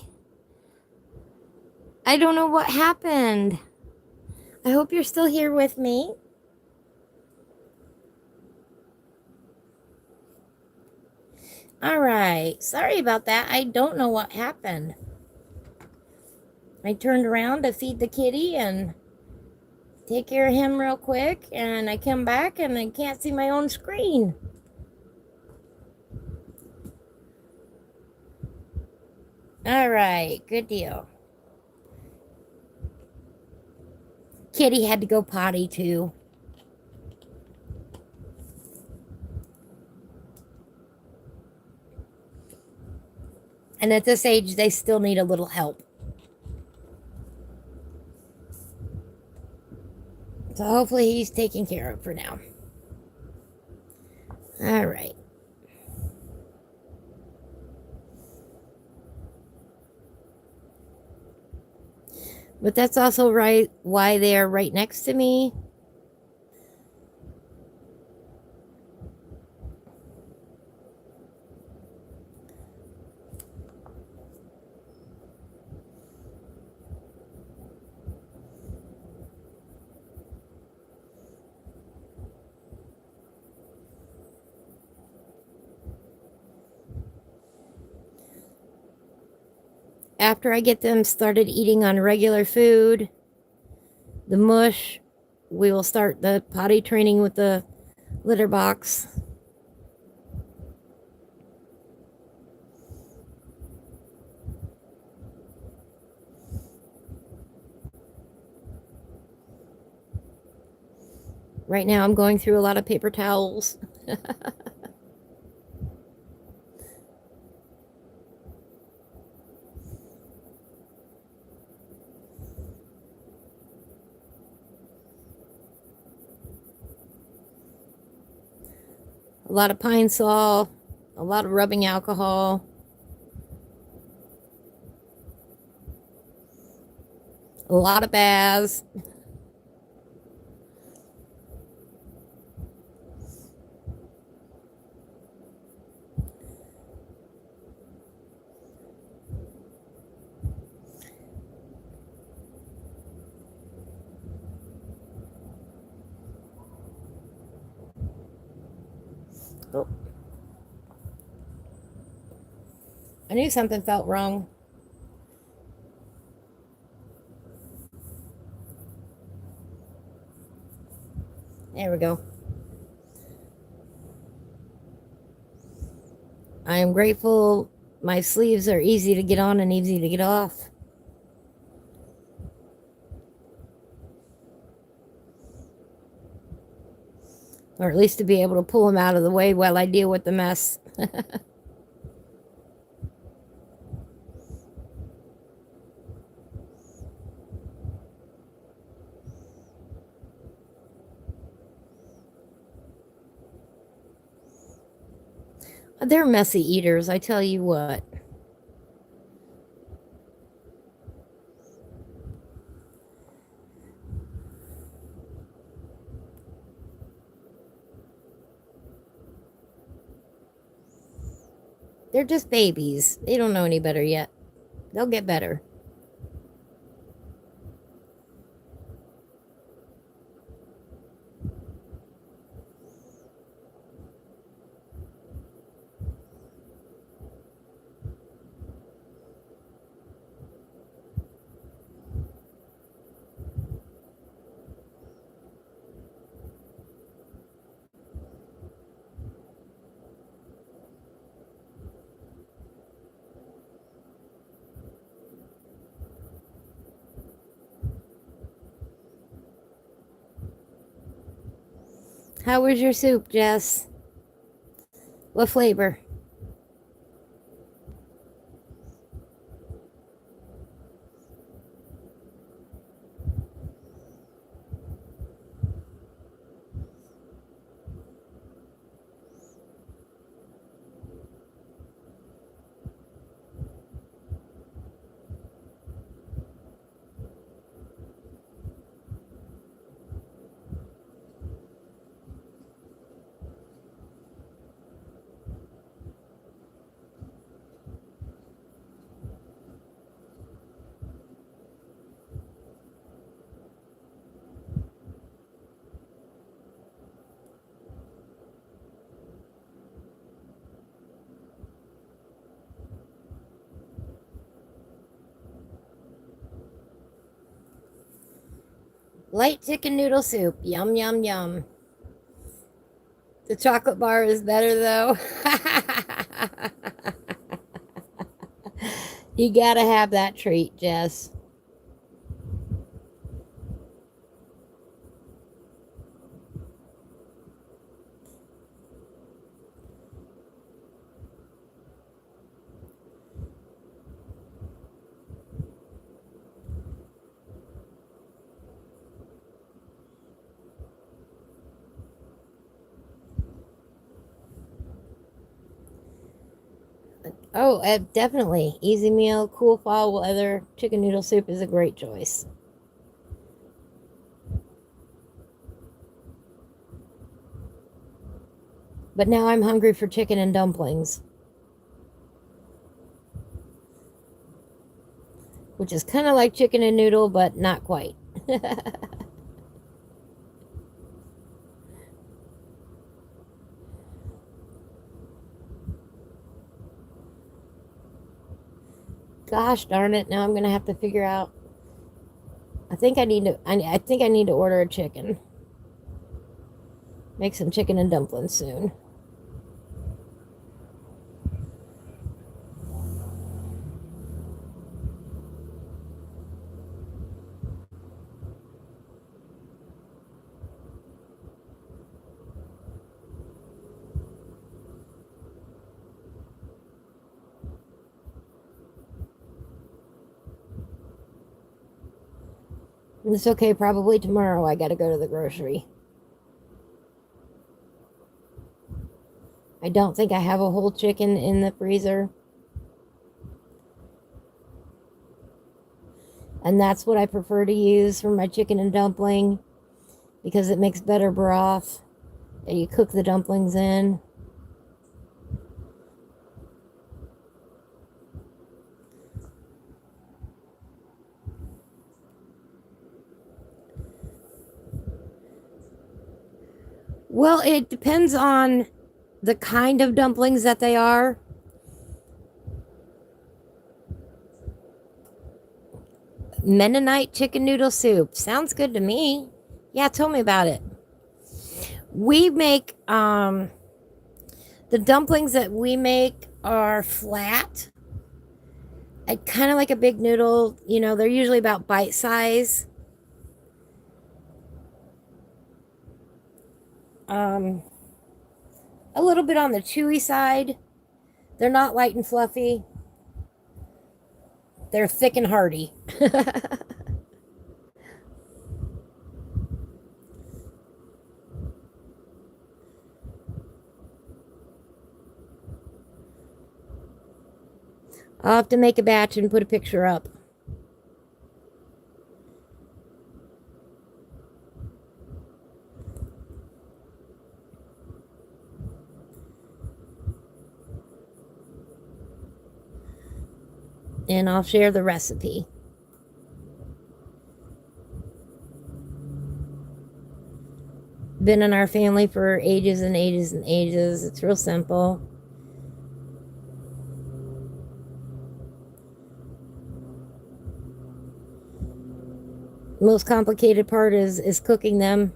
I don't know what happened. I hope you're still here with me. All right. Sorry about that. I don't know what happened. I turned around to feed the kitty and take care of him real quick, and I come back and I can't see my own screen. All right. Good deal. Kitty had to go potty too. And at this age, they still need a little help. So hopefully he's taken care of for now. All right. But that's also right why they are right next to me. After I get them started eating on regular food, the mush, we will start the potty training with the litter box. Right now I'm going through a lot of paper towels. A lot of Pine Sol, a lot of rubbing alcohol, a lot of baths. Oh. I knew something felt wrong. There we go. I am grateful my sleeves are easy to get on and easy to get off. Or at least to be able to pull them out of the way while I deal with the mess. They're messy eaters, I tell you what. They're just babies. They don't know any better yet. They'll get better. How was your soup, Jess? What flavor? Light chicken noodle soup. Yum, yum, yum. The chocolate bar is better though. You gotta have that treat, Jess. Oh, definitely. Easy meal, cool fall weather. Chicken noodle soup is a great choice. But now I'm hungry for chicken and dumplings, which is kind of like chicken and noodle, but not quite. Gosh darn it! Now I'm gonna have to figure out. I think I need to. I think I need to order a chicken. Make some chicken and dumplings soon. It's okay. Probably tomorrow I gotta go to the grocery. I don't think I have a whole chicken in the freezer. And that's what I prefer to use for my chicken and dumpling because it makes better broth that you cook the dumplings in. Well, it depends on the kind of dumplings that they are. Mennonite chicken noodle soup. Sounds good to me. Yeah, tell me about it. We make the dumplings that we make are flat. Kind of like a big noodle, they're usually about bite size. A little bit on the chewy side. They're not light and fluffy. They're thick and hearty. I'll have to make a batch and put a picture up. And I'll share the recipe. Been in our family for ages and ages and ages. It's real simple. Most complicated part is cooking them.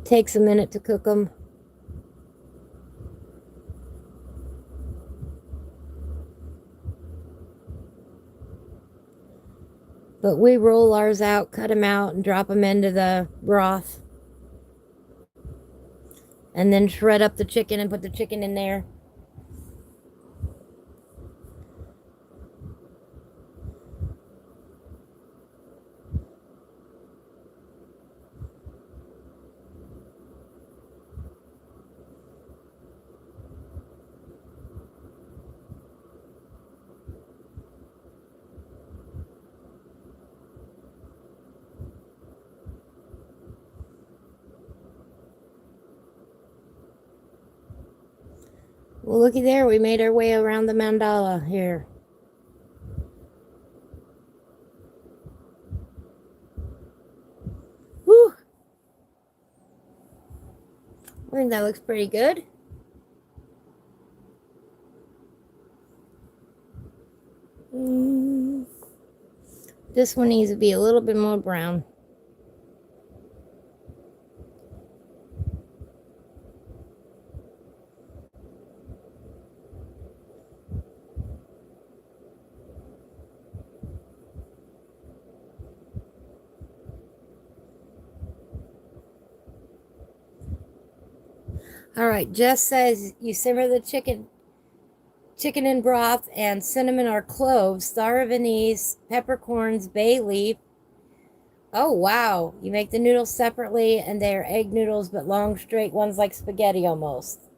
Takes a minute to cook them. But we roll ours out, cut them out, and drop them into the broth. And then shred up the chicken and put the chicken in there. Well, looky there. We made our way around the mandala here. Whew. I think that looks pretty good. This one needs to be a little bit more brown. All right, Jess says you simmer the chicken in broth and cinnamon or cloves, star of anise, peppercorns, bay leaf. Oh, wow. You make the noodles separately, and they are egg noodles, but long, straight ones like spaghetti almost.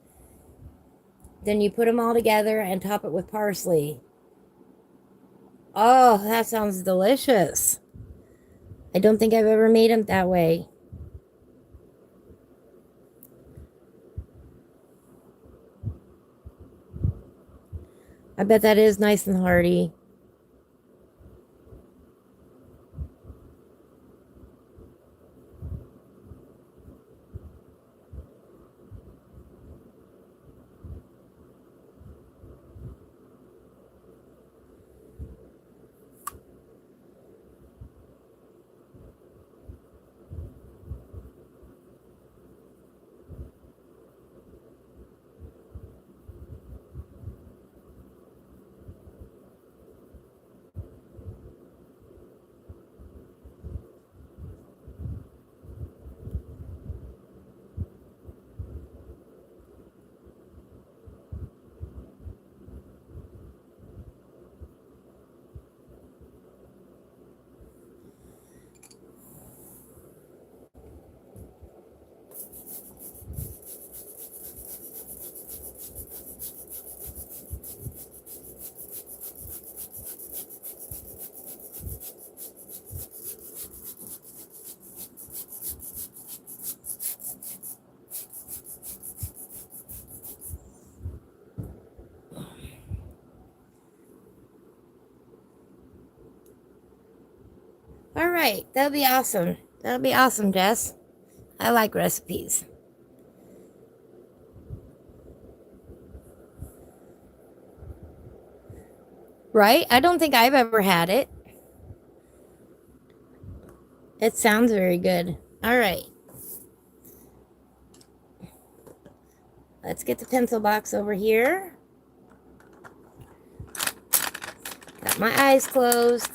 Then you put them all together and top it with parsley. Oh, that sounds delicious. I don't think I've ever made them that way. I bet that is nice and hearty. All right, that'll be awesome. That'll be awesome, Jess. I like recipes. Right? I don't think I've ever had it. It sounds very good. All right. Let's get the pencil box over here. Got my eyes closed.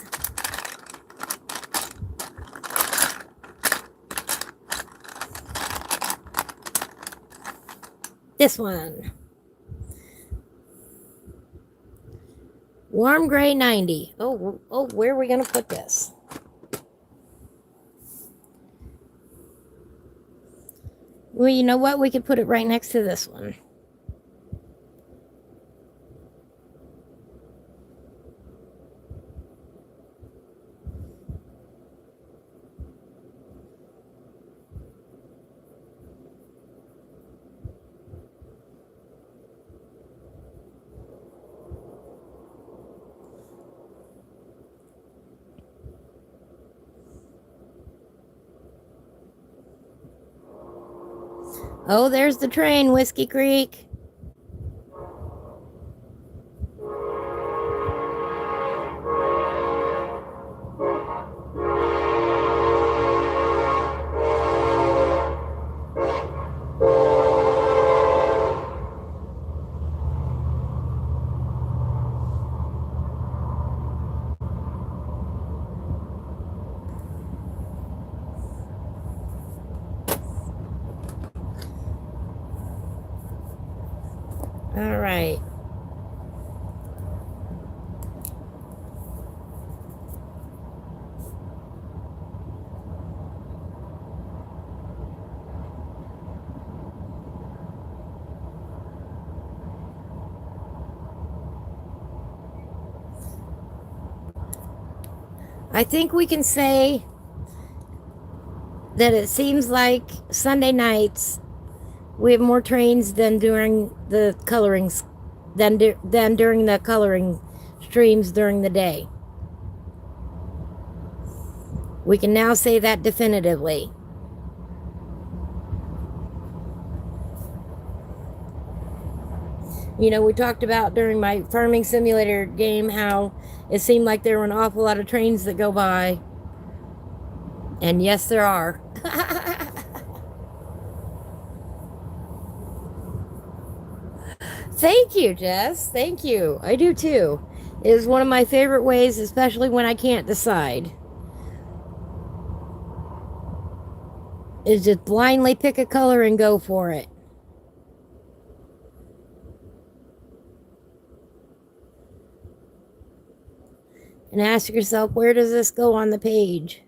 This one. Warm gray 90. Oh, where are we going to put this? Well, you know what? We could put it right next to this one. Oh, there's the train, Whiskey Creek. All right. I think we can say that it seems like Sunday nights we have more trains than during the colorings, than during the coloring streams during the day. We can now say that definitively. You know, we talked about during my farming simulator game how it seemed like there were an awful lot of trains that go by. And yes, there are. Thank you, Jess. Thank you. I do too. It is one of my favorite ways, especially when I can't decide, is just blindly pick a color and go for it. And ask yourself, where does this go on the page?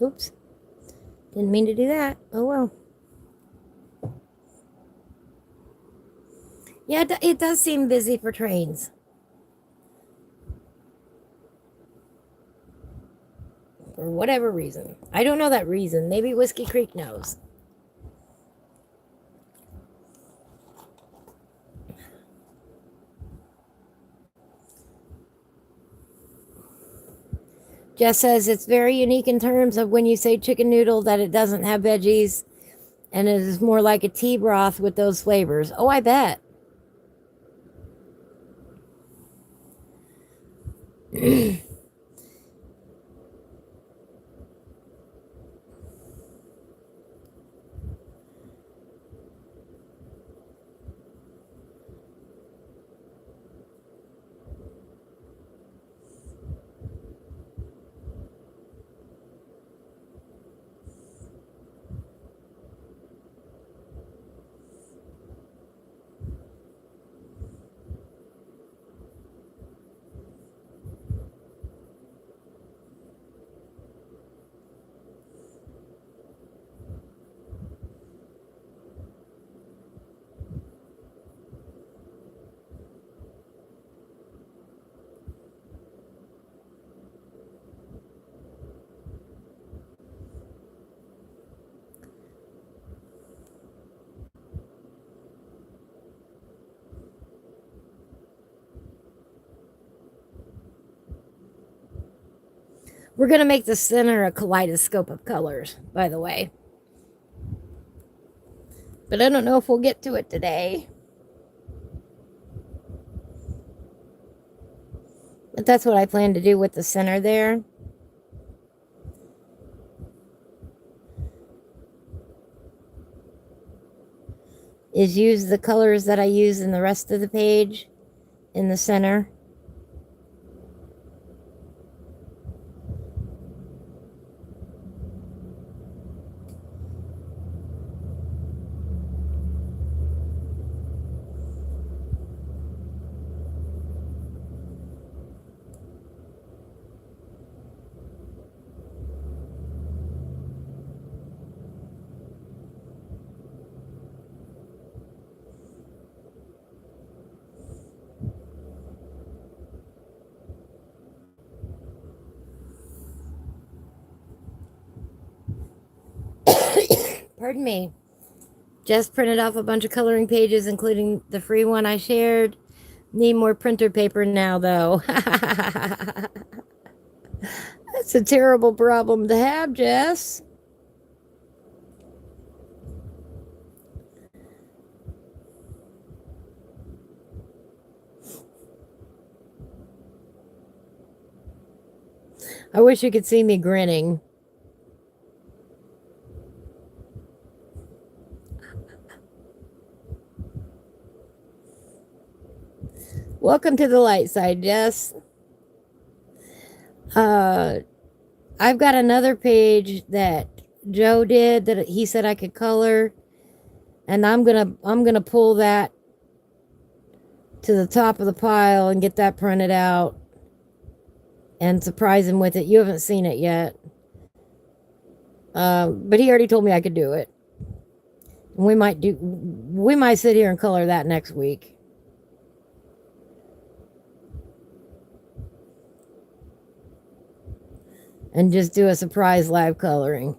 Oops. Didn't mean to do that. Oh well. Yeah, it does seem busy for trains. For whatever reason. I don't know that reason. Maybe Whiskey Creek knows. Jess says it's very unique in terms of when you say chicken noodle that it doesn't have veggies and it is more like a tea broth with those flavors. Oh, I bet. We're going to make the center a kaleidoscope of colors, by the way. But I don't know if we'll get to it today. But that's what I plan to do with the center there. Is use the colors that I use in the rest of the page in the center. Pardon me. Just printed off a bunch of coloring pages, including the free one I shared. Need more printer paper now, though. That's a terrible problem to have, Jess. I wish you could see me grinning. Welcome to the light side, Jess. I've got another page that Joe did that he said I could color, and I'm gonna pull that to the top of the pile and get that printed out and surprise him with it. You haven't seen it yet, but he already told me I could do it. And we might sit here and color that next week. And just do a surprise live coloring.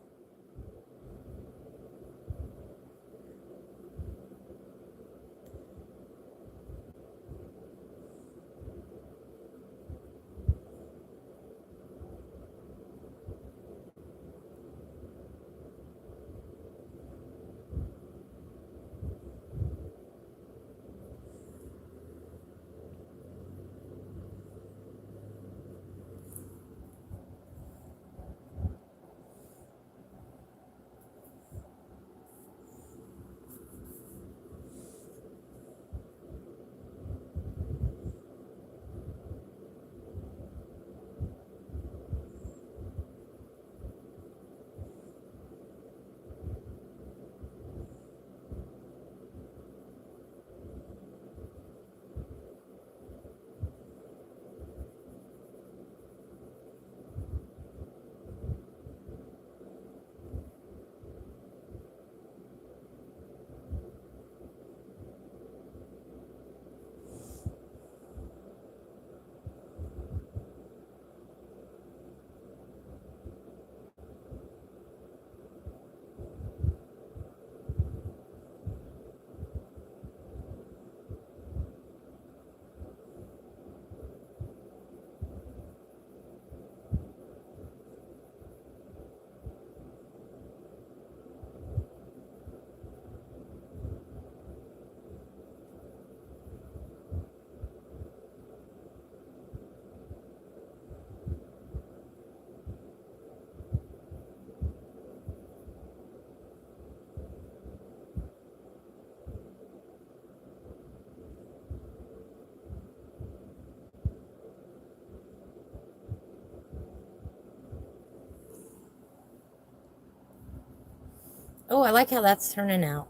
Oh, I like how that's turning out.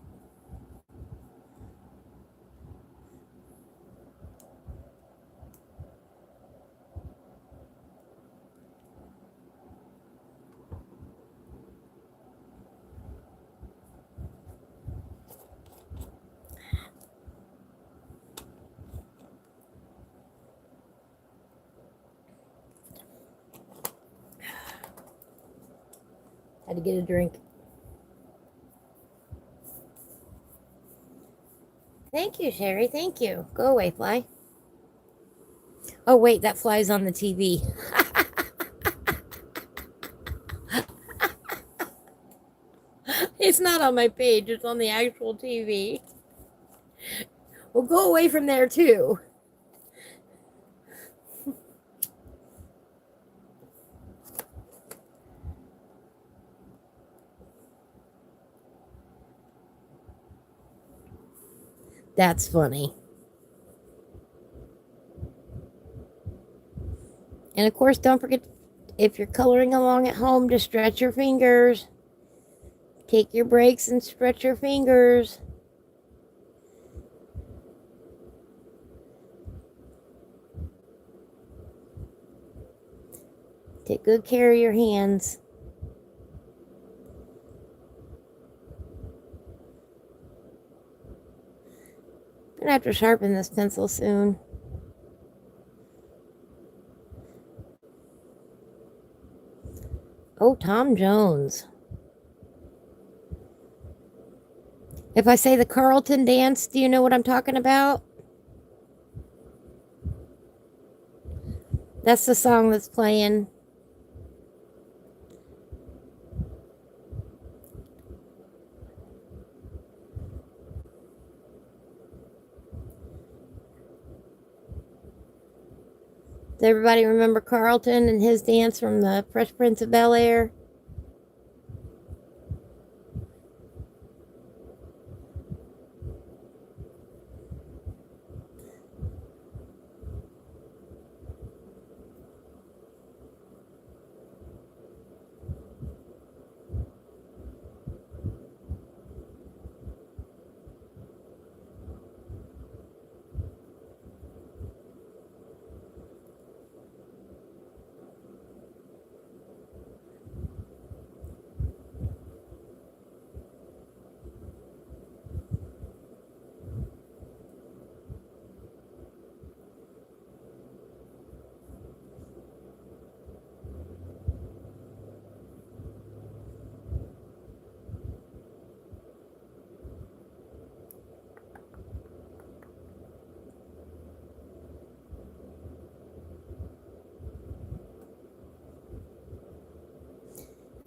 Had to get a drink. Thank you, Sherry. Thank you. Go away, fly. Oh, wait, that fly's on the TV. It's not on my page, it's on the actual TV. Well, go away from there, too. That's funny. And of course, don't forget, if you're coloring along at home, to stretch your fingers. Take your breaks and stretch your fingers. Take good care of your hands. I'm gonna have to sharpen this pencil soon. Oh, Tom Jones. If I say the Carlton dance, do you know what I'm talking about? That's the song that's playing. Does everybody remember Carlton and his dance from the Fresh Prince of Bel-Air?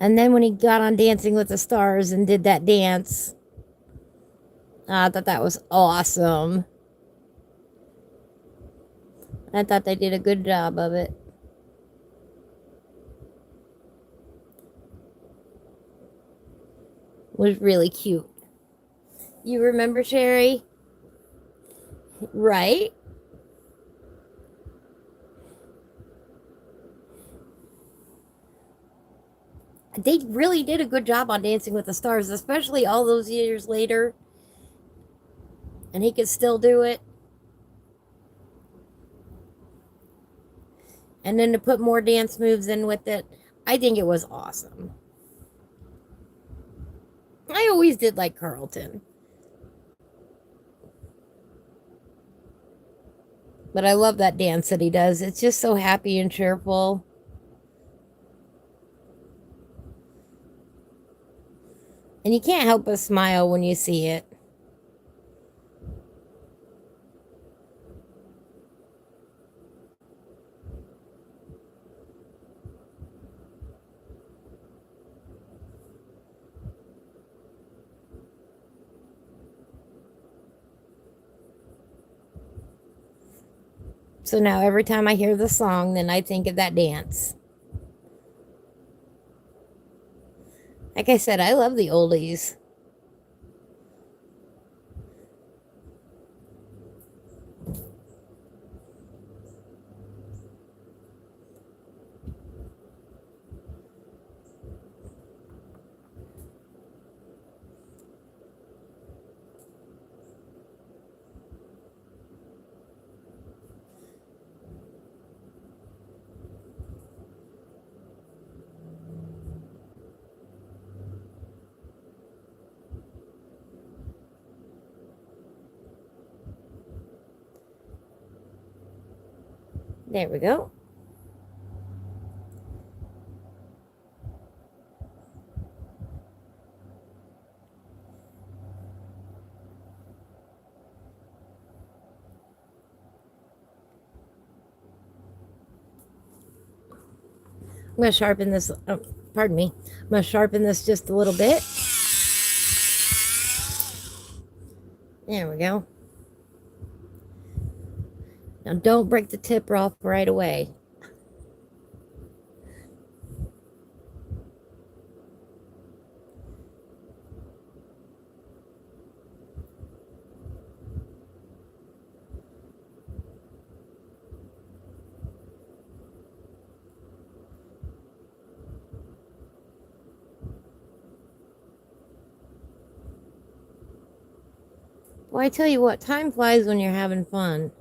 And then when he got on Dancing with the Stars and did that dance, I thought that was awesome. I thought they did a good job of it. It was really cute. You remember Sherry? Right? They really did a good job on Dancing with the Stars, especially all those years later. And he could still do it. And then to put more dance moves in with it, I think it was awesome. I always did like Carlton. But I love that dance that he does. It's just so happy and cheerful. And you can't help but smile when you see it. So now every time I hear the song, then I think of that dance. Like I said, I love the oldies. There we go. I'm going to sharpen this. Oh, pardon me. I'm going to sharpen this just a little bit. There we go. Now don't break the tip off right away. Well, I tell you what, time flies when you're having fun.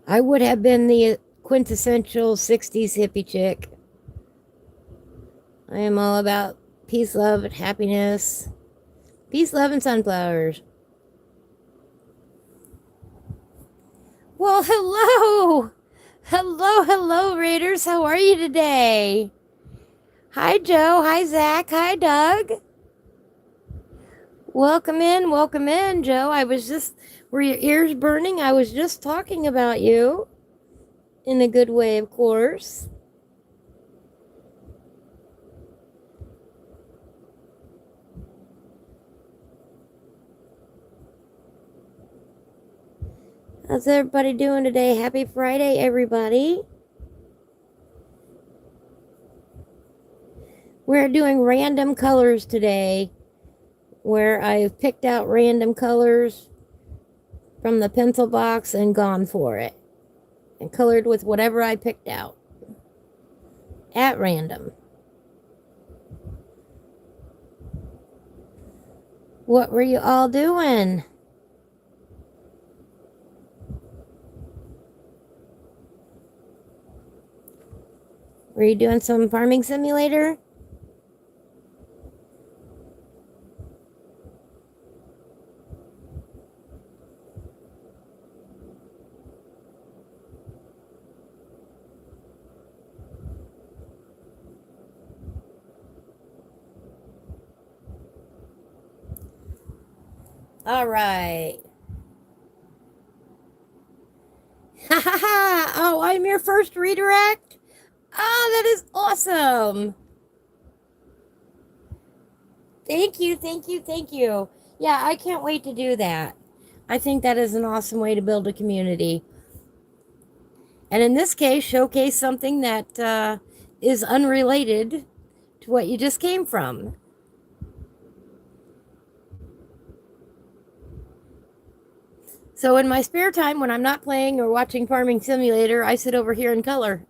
I would have been the quintessential 60s hippie chick. I am all about peace, love, and happiness. Peace, love, and sunflowers. Well, hello. Hello, Raiders. How are you today? Hi, Joe. Hi, Zach. Hi, Doug. Welcome in, Joe. Were your ears burning? I was just talking about you. In a good way, of course. How's everybody doing today? Happy Friday, everybody. We're doing random colors today, where I've picked out random colors from the pencil box and gone for it. And colored with whatever I picked out. At random. What were you all doing? Were you doing some farming simulator? All right. Ha ha ha! Oh, I'm your first redirect? Oh, that is awesome. Thank you, thank you, thank you. Yeah, I can't wait to do that. I think that is an awesome way to build a community. And in this case, showcase something that is unrelated to what you just came from. So in my spare time, when I'm not playing or watching Farming Simulator, I sit over here and color.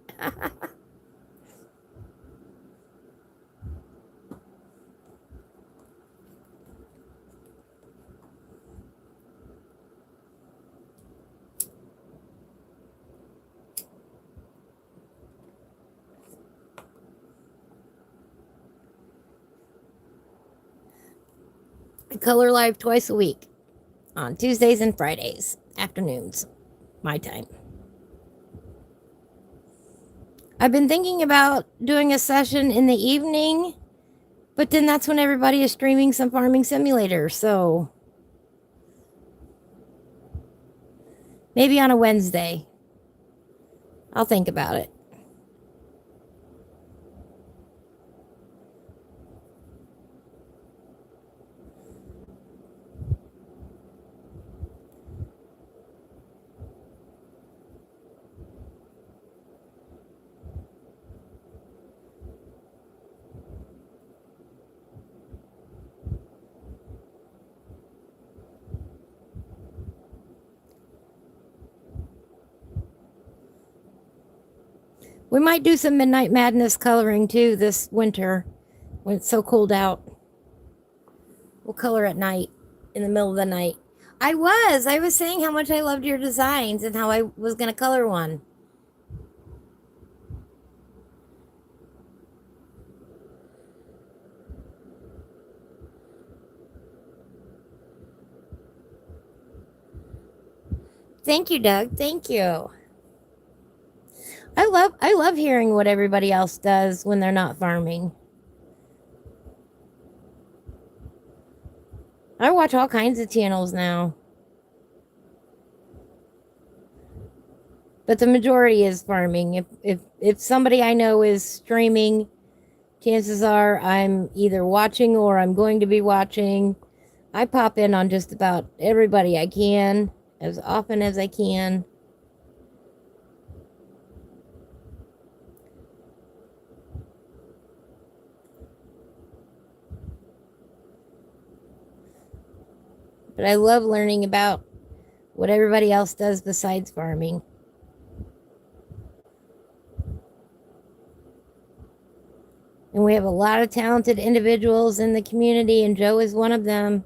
I color live twice a week on Tuesdays and Fridays, afternoons, my time. I've been thinking about doing a session in the evening, but then that's when everybody is streaming some Farming Simulator, so maybe on a Wednesday. I'll think about it. We might do some Midnight Madness coloring too this winter when it's so cold out. We'll color at night, in the middle of the night. I was saying how much I loved your designs and how I was going to color one. Thank you, Doug. Thank you. I love hearing what everybody else does when they're not farming. I watch all kinds of channels now. But the majority is farming. If somebody I know is streaming, chances are I'm either watching or I'm going to be watching. I pop in on just about everybody I can, as often as I can. But I love learning about what everybody else does besides farming. And we have a lot of talented individuals in the community, and Joe is one of them.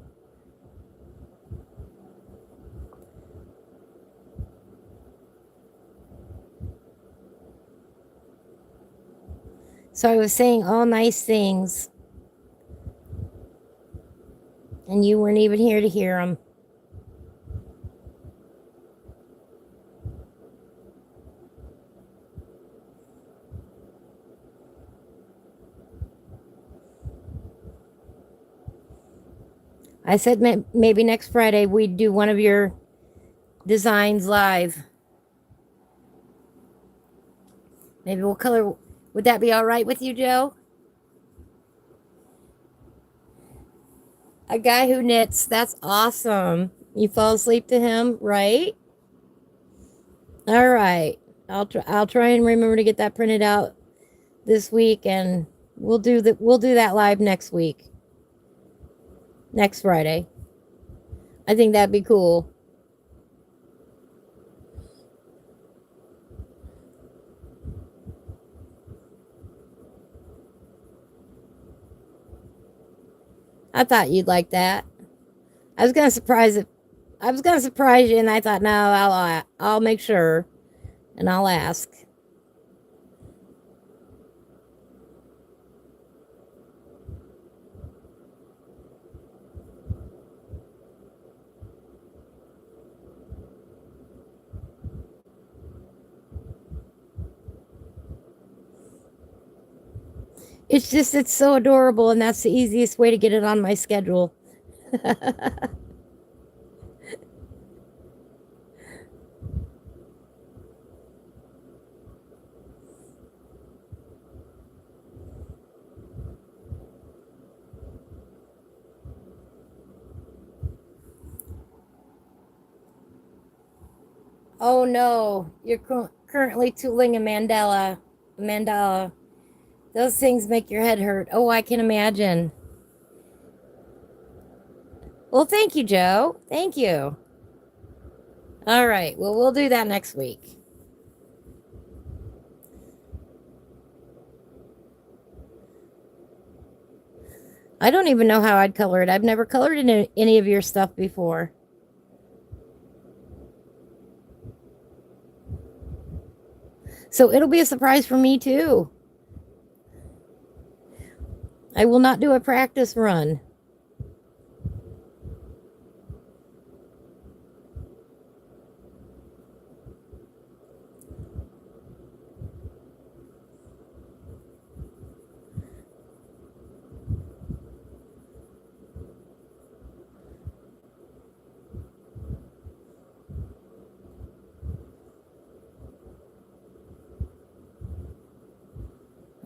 So I was saying all nice things, and you weren't even here to hear them. I said maybe next Friday we'd do one of your designs live. Maybe we'll color. Would that be all right with you, Joe? A guy who knits. That's awesome. You fall asleep to him, right? All right. I'll try and remember to get that printed out this week, and we'll do that live next week. Next Friday. I think that'd be cool. I thought you'd like that. I was gonna surprise you, and I thought, no, I'll make sure, and I'll ask. It's just, it's so adorable, and that's the easiest way to get it on my schedule. Oh no, you're currently tooling a mandala. Mandala. Those things make your head hurt. Oh, I can imagine. Well, thank you, Joe. Thank you. All right. Well, we'll do that next week. I don't even know how I'd color it. I've never colored in any of your stuff before. So it'll be a surprise for me too. I will not do a practice run.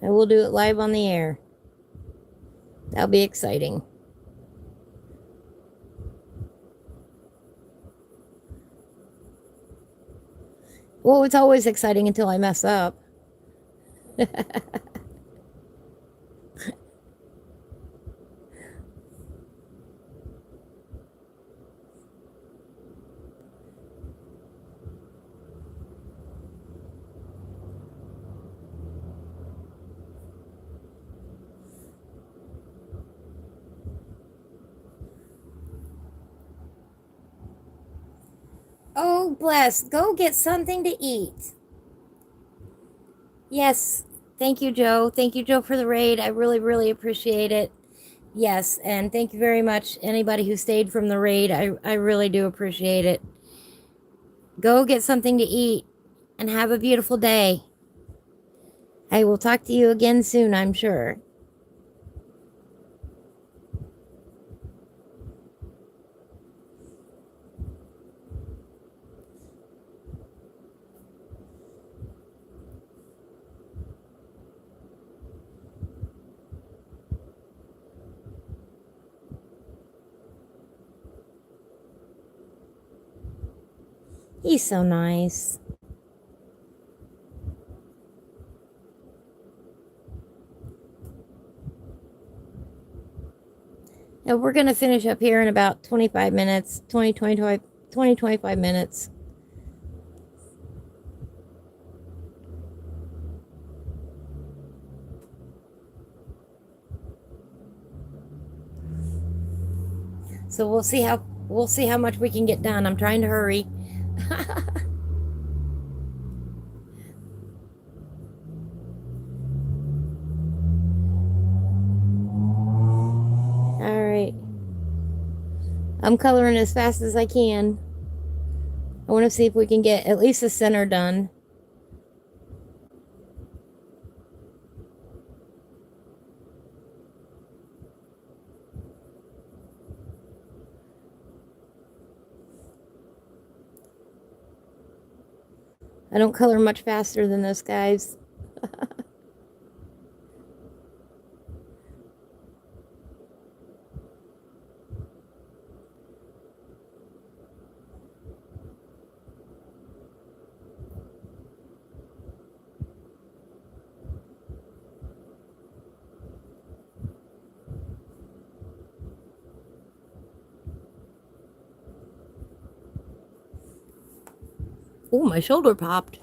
I will do it live on the air. That'll be exciting. Well, it's always exciting until I mess up. Oh, bless. Go get something to eat. Yes. Thank you, Joe. Thank you, Joe, for the raid. I really, really appreciate it. Yes. And thank you very much, anybody who stayed from the raid. I really do appreciate it. Go get something to eat and have a beautiful day. I will talk to you again soon, I'm sure. He's so nice. Now we're going to finish up here in about 25 minutes, 25 minutes. So we'll see how much we can get done. I'm trying to hurry. All right. I'm coloring as fast as I can. I want to see if we can get at least the center done. I don't color much faster than those guys. Oh, my shoulder popped.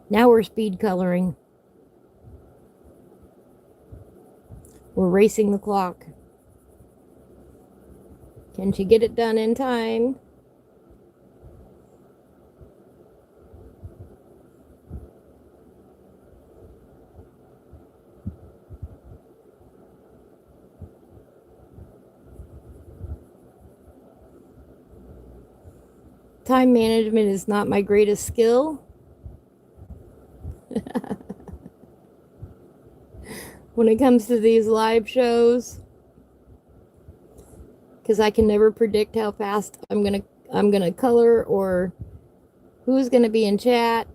Now we're speed coloring. We're racing the clock. Can she get it done in time? time management is not my greatest skill. When it comes to these live shows, because I can never predict how fast I'm gonna color or who's gonna be in chat.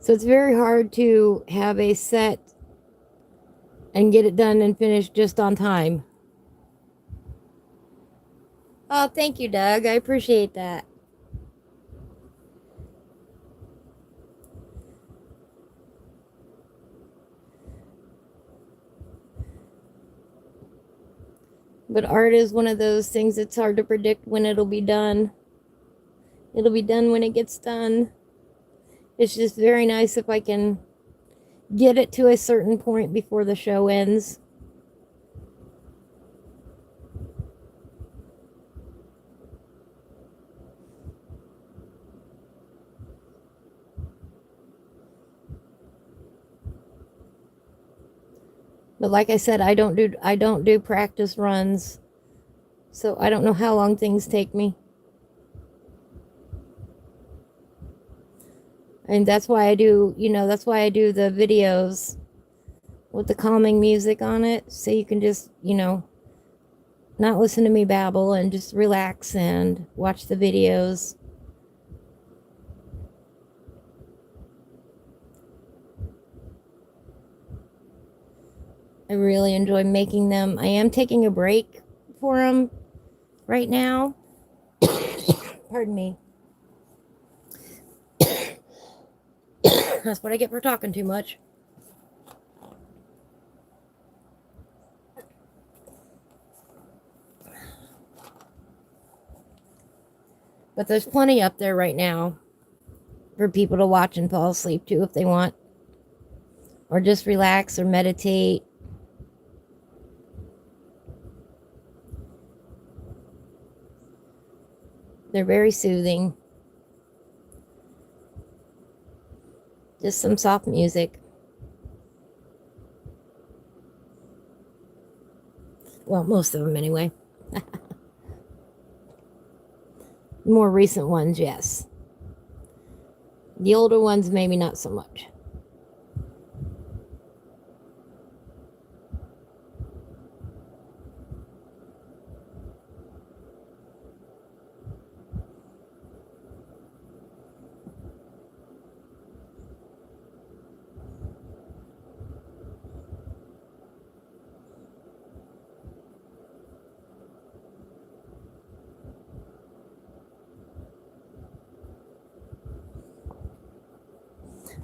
So it's very hard to have a set and get it done and finished just on time. Oh, thank you, Doug. I appreciate that. But art is one of those things that's hard to predict when it'll be done. It'll be done when it gets done. It's just very nice if I can get it to a certain point before the show ends. But like I said, I don't do practice runs. So I don't know how long things take me. And that's why I do, that's why I do the videos with the calming music on it. So you can just, not listen to me babble and just relax and watch the videos. I really enjoy making them. I am taking a break for them right now. Pardon me. That's what I get for talking too much. But there's plenty up there right now for people to watch and fall asleep to if they want. Or just relax or meditate. They're very soothing. Just some soft music. Well, most of them anyway. More recent ones, yes. The older ones, maybe not so much.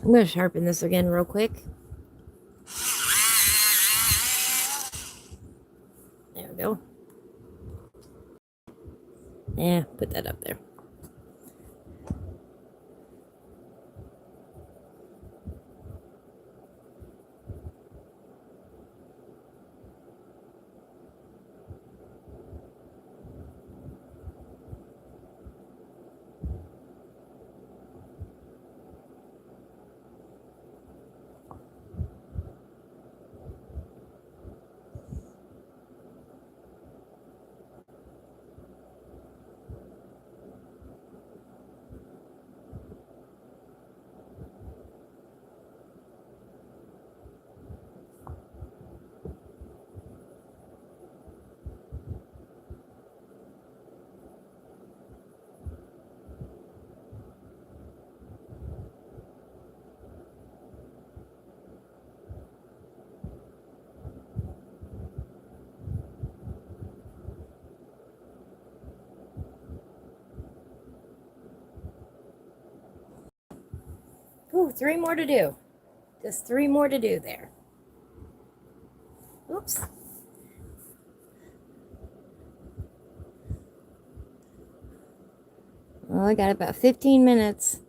I'm going to sharpen this again real quick. There we go. Yeah, put that up there. Ooh, 3 more to do. Just 3 more to do there. Oops. Well, I got about 15 minutes.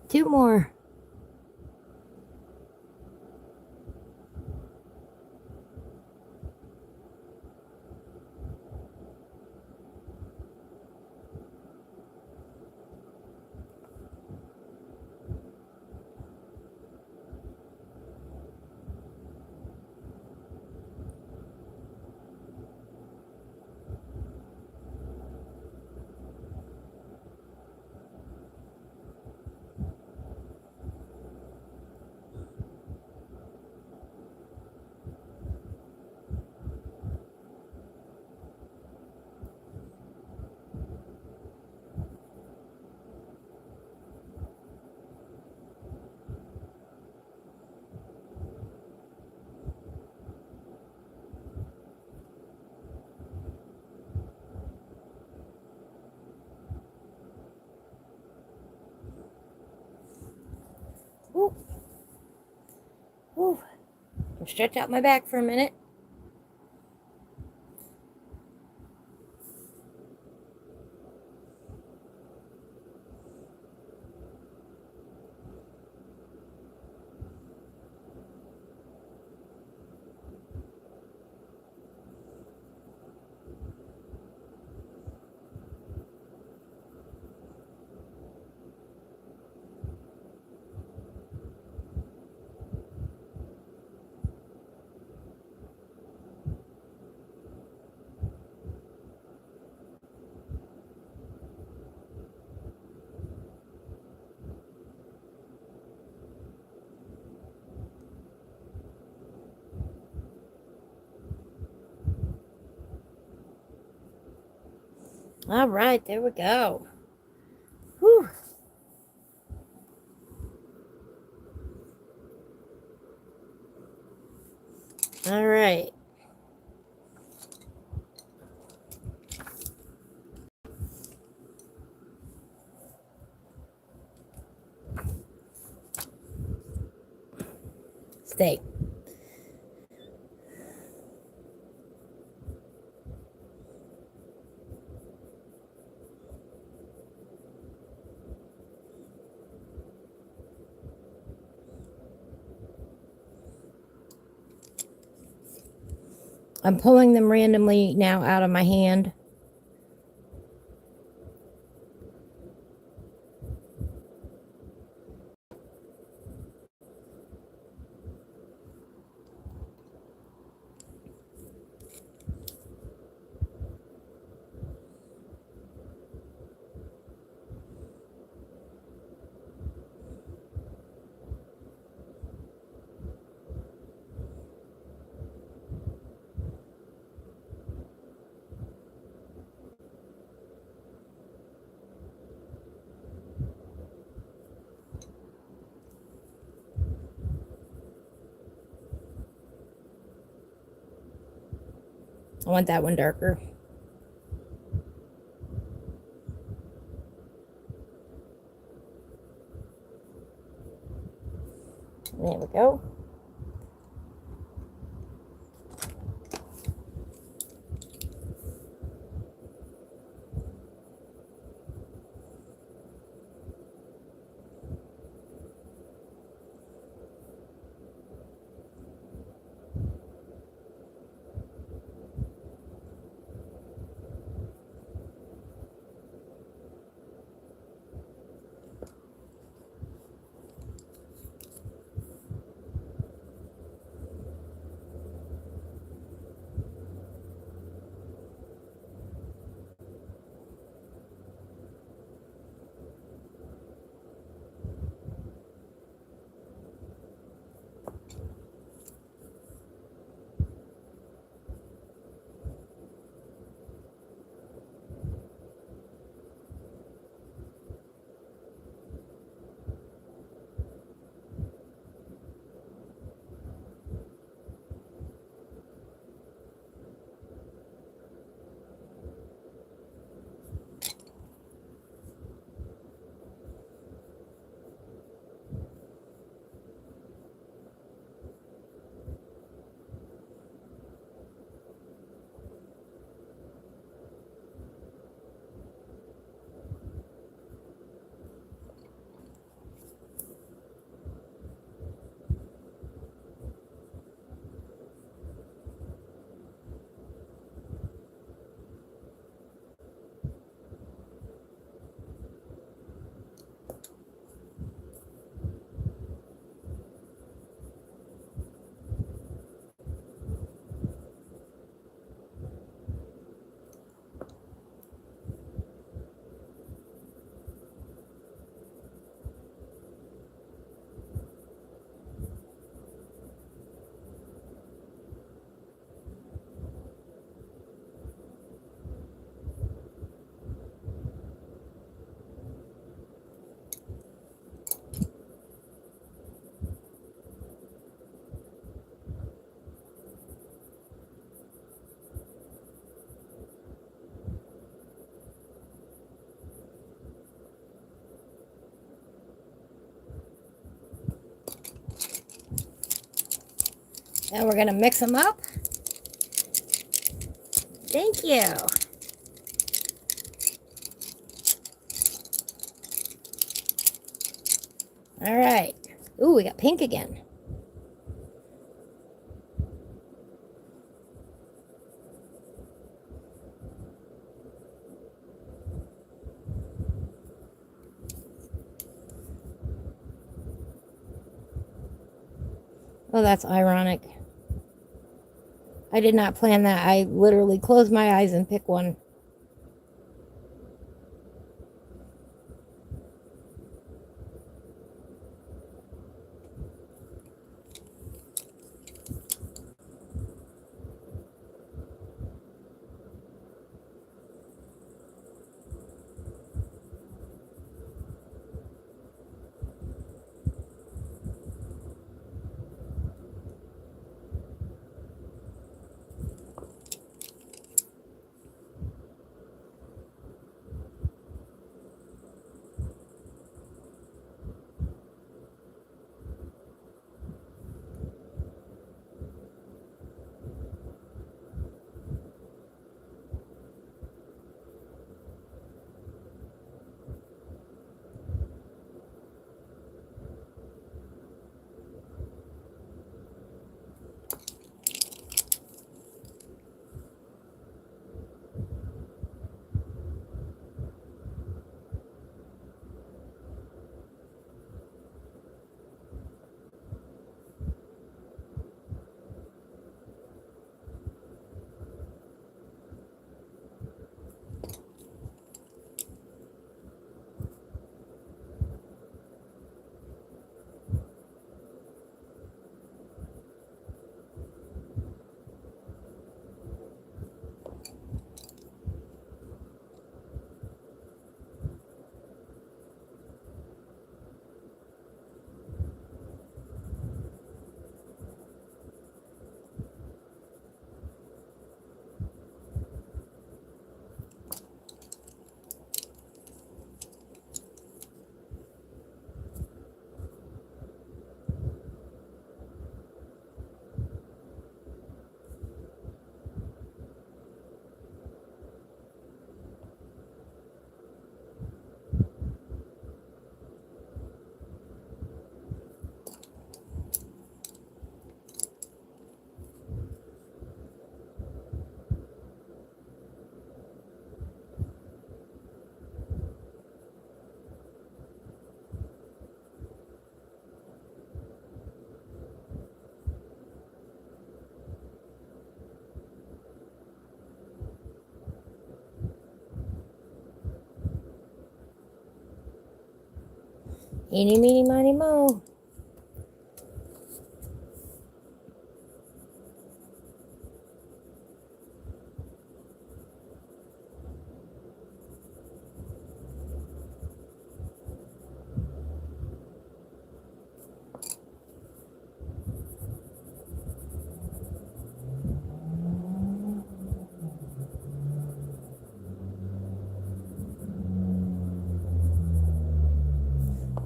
2 more. Ooh. Ooh. I'll stretch out my back for a minute. All right, there we go. Whew. All right. Stay. I'm pulling them randomly now out of my hand. I want that one darker. There we go. And we're going to mix them up. Thank you. All right. Ooh, we got pink again. Oh, that's ironic. I did not plan that. I literally closed my eyes and pick one. Eeny, meeny, miny, mo.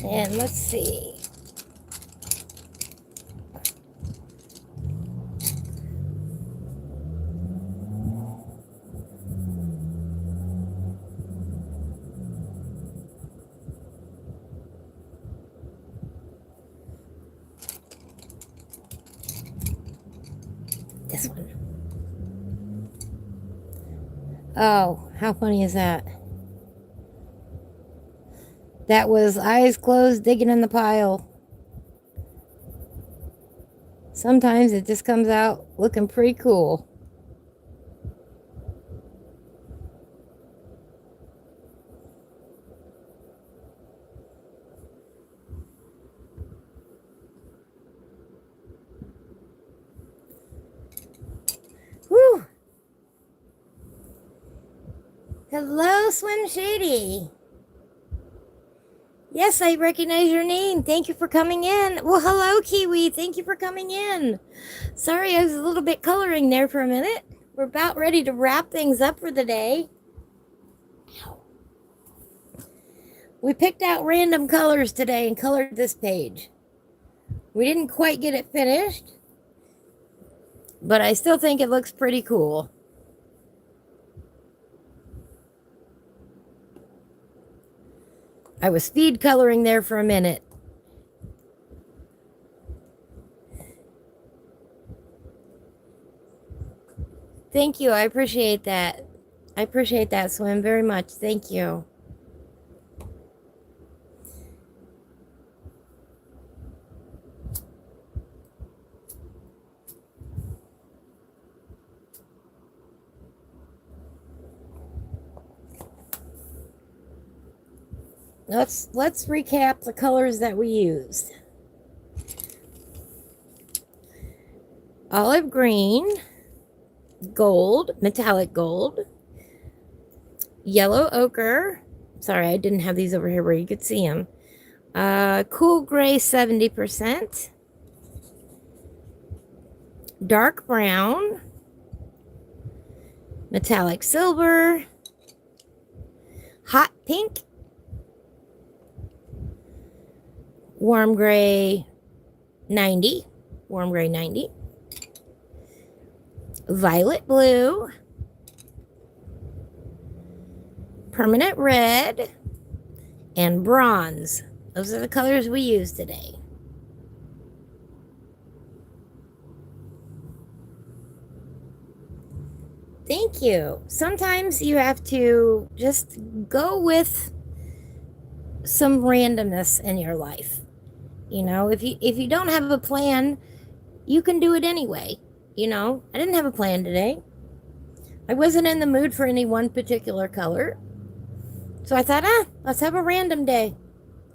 And let's see. This one. Oh, how funny is that? That was eyes closed, digging in the pile. Sometimes it just comes out looking pretty cool. Whew. Hello, Swim Shady. Yes, I recognize your name. Thank you for coming in. Well, hello, Kiwi. Thank you for coming in. Sorry, I was a little bit coloring there for a minute. We're about ready to wrap things up for the day. Ow. We picked out random colors today and colored this page. We didn't quite get it finished, but I still think it looks pretty cool. I was speed coloring there for a minute. Thank you. I appreciate that. I appreciate that, Swim, very much. Thank you. Let's recap the colors that we used. Olive green, gold, metallic gold, yellow ochre. Sorry, I didn't have these over here where you could see them. Cool gray 70%, dark brown, metallic silver, hot pink, warm gray 90, warm gray 90, violet blue, permanent red, and bronze. Those are the colors we used today. Thank you. Sometimes you have to just go with some randomness in your life. You know, if you don't have a plan, you can do it anyway. You know, I didn't have a plan today. I wasn't in the mood for any one particular color. So I thought, let's have a random day.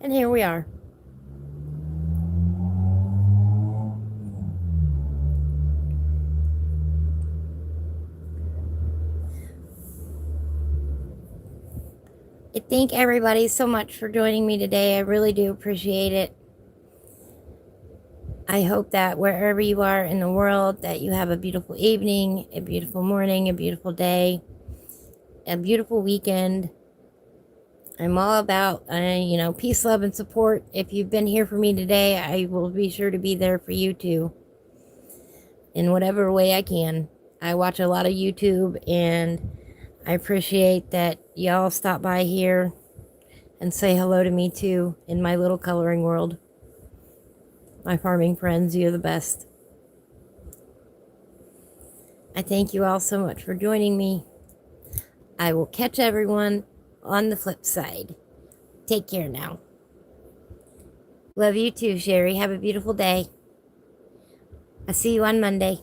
And here we are. I thank everybody so much for joining me today. I really do appreciate it. I hope that wherever you are in the world, that you have a beautiful evening, a beautiful morning, a beautiful day, a beautiful weekend. I'm all about, peace, love, and support. If you've been here for me today, I will be sure to be there for you too, in whatever way I can. I watch a lot of YouTube, and I appreciate that y'all stop by here and say hello to me too in my little coloring world. My farming friends, you're the best. I thank you all so much for joining me. I will catch everyone on the flip side. Take care now. Love you too, Sherry. Have a beautiful day. I'll see you on Monday.